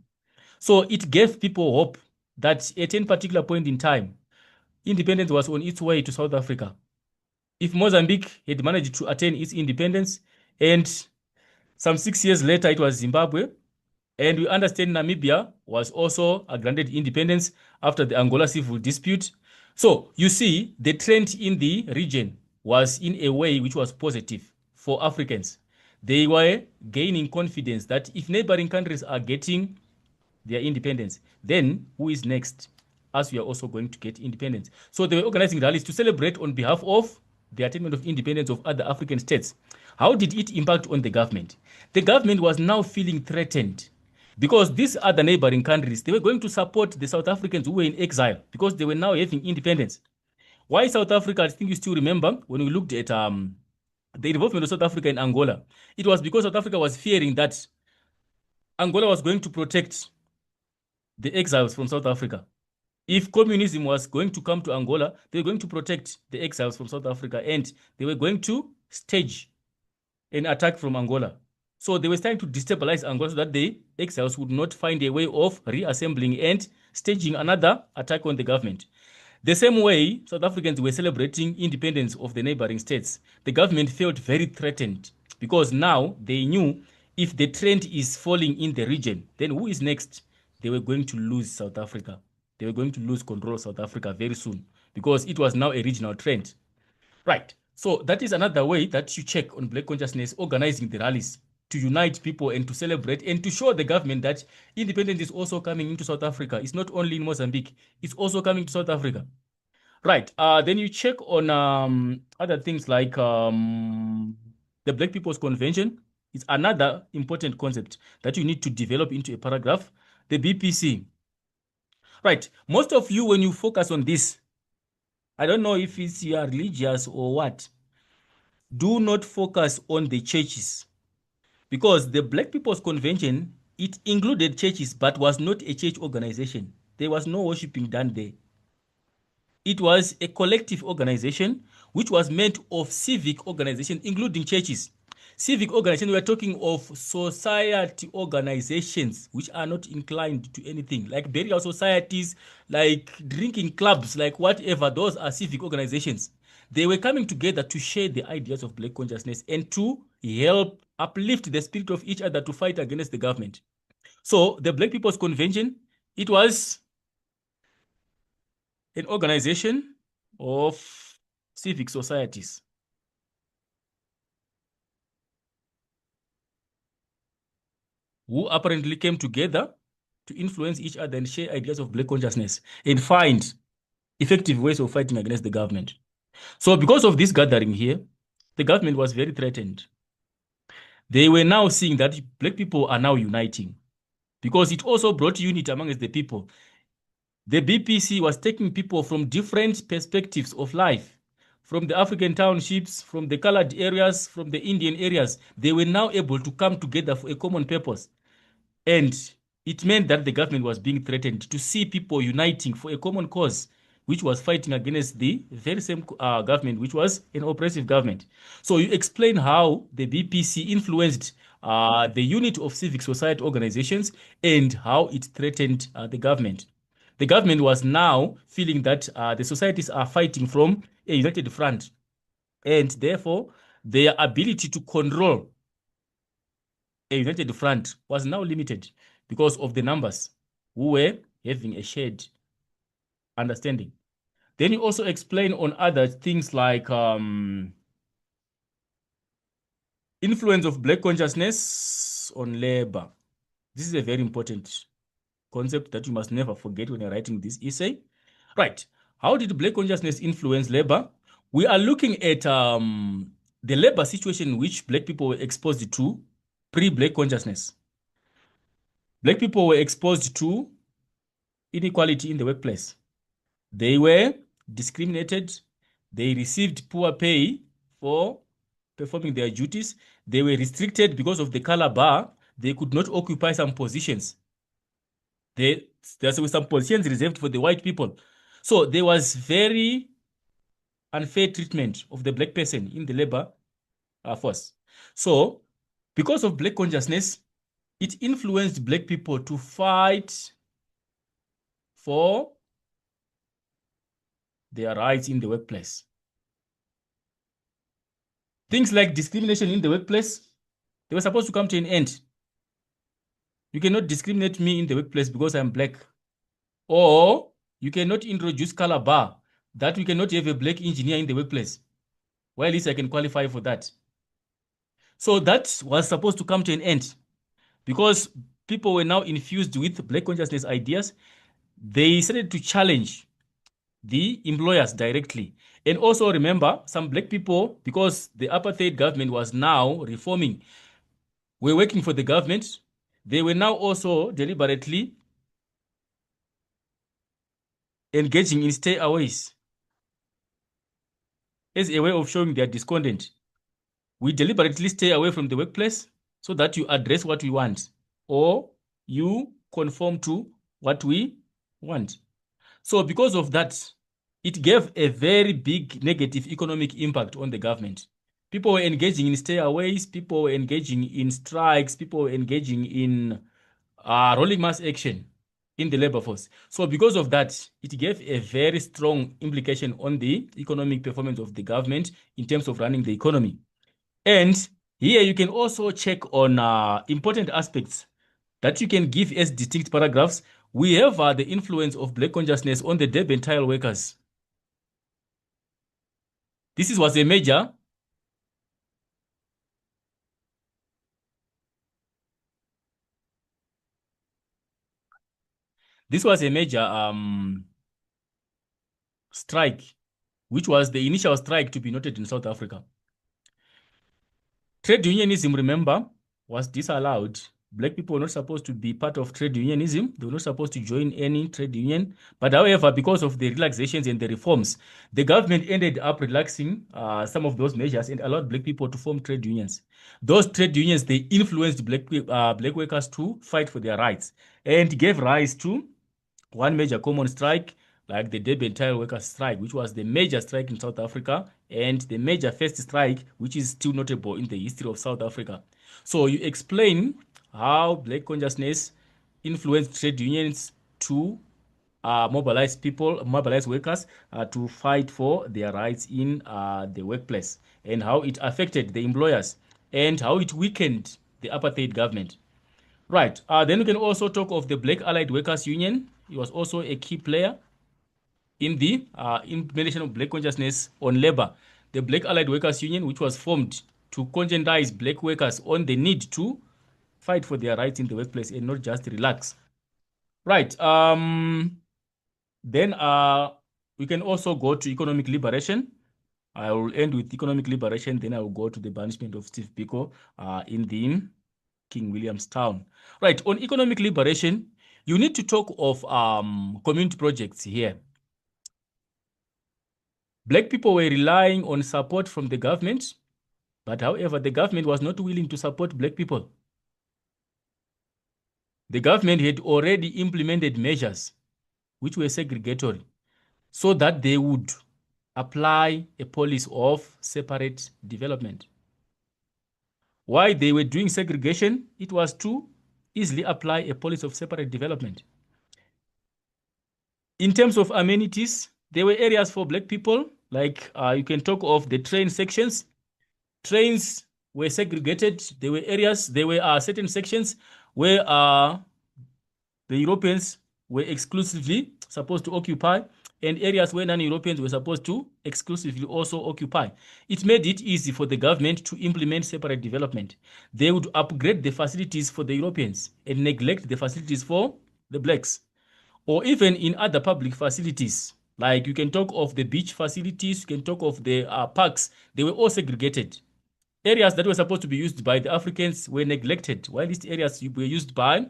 [SPEAKER 1] So it gave people hope that at any particular point in time, independence was on its way to South Africa. If Mozambique had managed to attain its independence, and some 6 years later it was Zimbabwe, and we understand Namibia was also granted independence after the Angola civil dispute. So you see, the trend in the region was in a way which was positive for Africans. They were gaining confidence that if neighboring countries are getting their independence, then who is next? As we are also going to get independence. So they were organizing rallies to celebrate on behalf of the attainment of independence of other African states. How did it impact on the government? The government was now feeling threatened because these other neighboring countries, they were going to support the South Africans who were in exile because they were now having independence. Why South Africa? I think you still remember when we looked at the involvement of South Africa in Angola. It was because South Africa was fearing that Angola was going to protect the exiles from South Africa. If communism was going to come to Angola, they were going to protect the exiles from South Africa and they were going to stage an attack from Angola. So they were trying to destabilize Angola so that the exiles would not find a way of reassembling and staging another attack on the government. The same way South Africans were celebrating independence of the neighboring states, the government felt very threatened because now they knew if the trend is falling in the region, then who is next? They were going to lose South Africa. They were going to lose control of South Africa very soon because it was now a regional trend. Right. So that is another way that you check on Black consciousness, organizing the rallies to unite people and to celebrate and to show the government that independence is also coming into South Africa. It's not only in Mozambique, it's also coming to South Africa. Right. Then you check on other things like the Black People's Convention. It's another important concept that you need to develop into a paragraph. The BPC. Right. Most of you, when you focus on this, I don't know if it's you are religious or what, do not focus on the churches because the Black People's Convention, it included churches but was not a church organization. There was no worshiping done there. It was a collective organization which was made of civic organizations, including churches. Civic organization, we are talking of society organizations which are not inclined to anything, like burial societies, like drinking clubs, like whatever. Those are civic organizations. They were coming together to share the ideas of Black consciousness and to help uplift the spirit of each other to fight against the government. So the Black People's Convention, it was an organization of civic societies who apparently came together to influence each other and share ideas of Black consciousness and find effective ways of fighting against the government. So because of this gathering here, the government was very threatened. They were now seeing that Black people are now uniting because it also brought unity amongst the people. The BPC was taking people from different perspectives of life, from the African townships, from the colored areas, from the Indian areas. They were now able to come together for a common purpose. And it meant that the government was being threatened to see people uniting for a common cause, which was fighting against the very same government, which was an oppressive government. So you explain how the BPC influenced the unit of civic society organizations and how it threatened the government. The government was now feeling that the societies are fighting from a united front, and therefore their ability to control a united front was now limited because of the numbers who were having a shared understanding. Then you also explain on other things like influence of Black consciousness on labor. This is a very important concept that you must never forget when you're writing this essay. Right. How did Black consciousness influence labor? We are looking at the labor situation which Black people were exposed to pre-Black consciousness. Black people were exposed to inequality in the workplace. They were discriminated. They received poor pay for performing their duties. They were restricted because of the color bar. They could not occupy some positions. There were some positions reserved for the white people. So there was very unfair treatment of the black person in the labor force. So because of black consciousness, it influenced black people to fight for their rights in the workplace. Things like discrimination in the workplace, they were supposed to come to an end. You cannot discriminate me in the workplace because I'm black. Or you cannot introduce color bar that we cannot have a black engineer in the workplace. Well, at least I can qualify for that. So that was supposed to come to an end because people were now infused with black consciousness ideas. They started to challenge the employers directly. And also remember, some black people, because the apartheid government was now reforming, were working for the government. They were now also deliberately engaging in stayaways as a way of showing their discontent. We deliberately stay away from the workplace so that you address what we want or you conform to what we want. So because of that, it gave a very big negative economic impact on the government. People were engaging in stayaways, people were engaging in strikes, people were engaging in rolling mass action in the labor force. So because of that, it gave a very strong implication on the economic performance of the government in terms of running the economy. And here you can also check on important aspects that you can give as distinct paragraphs. We have the influence of black consciousness on the Durban tile workers. Was a major strike, which was the initial strike to be noted in South Africa. Trade unionism, remember, was disallowed. Black people were not supposed to be part of trade unionism. They were not supposed to join any trade union. But however, because of the relaxations and the reforms, the government ended up relaxing some of those measures and allowed black people to form trade unions. Those trade unions, they influenced black workers to fight for their rights and gave rise to one major common strike like the Durban Tile Workers Strike, which was the major strike in South Africa and the major first strike, which is still notable in the history of South Africa. So you explain how black consciousness influenced trade unions to mobilize workers to fight for their rights in the workplace, and how it affected the employers and how it weakened the apartheid government. Right. Then we can also talk of the Black Allied Workers Union. It was also a key player in the implementation of black consciousness on labor. The Black Allied Workers Union, which was formed to conscientize black workers on the need to fight for their rights in the workplace and not just relax. Right. Then we can also go to economic liberation. I will end with economic liberation. Then I will go to the banishment of Steve Biko in the King Williamstown. Right. On economic liberation, you need to talk of community projects here. Black people were relying on support from the government, but however, the government was not willing to support black people. The government had already implemented measures which were segregatory so that they would apply a policy of separate development. Why they were doing segregation? It was to easily apply a policy of separate development. In terms of amenities, there were areas for black people, like you can talk of the train sections. Trains were segregated. There were areas, there were certain sections where the Europeans were exclusively supposed to occupy, and areas where non-Europeans were supposed to exclusively also occupy. It made it easy for the government to implement separate development. They would upgrade the facilities for the Europeans and neglect the facilities for the blacks. Or even in other public facilities, like you can talk of the beach facilities, you can talk of the parks, they were all segregated. Areas that were supposed to be used by the Africans were neglected, while these areas were used by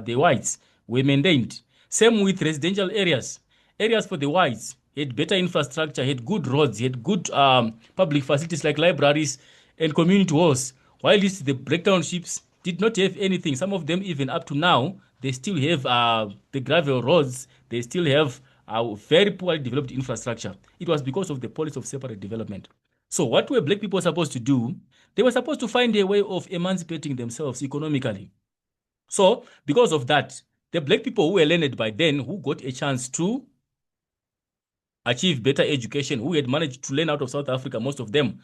[SPEAKER 1] the whites were maintained. Same with residential areas. Areas for the whites had better infrastructure, had good roads, had good public facilities like libraries and community halls, while the black townships did not have anything. Some of them, even up to now, they still have the gravel roads, they still have very poorly developed infrastructure. It was because of the policy of separate development. So what were black people supposed to do? They were supposed to find a way of emancipating themselves economically. So because of that, the black people who were learned by then, who got a chance to achieve better education, who had managed to learn out of South Africa, most of them,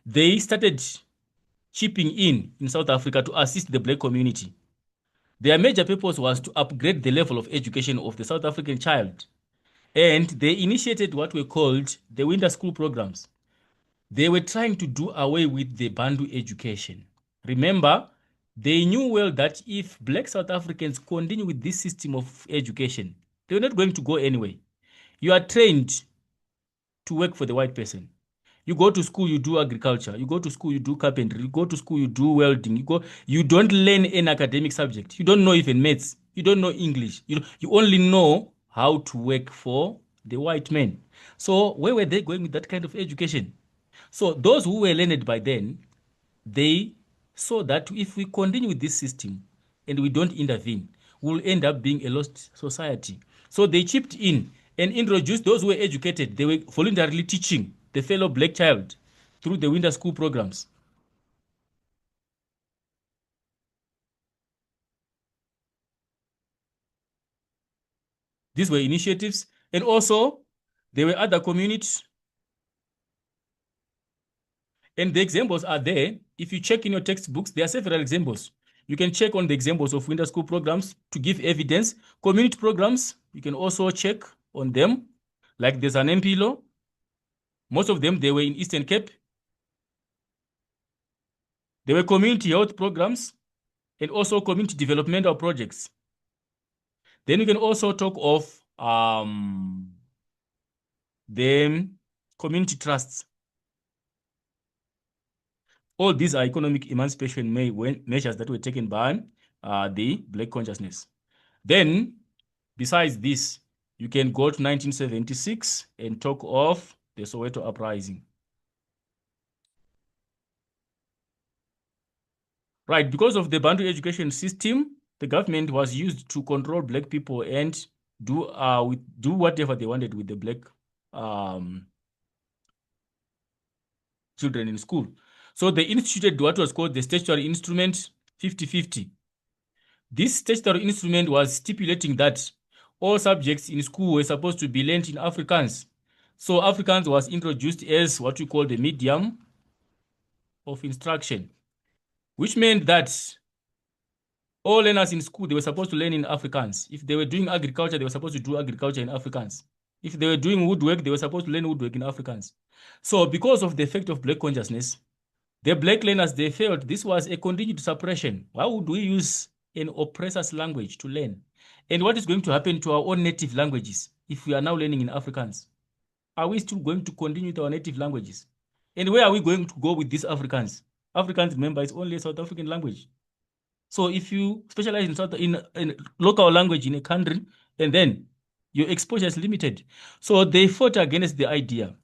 [SPEAKER 1] they started chipping in South Africa to assist the black community. Their major purpose was to upgrade the level of education of the South African child. And they initiated what were called the winter school programs. They were trying to do away with the Bantu education. Remember, they knew well that if black South Africans continue with this system of education, they were not going to go anywhere. You are trained to work for the white person. You go to school, you do agriculture. You go to school, you do carpentry. You go to school, you do welding. You don't learn an academic subject. You don't know even maths. You don't know English. You only know how to work for the white men. So where were they going with that kind of education? So those who were learned by then, they saw that if we continue with this system and we don't intervene, we'll end up being a lost society. So they chipped in and introduced those who were educated. They were voluntarily teaching the fellow black child through the winter school programs. These were initiatives, and also there were other communities. And the examples are there. If you check in your textbooks, there are several examples. You can check on the examples of winter school programs to give evidence. Community programs, you can also check on them. Like there's an MP law. Most of them, they were in Eastern Cape. There were community health programs and also community developmental projects. Then you can also talk of the community trusts. All these are economic emancipation measures that were taken by the black consciousness. Then, besides this, you can go to 1976 and talk of the Soweto uprising. Right, because of the Bantu education system, the government was used to control black people and do whatever they wanted with the black children in school. So they instituted what was called the statutory instrument 50/50. This statutory instrument was stipulating that all subjects in school were supposed to be learned in Afrikaans. So Afrikaans was introduced as what we call the medium of instruction, which meant that all learners in school, they were supposed to learn in Afrikaans. If they were doing agriculture, they were supposed to do agriculture in Afrikaans. If they were doing woodwork, they were supposed to learn woodwork in Afrikaans. So because of the effect of black consciousness, the black learners, they felt this was a continued suppression. Why would we use an oppressor's language to learn? And what is going to happen to our own native languages if we are now learning in Afrikaans? Are we still going to continue with our native languages? And where are we going to go with this Afrikaans? Afrikaans, remember, is only a South African language. So if you specialize in local language in a country, and then your exposure is limited. So they fought against the idea.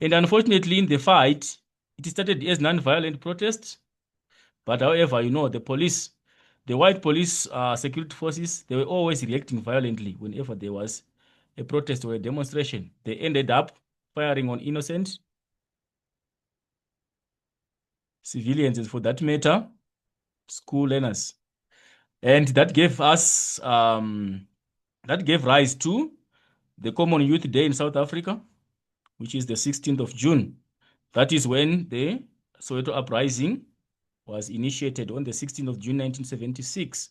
[SPEAKER 1] And unfortunately, in the fight, it started as non-violent protests. But however, the police, The white police security forces, they were always reacting violently whenever there was a protest or a demonstration. They ended up firing on innocent civilians, for that matter, school learners. And that gave us, that gave rise to the Common Youth Day in South Africa, which is the 16th of June. That is when the Soweto Uprising was initiated on the 16th of June, 1976.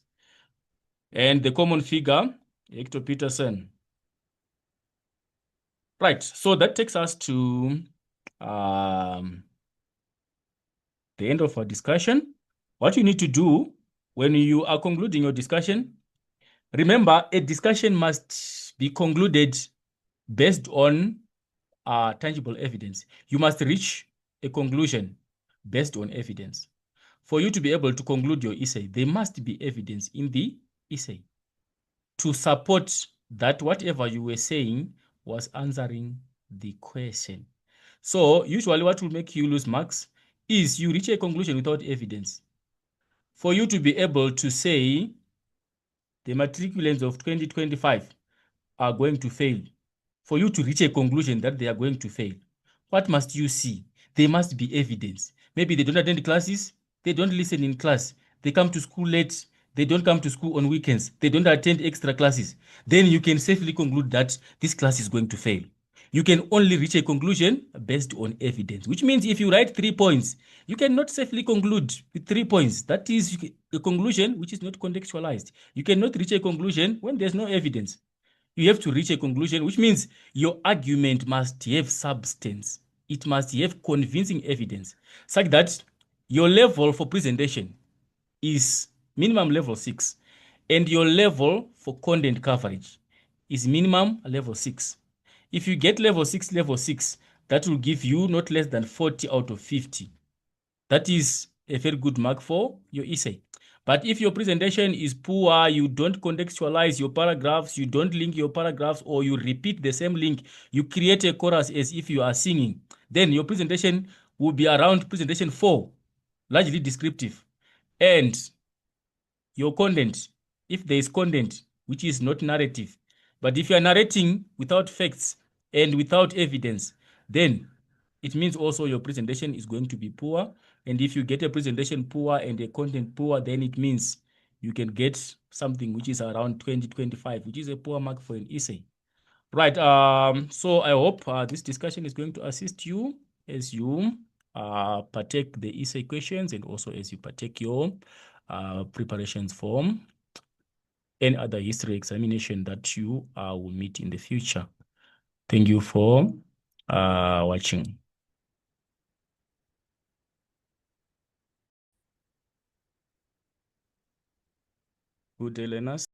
[SPEAKER 1] And the common figure, Hector Peterson. Right, so that takes us to um, the end of our discussion. What you need to do when you are concluding your discussion, remember a discussion must be concluded based on tangible evidence. You must reach a conclusion based on evidence. For you to be able to conclude your essay, there must be evidence in the essay to support that whatever you were saying was answering the question. So usually what will make you lose marks is you reach a conclusion without evidence. For you to be able to say the matriculants of 2025 are going to fail, for you to reach a conclusion that they are going to fail, what must you see? There must be evidence. Maybe they don't attend classes, they don't listen in class, they come to school late, they don't come to school on weekends, they don't attend extra classes. Then you can safely conclude that this class is going to fail. You can only reach a conclusion based on evidence, which means if you write 3 points, you cannot safely conclude with 3 points. That is a conclusion which is not contextualized. You cannot reach a conclusion when there's no evidence. You have to reach a conclusion, which means your argument must have substance. It must have convincing evidence, such that your level for presentation is minimum level 6, and your level for content coverage is minimum level 6. If you get level 6, that will give you not less than 40 out of 50. That is a very good mark for your essay. But if your presentation is poor, you don't contextualize your paragraphs, you don't link your paragraphs, or you repeat the same link, you create a chorus as if you are singing, then your presentation will be around presentation 4, largely descriptive. And your content, if there is content which is not narrative, but if you are narrating without facts and without evidence, then it means also your presentation is going to be poor. And if you get a presentation poor and a content poor, then it means you can get something which is around 2025, which is a poor mark for an essay. Right. So I hope this discussion is going to assist you as you partake the essay questions, and also as you partake your preparations for any other history examination that you will meet in the future. Thank you for watching. Good day, learners.